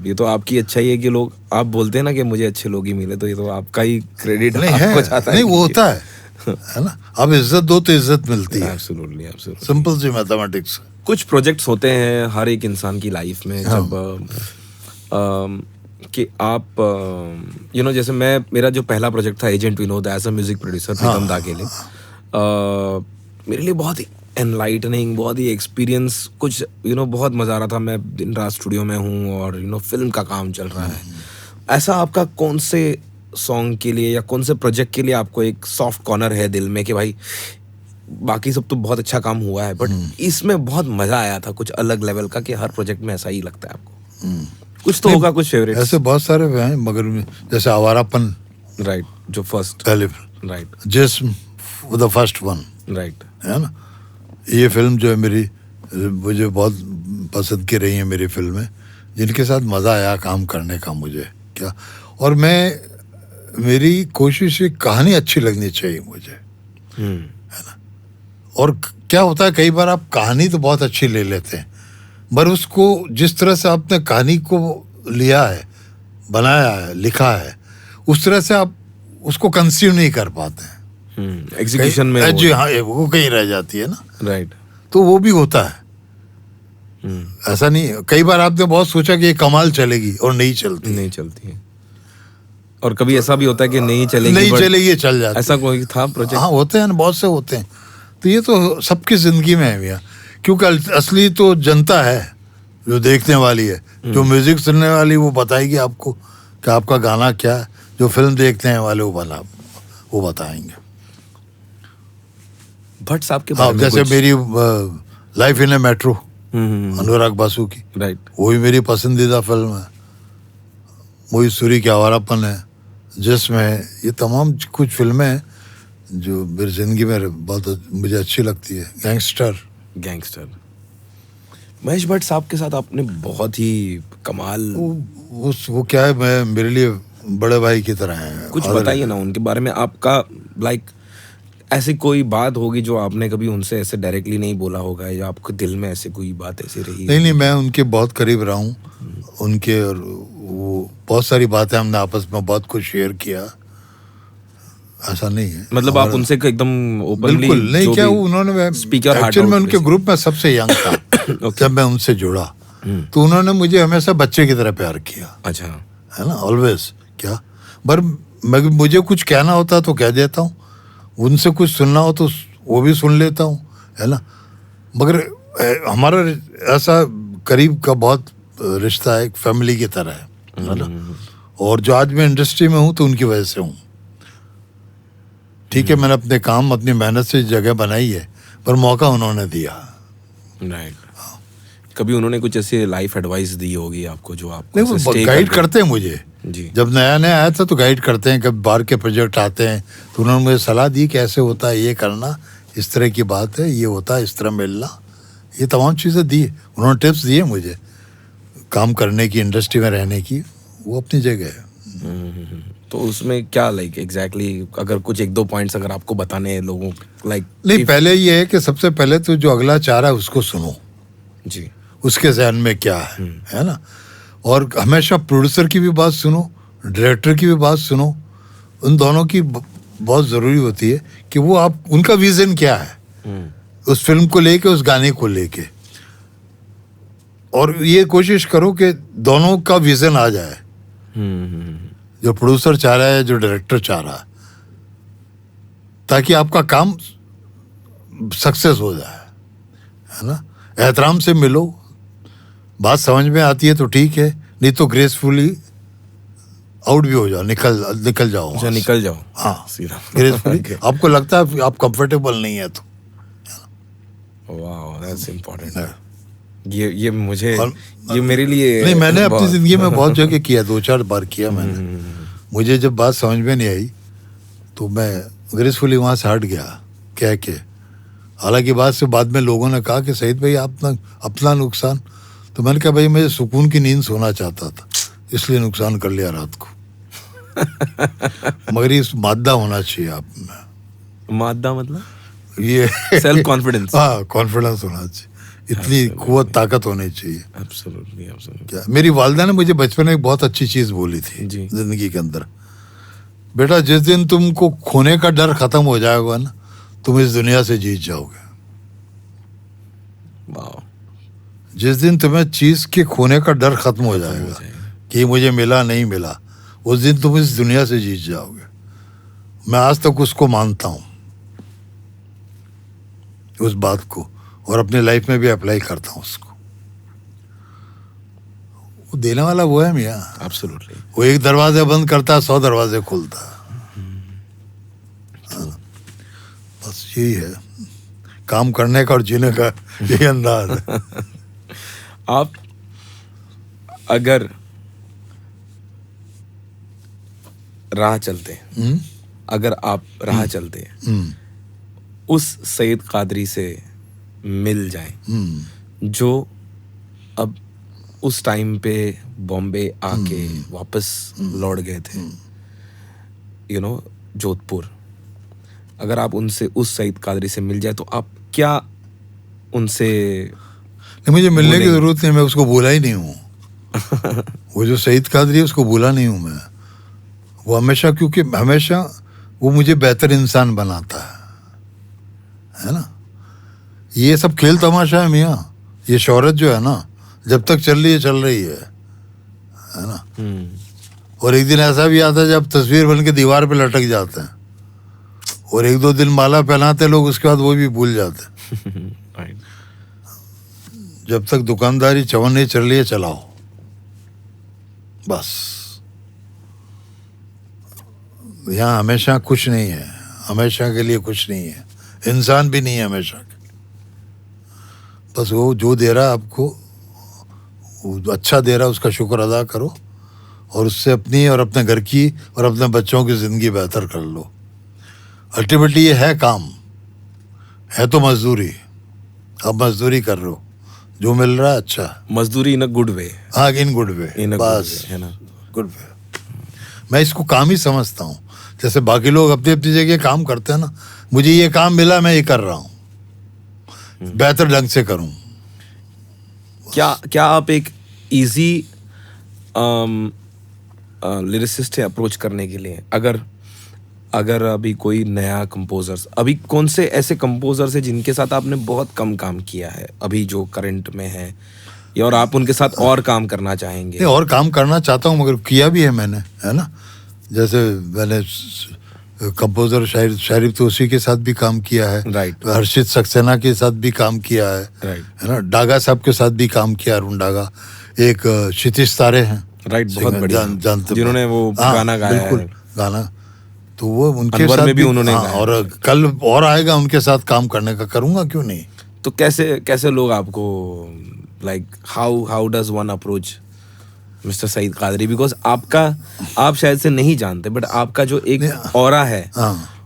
ये तो आपकी अच्छाई है कि लोग, आप बोलते हैं ना कि मुझे अच्छे लोग ही मिले, तो ये तो आपका ही क्रेडिट नहीं आपको है, जाता नहीं वो होता है ना। आप इज्जत दो तो इज्जत मिलती है। Absolutely, absolutely. सिंपल सी मैथमेटिक्स। कुछ प्रोजेक्ट्स होते हैं हर एक इंसान की लाइफ में, जब कि आप जैसे मेरा जो पहला प्रोजेक्ट था agent Vinod as a music producer Pritam da के लिए, मेरे लिए बहुत ही एनलाइटनिंग, बहुत ही एक्सपीरियंस, कुछ बहुत मज़ा आ रहा था। मैं दिन रात स्टूडियो में हूँ और फिल्म का काम चल रहा है। ऐसा आपका कौन से सॉन्ग के लिए या कौन से प्रोजेक्ट के लिए आपको एक सॉफ्ट कॉर्नर है दिल में कि भाई बाकी सब तो बहुत अच्छा काम हुआ है, बट इसमें बहुत मज़ा आया था, कुछ अलग लेवल का, कि हर प्रोजेक्ट में ऐसा ही लगता है आपको? कुछ तो होगा, कुछ फेवरेट। ऐसे बहुत सारे हैं, मगर जैसे आवारापन, राइट, जो फर्स्ट, पहले, राइट, जिस्म द फर्स्ट वन, राइट, है ना। ये फिल्म जो है मेरी, मुझे बहुत पसंद की रही है मेरी फिल्में, जिनके साथ मज़ा आया काम करने का मुझे क्या। और मेरी कोशिश है कहानी अच्छी लगनी चाहिए मुझे, है ना। और क्या होता है कई बार आप कहानी तो बहुत अच्छी ले लेते हैं, पर उसको जिस तरह से आपने कहानी को लिया है, बनाया है, लिखा है, उस तरह से आप उसको कंसीव नहीं कर पाते हैं। एग्जीक्यूशन में जी हाँ, वो कहीं रह जाती है ना। राइट। तो वो भी होता है। ऐसा नहीं, कई बार आपने बहुत सोचा कि ये कमाल चलेगी और नहीं चलती है। और कभी ऐसा भी होता है कि नहीं चलेगी, चल जाती। ऐसा कोई था प्रोजेक्ट? हाँ, होते हैं, बहुत से होते हैं। तो ये तो सबकी जिंदगी में है भैया, क्योंकि असली तो जनता है जो देखने वाली है, जो म्यूजिक सुनने वाली, वो बताएगी आपको कि आपका गाना क्या है। जो फिल्म देखते हैं वाले वो बताएंगे। भट्ट साहब के हाँ, बारे में जैसे कुछ? मेरी लाइफ इन ए मेट्रो, हम्म, अनुराग बासु की, राइट। वो भी मेरी पसंदीदा फिल्म है। मोहित सूरी की आवारापन है जिसमें, ये तमाम कुछ फिल्में हैं जो मेरी जिंदगी में बहुत मुझे अच्छी लगती है। गैंगस्टर। महेश भट्ट साहब के साथ आपने बहुत ही कमाल, वो क्या है, मैं मेरे लिए बड़े भाई की तरह है। कुछ बताइए ना उनके बारे में आपका, लाइक ऐसी कोई बात होगी जो आपने कभी उनसे ऐसे डायरेक्टली नहीं बोला होगा, या आपके दिल में ऐसे कोई बात ऐसी रही? नहीं, मैं उनके बहुत करीब रहा हूँ उनके, और वो बहुत सारी बातें हमने आपस में बहुत कुछ शेयर किया। ऐसा नहीं है, मतलब आप उनसे एकदम ओपनली? बिल्कुल नहीं। क्या उन्होंने, स्पीकर एक्चुअली मैं उनके ग्रुप में सबसे यंग था जब मैं उनसे जुड़ा, तो उन्होंने मुझे हमेशा बच्चे की तरह प्यार किया। अच्छा। है ना, ऑलवेज। क्या पर मुझे कुछ कहना होता तो कह देता हूँ, उनसे कुछ सुनना हो तो वो भी सुन लेता हूँ, है ना। मगर हमारा ऐसा करीब का बहुत रिश्ता है, एक फैमिली की तरह है ना। और जो आज मैं इंडस्ट्री में हूँ तो उनकी वजह से हूँ। ठीक है, मैंने अपने काम, अपनी मेहनत से जगह बनाई है, पर मौका उन्होंने दिया। राइट। कभी उन्होंने कुछ ऐसे लाइफ एडवाइस दी होगी आपको जो आपको नहीं, वो गाइड करते हैं मुझे जी। जब नया नया आया था तो गाइड करते हैं। कभी बाहर के प्रोजेक्ट आते हैं तो उन्होंने मुझे सलाह दी कि ऐसे होता है, ये करना, इस तरह की बात है, ये होता है, इस तरह मिलना, ये तमाम चीज़ें दी। उन्होंने टिप्स दिए मुझे काम करने की, इंडस्ट्री में रहने की। वो अपनी जगह है। तो उसमें क्या, लाइक एग्जैक्टली अगर कुछ एक दो पॉइंट्स अगर आपको बताने हैं लोगों, लाइक नहीं, पहले ये है कि सबसे पहले तो जो अगला चाह रहा है उसको सुनो, जी, उसके ज़हन में क्या है ना। और हमेशा प्रोड्यूसर की भी बात सुनो, डायरेक्टर की भी बात सुनो। उन दोनों की बहुत ज़रूरी होती है कि वो आप, उनका विज़न क्या है उस फिल्म को लेके, उस गाने को लेके। और ये कोशिश करो कि दोनों का विज़न आ जाए, जो प्रोड्यूसर चाह रहा है, जो डायरेक्टर चाह रहा है, ताकि आपका काम सक्सेस हो जाए, है ना। एहतराम से मिलो, बात समझ में आती है तो ठीक है, नहीं तो ग्रेसफुली आउट भी हो जाओ, निकल जाओ। अच्छा, निकल जाओ। हाँ, सीधा ग्रेसफुली। आपको लगता है आप कंफर्टेबल नहीं है तो। वाह, दैट्स इम्पोर्टेंट। ये मुझे, ये मेरे लिए नहीं, मैंने अपनी जिंदगी में बहुत जगह किया, 2-4 बार किया मैंने। मुझे जब बात समझ में नहीं आई तो मैं ग्रेसफुली वहाँ से हट गया कह के। हालांकि बाद में लोगों ने कहा कि सईद भाई आप अपना नुकसान, तो मैंने कहा भाई मैं सुकून की नींद सोना चाहता था, इसलिए नुकसान कर लिया रात को। मगर ये मादा होना चाहिए आप में। मादा मतलब ये सेल्फ कॉन्फिडेंस। हाँ, कॉन्फिडेंस होना चाहिए, इतनी कुव्वत, ताकत होनी चाहिए। एब्सोल्युटली। क्या, मेरी वालिदा ने मुझे बचपन में एक बहुत अच्छी चीज बोली थी जी। जिंदगी के अंदर, बेटा जिस दिन तुमको खोने का डर खत्म हो जाएगा ना, तुम इस दुनिया से जीत जाओगे। वाह। जिस दिन तुम्हें चीज के खोने का डर खत्म हो जाएगा कि मुझे मिला नहीं मिला, उस दिन तुम इस दुनिया से जीत जाओगे। मैं आज तक उसको मानता हूँ, उस बात को, और अपने लाइफ में भी अप्लाई करता हूँ उसको। वो देने वाला वो है मियाँ। एब्सोल्युटली। वो एक दरवाजे बंद करता है, 100 दरवाजे खोलता है। बस यही है काम करने का और जीने का, यही अंदाज है। आप अगर राह चलते हैं, अगर आप राह चलते हैं, उस सईद कादरी से मिल जाएं जो अब उस टाइम पे बॉम्बे आके वापस लौट गए थे, यू नो, जोधपुर, अगर आप उनसे, उस सईद कादरी से मिल जाए तो आप क्या उनसे? नहीं, मुझे मिलने की जरूरत नहीं, मैं उसको बोला ही नहीं हूँ। वो जो सईद कादरी है उसको बोला नहीं हूँ मैं। वो हमेशा, क्योंकि हमेशा वो मुझे बेहतर इंसान बनाता है ना। ये सब खेल तमाशा है मियाँ। ये शोहरत जो है ना, जब तक चल रही है चल रही है ना। और एक दिन ऐसा भी आता है जब तस्वीर बन के दीवार पे लटक जाते हैं, और 1-2 दिन माला पहनाते लोग, उसके बाद वो भी भूल जाते हैं। जब तक दुकानदारी चवन नहीं चल रही है चलाओ, बस। यहाँ हमेशा कुछ नहीं है, हमेशा के लिए कुछ नहीं है। इंसान भी नहीं है हमेशा। बस वो जो दे रहा है आपको, वो अच्छा दे रहा है, उसका शुक्र अदा करो और उससे अपनी और अपने घर की और अपने बच्चों की ज़िंदगी बेहतर कर लो। अल्टीमेटली ये है काम, है तो मजदूरी। अब मजदूरी कर रहे हो, जो मिल रहा है अच्छा है। मजदूरी इन अ गुड वे। हाँ, इन गुड वे, बस है ना। Good way. मैं इसको काम ही समझता हूँ। जैसे बाकी लोग अपनी अपनी जगह काम करते हैं ना, मुझे ये काम मिला, मैं ये कर रहा हूँ, बेहतर ढंग से करूँ। क्या आप एक इजी लिरिसिस्ट है अप्रोच करने के लिए? अगर अभी कोई नया कंपोजर्स, अभी कौन से ऐसे कंपोजर्स है जिनके साथ आपने बहुत कम काम किया है अभी जो करंट में है, या और आप उनके साथ और काम करना चाहेंगे? नहीं, और काम करना चाहता हूँ, मगर किया भी है मैंने, है ना। जैसे मैंने कंपोजर शायरी तो उसी के साथ भी काम किया है, राइट। हर्षित सक्सेना के साथ भी काम किया है, राइट, है ना। डागा साहब के साथ भी काम किया, अरुण डागा। एक क्षितिज तारे हैं, राइट, बहुत बढ़िया, जानते, जिन्होंने वो हाँ, गाना गाया बिल्कुल, है। गाना तो वो उनके अनवर साथ में भी उन्होंने हाँ, गाया। और कल और आएगा उनके साथ काम करने का, करूँगा, क्यों नहीं। तो कैसे लोग आपको, like how does one approach mister Sayeed Quadri? Because आप शायद से नहीं जानते, बट आपका जो एक ऑरा है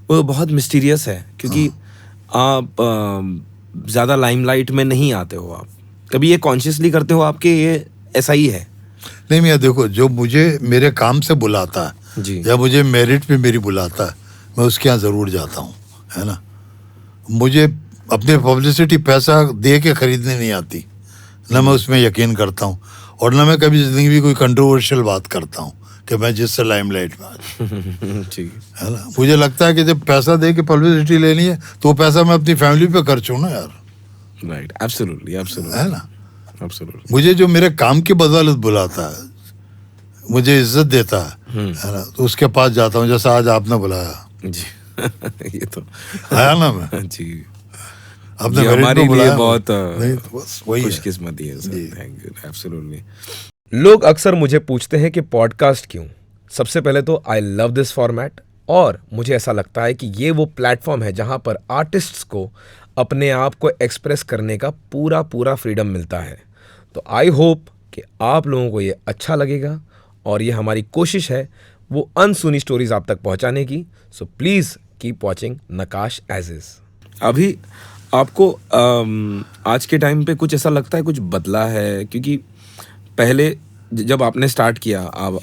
वो बहुत मिस्टीरियस है, क्योंकि आप ज़्यादा लाइमलाइट में नहीं आते हो। आप कभी ये कॉन्शियसली करते हो आपके ये ऐसा ही है? नहीं मियाँ, देखो, जो मुझे मेरे काम से बुलाता है जी, या मुझे मेरिट पे मेरी बुलाता है, मैं उसके यहाँ ज़रूर जाता हूँ, है ना। मुझे अपनी पब्लिसिटी पैसा दे के खरीदने नहीं आती, ना मैं उसमें यकीन करता हूँ, और ना मैं कभी ज़िंदगी में कोई कंट्रोवर्शियल बात करता हूँ कि मैं जिससे लाइमलाइट में आ जाऊँ, ठीक है ना। मुझे लगता है कि जब पैसा दे के पब्लिसिटी लेनी है तो वो पैसा मैं अपनी फैमिली पे खर्चूँ ना यार, राइट, एब्सोल्युटली, है ना। एब्सोल्युटली। मुझे जो मेरे काम की बदौलत बुलाता है, मुझे इज्जत देता है ना, तो उसके पास जाता हूँ। जैसा आज आपने बुलाया जी ये तो आया ना मैं, जी, आपने ये मेरिट हमारे पे लिए बुलाया, बहुत नहीं तो बस वही है। खुशकिस्मती है सर। जी। Thank you, absolutely. लोग अक्सर मुझे पूछते हैं कि पॉडकास्ट क्यों? सबसे पहले तो आई लव दिस फॉर्मेट, और मुझे ऐसा लगता है कि ये वो प्लेटफॉर्म है जहां पर आर्टिस्ट्स को अपने आप को एक्सप्रेस करने का पूरा फ्रीडम मिलता है। तो आई होप कि आप लोगों को ये अच्छा लगेगा, और ये हमारी कोशिश है वो अनसुनी स्टोरीज आप तक पहुंचाने की। So please keep watching Nakash as is. अभी आपको आज के टाइम पे कुछ ऐसा लगता है कुछ बदला है? क्योंकि पहले जब आपने स्टार्ट किया, आप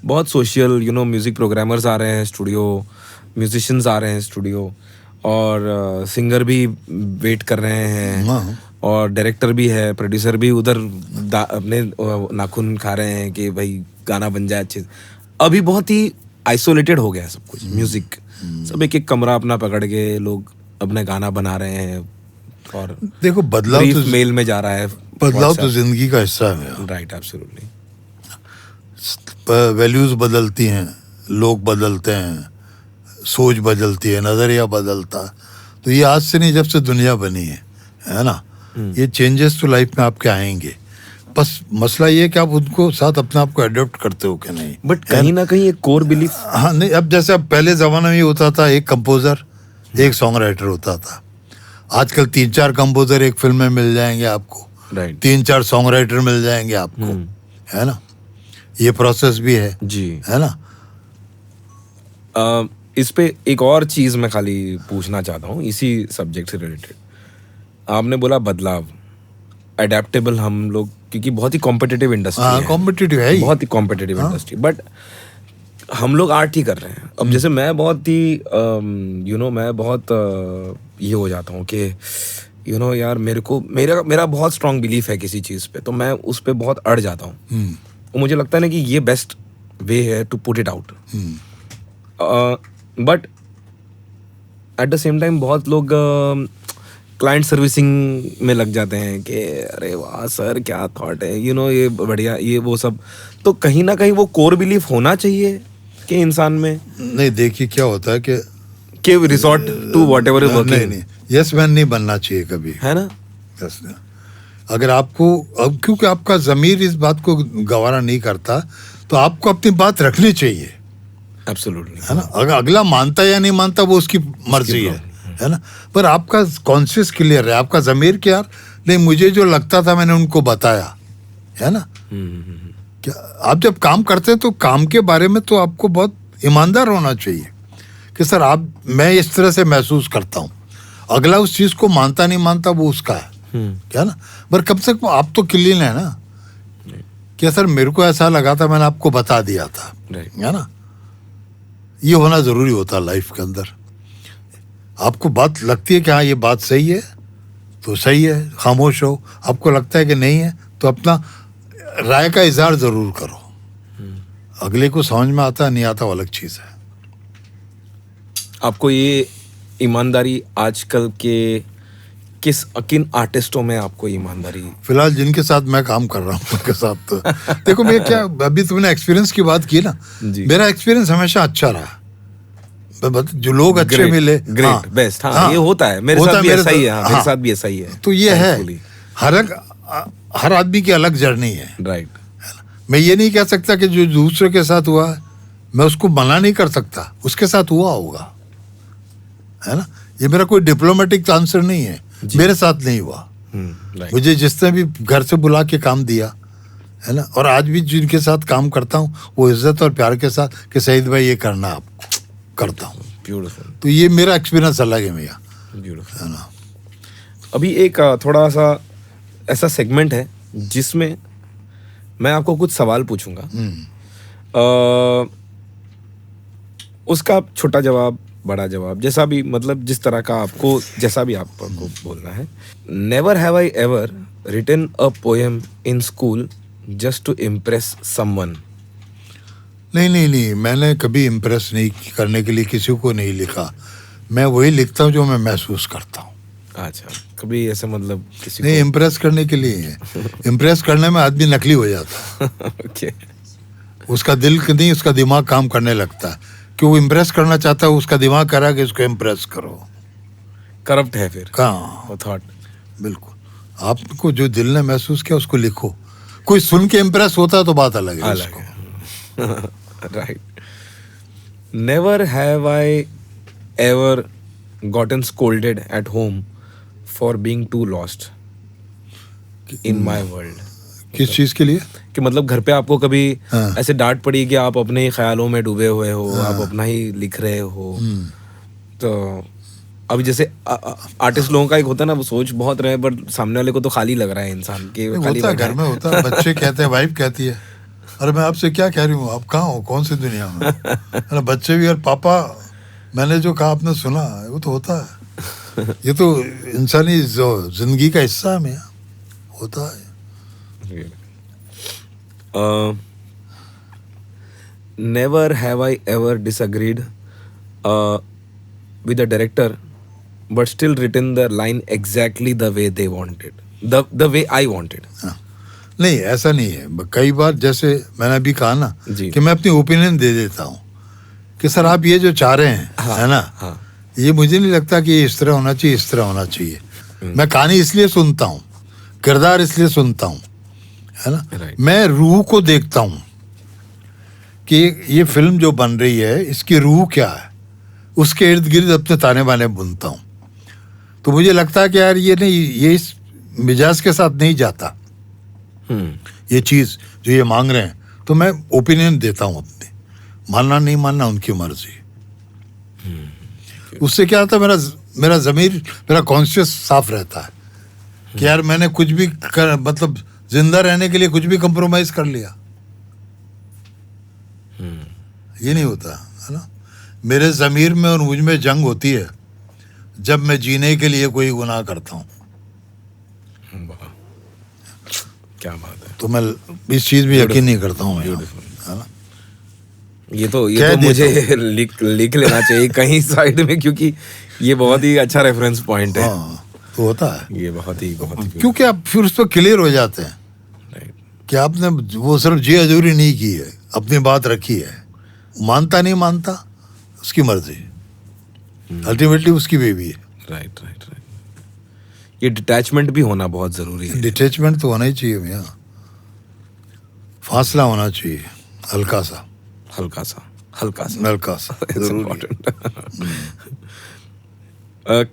बहुत सोशल म्यूज़िक प्रोग्रामर्स आ रहे हैं स्टूडियो, म्यूजिशियंस आ रहे हैं स्टूडियो, और सिंगर भी वेट कर रहे हैं, और डायरेक्टर भी है, प्रोड्यूसर भी उधर अपने नाखून खा रहे हैं कि भाई गाना बन जाए अच्छे। अभी बहुत ही आइसोलेटेड हो गया है सब कुछ, म्यूज़िक, सब एक कमरा अपना पकड़ के लोग अपने गाना बना रहे हैं, और देखो, बदलाव तो मेल में जा रहा है, बदलाव तो जिंदगी का हिस्सा है। Right, absolutely. वैल्यूज बदलती हैं, लोग बदलते हैं, सोच बदलती है, नज़रिया बदलता। तो ये आज से नहीं, जब से दुनिया बनी है ना, ये चेंजेस तो लाइफ में आपके आएंगे। बस मसला ये है कि आप उनको साथ अपने आप को अडॉप्ट करते हो कि नहीं। बट कहीं ना कहीं एक कोर बिलीफ, हाँ, नहीं, अब जैसे अब पहले ज़माने में होता था, एक कंपोज़र एक सॉन्ग राइटर होता था। आजकल 3-4 कंपोज़र एक फिल्म में मिल जाएंगे आपको, राइट, 3-4 सॉन्ग राइटर मिल जाएंगे आपको, है ना। ये प्रोसेस भी है जी, है ना। इस पे एक और चीज़ मैं खाली पूछना चाहता हूँ इसी सब्जेक्ट से रिलेटेड। आपने बोला बदलाव, अडेप्टेबल हम लोग, क्योंकि बहुत ही कॉम्पिटिटिव इंडस्ट्री है, कॉम्पिटिटिव है ही, बहुत ही कॉम्पिटिटिव इंडस्ट्री, बट हम लोग आर्ट ही कर रहे हैं। अब जैसे मैं बहुत ही मैं बहुत ये हो जाता हूँ कि यार मेरा बहुत स्ट्रांग बिलीफ है किसी चीज़ पे, तो मैं उस पे बहुत अड़ जाता हूँ, और मुझे लगता है ना कि ये बेस्ट वे है to put it out. But at the same time बहुत लोग क्लाइंट सर्विसिंग में लग जाते हैं कि अरे वाह सर क्या थॉट है, ये बढ़िया, ये वो सब। तो कहीं ना कहीं वो कोर बिलीफ होना चाहिए कि इंसान में। नहीं, देखिए क्या होता है कि resort to whatever is working. नहीं, यस मैन नहीं बनना चाहिए कभी, है ना। अगर आपको, अब क्योंकि आपका ज़मीर इस बात को गवारा नहीं करता, तो आपको अपनी बात रखनी चाहिए। एब्सोल्युटली। है ना। अगर अगला मानता या नहीं मानता वो उसकी मर्जी है ना। पर आपका कॉन्शियस क्लियर है, आपका ज़मीर क्या, नहीं मुझे जो लगता था मैंने उनको बताया, है ना। क्या आप जब काम करते हैं तो काम के बारे में तो आपको बहुत ईमानदार होना चाहिए कि सर आप, मैं इस तरह से महसूस करता हूँ, अगला उस चीज़ को मानता नहीं मानता वो उसका है, क्या ना। पर कम से कम आप तो क्लीन है ना कि सर मेरे को ऐसा लगा था, मैंने आपको बता दिया था, है ना। ये होना ज़रूरी होता है लाइफ के अंदर। आपको बात लगती है कि हाँ ये बात सही है तो सही है, खामोश हो। आपको लगता है कि नहीं है तो अपना राय का इजहार ज़रूर करो। अगले को समझ में आता नहीं आता वो अलग चीज़ है। आपको ये ईमानदारी आजकल के किन आर्टिस्टों में आपको ईमानदारी? फिलहाल जिनके साथ मैं काम कर रहा हूँ उनके साथ तो देखो मैं क्या, अभी तुमने एक्सपीरियंस की बात की ना, मेरा एक्सपीरियंस हमेशा अच्छा रहा। जो लोग अच्छे मिले, ग्रेट, बेस्ट। हाँ, ये होता है, मेरे साथ भी ऐसा ही है। मेरे साथ भी ऐसा ही है। तो ये है, हर आदमी की अलग जर्नी है। राइट। मैं ये नहीं कह सकता कि जो दूसरे के साथ हुआ मैं उसको मना नहीं कर सकता, उसके साथ हुआ होगा, है ना। ये मेरा कोई डिप्लोमेटिक आंसर नहीं है, मेरे साथ नहीं हुआ। मुझे जिसने भी घर से बुला के काम दिया, है ना, और आज भी जिनके साथ काम करता हूँ वो इज्जत और प्यार के साथ कि सईद भाई ये करना, आप करता हूँ। ब्यूटीफुल। तो ये मेरा एक्सपीरियंस अलग है भैया, ब्यूटीफुल, है ना। अभी एक थोड़ा सा ऐसा सेगमेंट है जिसमें मैं आपको कुछ सवाल पूछूंगा, उसका छोटा जवाब, बड़ा जवाब, जैसा भी, मतलब जिस तरह का आपको, जैसा भी आपको बोलना है। Never have I ever written a poem in school just to impress someone. नहीं, मैंने कभी इम्प्रेस नहीं करने के लिए किसी को नहीं लिखा। मैं वही लिखता हूँ जो मैं महसूस करता हूँ। अच्छा, कभी ऐसे मतलब किसी नहीं, इम्प्रेस करने के लिए है। इम्प्रेस करने में आदमी नकली हो जाता है। ओके। उसका दिल नहीं, उसका दिमाग काम करने लगता है कि वो इम्प्रेस करना चाहता है, उसका दिमाग करा कि उसको इम्प्रेस करो। करप्ट है फिर कहाँ वो थॉट। बिल्कुल, आपको जो दिल ने महसूस किया उसको लिखो। कोई सुन के इम्प्रेस होता है तो बात अलग है। Right. Never have I ever gotten scolded at home for being too lost in my world। किस चीज के लिए? कि मतलब घर पे आपको कभी ऐसे डांट पड़ी कि आप अपने ही ख्यालों में डूबे हुए हो, आप अपना ही लिख रहे हो। तो अभी जैसे आर्टिस्ट लोगों का एक होता है ना, वो सोच बहुत रहे बट सामने वाले को तो खाली लग रहा है इंसान के। होता है, घर में होता है। बच्चे कहते हैं, वाइफ कहती है अरे मैं आपसे क्या कह रही हूँ, आप कहाँ हो, कौन सी दुनिया में। अरे बच्चे भी, और पापा मैंने जो कहा आपने सुना, वो तो होता है। ये तो इंसानी जो जिंदगी का हिस्सा में होता है। Never have I ever disagreed with the director but still written the line exactly the way they wanted, the way I wanted. नहीं, ऐसा नहीं है। कई बार जैसे मैंने अभी कहा ना कि मैं अपनी ओपिनियन दे देता हूँ कि सर आप ये जो चाह रहे हैं, है ना, ये मुझे नहीं लगता कि ये इस तरह होना चाहिए, इस तरह होना चाहिए। मैं कहानी इसलिए सुनता हूँ, किरदार इसलिए सुनता हूँ, है ना। मैं रूह को देखता हूँ कि ये फिल्म जो बन रही है इसकी रूह क्या है, उसके इर्द गिर्द अपने ताने बाने बुनता हूँ। तो मुझे लगता है कि यार ये नहीं, ये इस मिजाज के साथ नहीं जाता ये चीज़ जो ये मांग रहे हैं, तो मैं ओपिनियन देता हूँ अपने। मानना नहीं मानना उनकी मर्जी। उससे क्या होता है, मेरा ज़मीर, मेरा कॉन्शियस साफ रहता है कि यार मैंने कुछ भी मतलब जिंदा रहने के लिए कुछ भी कंप्रोमाइज कर लिया। ये नहीं होता, है ना। मेरे ज़मीर में और मुझ में जंग होती है जब मैं जीने के लिए कोई गुनाह करता हूँ। क्या बात है। तो मैं इस चीज़ में यकीन नहीं करता हूँ, है ना। ये तो मुझे लिख लेना चाहिए कहीं साइड में, क्योंकि ये बहुत ही अच्छा रेफरेंस पॉइंट है। तो होता है ये बहुत ही क्योंकि आप फिर उस पर क्लियर हो जाते हैं कि आपने वो सिर्फ जी हजूरी नहीं की है, अपनी बात रखी है। मानता नहीं मानता उसकी मर्जी, अल्टीमेटली उसकी बेबी है। राइट। ये डिटैचमेंट भी होना बहुत जरूरी है। डिटैचमेंट तो होना ही चाहिए भैया, फासला होना चाहिए, हल्का सा। हल्का सा It's जरूरी। important.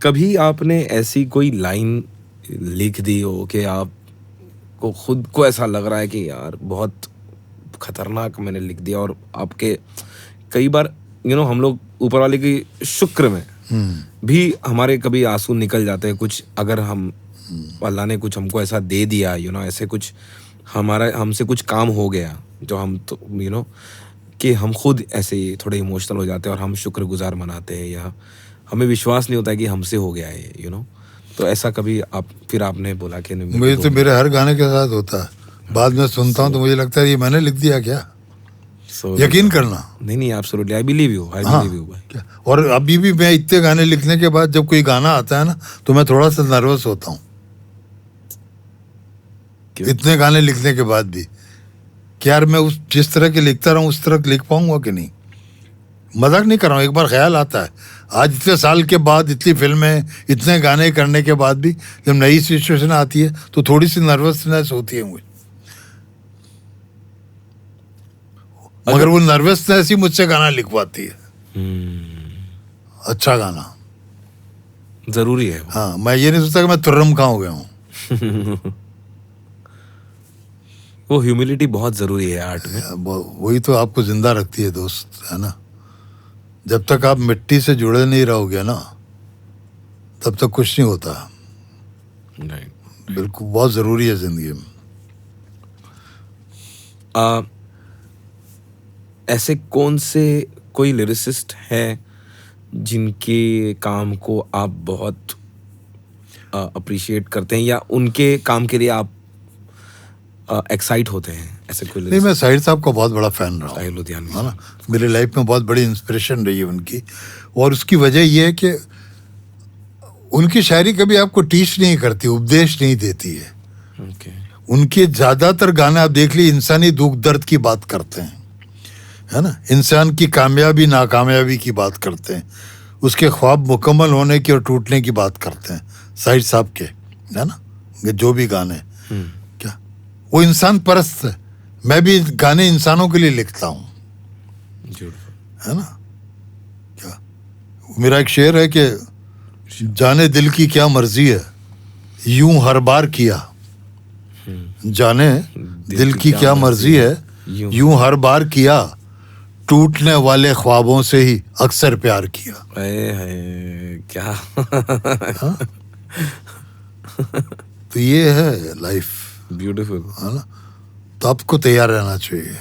कभी आपने ऐसी कोई लाइन लिख दी हो कि आपको खुद को ऐसा लग रहा है कि यार बहुत खतरनाक मैंने लिख दिया, और आपके कई बार हम लोग ऊपर वाले की शुक्र में भी हमारे कभी आंसू निकल जाते हैं कुछ, अगर हम अल्लाह ने कुछ हमको ऐसा दे दिया, ऐसे कुछ हमसे कुछ काम हो गया जो हम तो कि हम खुद ऐसे ही थोड़े इमोशनल हो जाते हैं और हम शुक्रगुजार मनाते हैं, या हमें विश्वास नहीं होता है कि हमसे हो गया है तो ऐसा कभी फिर आपने बोला कि नहीं, मुझे तो मेरे हर गाने के साथ होता है, बाद में सुनता हूँ तो मुझे लगता है ये मैंने लिख दिया क्या। यकीन करना। नहीं, एब्सोल्युटली, आई बिलीव यू भाई। क्या? और अभी भी मैं इतने गाने लिखने के बाद जब कोई गाना आता है ना तो मैं थोड़ा सा नर्वस होता हूँ, इतने गाने लिखने के बाद भी, कि यार मैं जिस तरह के लिखता रहा हूँ उस तरह लिख पाऊंगा कि नहीं। मजाक नहीं कर रहा हूँ, एक बार ख्याल आता है, आज इतने साल के बाद, इतनी फिल्में, इतने गाने करने के बाद भी जब नई सिचुएशन आती है तो थोड़ी सी नर्वसनेस होती है मुझे, मगर वो नर्वसनेस ही मुझसे गाना लिखवाती है। अच्छा गाना जरूरी है। हाँ, मैं ये नहीं सोचता कि मैं तुर्रम कहाँ हो गया हूँ। वो ह्यूमिलिटी बहुत जरूरी है आर्ट में। वही तो आपको जिंदा रखती है दोस्त, है ना। जब तक आप मिट्टी से जुड़े नहीं रहोगे ना तब तक कुछ नहीं होता। बिल्कुल, बहुत जरूरी है जिंदगी में। ऐसे कौन से कोई लिरिसिस्ट है जिनके काम को आप बहुत अप्रिशिएट करते हैं, या उनके काम के लिए आप एक्साइट होते हैं? ऐसे कोई नहीं, मैं साहिर साहब का बहुत बड़ा फैन रहा साहिर लुधियानवी, है ना। मेरे लाइफ में बहुत बड़ी इंस्पिरेशन रही है उनकी, और उसकी वजह यह है कि उनकी शायरी कभी आपको टीच नहीं करती, उपदेश नहीं देती है। उनके ज्यादातर गाने आप देख लीजिए इंसानी दुख दर्द की बात करते हैं, है ना, इंसान की कामयाबी नाकामयाबी की बात करते हैं, उसके ख्वाब मुकम्मल होने की और टूटने की बात करते हैं साहिर साहब के, है ना। जो भी गाने क्या वो इंसान परस्त है। मैं भी गाने इंसानों के लिए लिखता हूँ, है ना। क्या मेरा एक शेर है कि जाने दिल की क्या मर्जी है यूं हर बार किया, जाने दिल की क्या मर्जी है यूं हर बार किया, टूटने वाले ख्वाबों से ही अक्सर प्यार किया। क्या तो ये है लाइफ, ब्यूटीफुल, है ना। तो आपको तैयार रहना चाहिए,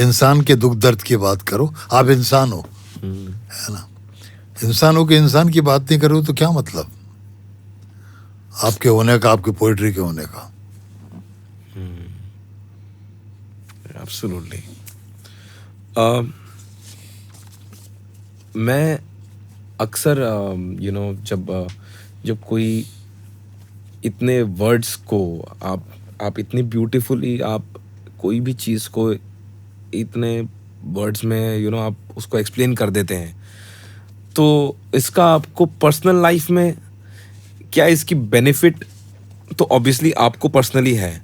इंसान के दुख दर्द की बात करो। आप इंसान हो, है ना। इंसान हो के इंसान की बात नहीं करो तो क्या मतलब आपके होने का, आपकी पोइट्री के होने का। एब्सोल्युटली। मैं अक्सर जब कोई इतने वर्ड्स को आप इतनी ब्यूटीफुली आप कोई भी चीज़ को इतने वर्ड्स में आप उसको एक्सप्लेन कर देते हैं, तो इसका आपको पर्सनल लाइफ में क्या इसकी बेनिफिट तो ऑब्वियसली आपको पर्सनली है,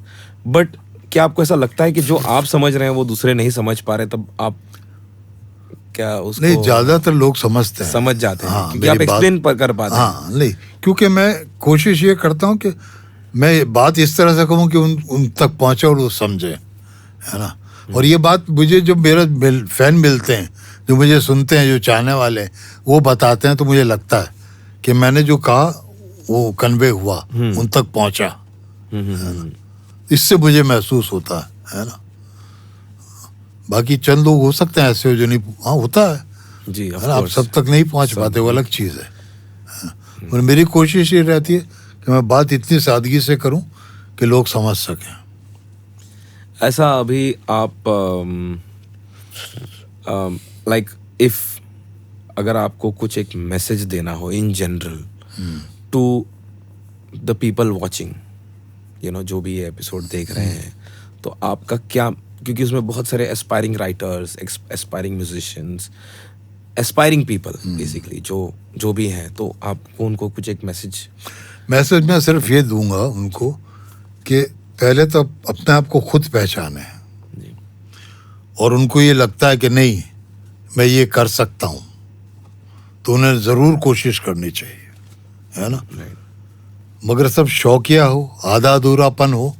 बट क्या आपको ऐसा लगता है कि जो आप समझ रहे हैं वो दूसरे नहीं समझ पा रहे, तब आप क्या उसको? नहीं, ज्यादातर लोग समझ जाते हैं, हाँ, क्योंकि आप एक्सप्लेन कर पाते हैं। हाँ, नहीं, क्योंकि मैं कोशिश ये करता हूँ कि मैं बात इस तरह से कहूँ कि उन तक पहुँचे और वो समझे, है ना। और ये बात मुझे जो मेरा फैन मिलते हैं, जो मुझे सुनते हैं, जो चाहने वाले हैं, वो बताते हैं, तो मुझे लगता है कि मैंने जो कहा वो कन्वे हुआ, उन तक पहुँचा, इससे मुझे महसूस होता है ना। बाकी चंद लोग हो सकते हैं ऐसे जो नहीं, हाँ होता है जी, है ना। आप सब तक नहीं पहुंच पाते, वो अलग चीज़ है। और मेरी कोशिश ये रहती है कि मैं बात इतनी सादगी से करूं कि लोग समझ सकें। ऐसा अभी आप लाइक इफ अगर आपको कुछ एक मैसेज देना हो in general to the people watching, जो भी ये एपिसोड देख रहे हैं, तो आपका क्या, क्योंकि उसमें बहुत सारे aspiring writers, aspiring musicians, aspiring people basically जो भी हैं, तो आपको उनको कुछ एक मैसेज मैं सिर्फ ये दूंगा उनको कि पहले तो अपने आप को खुद पहचाने, और उनको ये लगता है कि नहीं मैं ये कर सकता हूँ, तो उन्हें ज़रूर कोशिश करनी चाहिए, है ना। मगर सब शौकिया हो, आधा अधूरापन हो,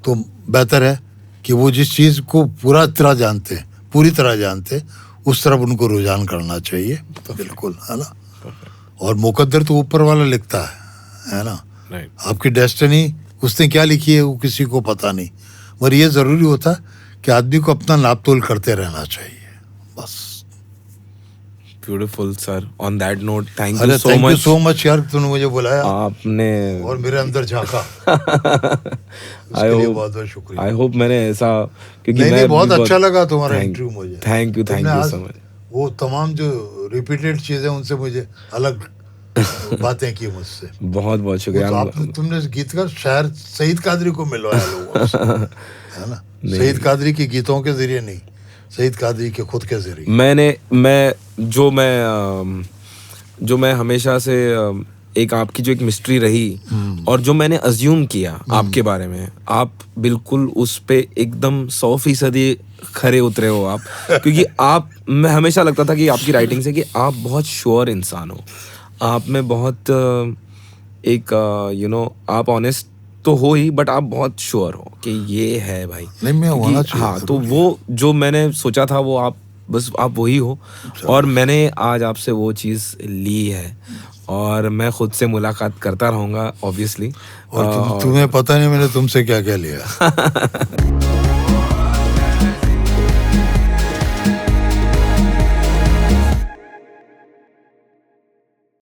तो बेहतर है कि वो जिस चीज़ को पूरी तरह जानते हैं, उस तरफ उनको रुझान करना चाहिए। तो बिल्कुल, है ना। और मुकद्दर तो ऊपर वाला लिखता है ना। आपकी डेस्टिनी उसने क्या लिखी है वो किसी को पता नहीं, मगर ये ज़रूरी होता है कि आदमी को अपना नाप तोल करते रहना चाहिए, बस। Beautiful sir, on that note thank अरे you so thank you much. So much यार, तूने मुझे बुलाया आपने और मेरे अंदर झांका, आई उसके लिए होप बहुत बहुत शुक्रिया। आई होप मैंने ऐसा, क्योंकि नहीं मैं नहीं, बहुत भी अच्छा लगा तुम्हारा thank- इंटरव्यू मुझे। थैंक यू तुमने आज सो मच। वो तमाम जो रिपीटेड चीजें उनसे मुझे अलग बातें की मुझसे। बहुत बहुत वो शुक्रिया। तो तुमने गीत का शायर सईद कादरी को मिलवाया लोगों से, है ना। सईद कादरी के गीतों के जरिए नहीं, सईद कादरी के खुद के जरिए। जो मैं हमेशा से एक आपकी जो एक मिस्ट्री रही और जो मैंने अज्यूम किया आपके बारे में, आप बिल्कुल उस पे एकदम 100% खरे उतरे हो आप। क्योंकि मैं हमेशा लगता था कि आपकी राइटिंग से कि आप बहुत श्योर इंसान हो, आप में बहुत एक आप ऑनेस्ट तो हो ही, बट आप बहुत श्योर हो कि ये है भाई। नहीं, मैं क्योंकि होना चाहिए, हाँ, तो वो जो मैंने सोचा था वो आप वही हो, और मैंने आज आपसे वो चीज़ ली है, और मैं खुद से मुलाकात करता रहूँगा ऑब्वियसली। और तुम्हें पता नहीं मैंने तुमसे क्या क्या लिया।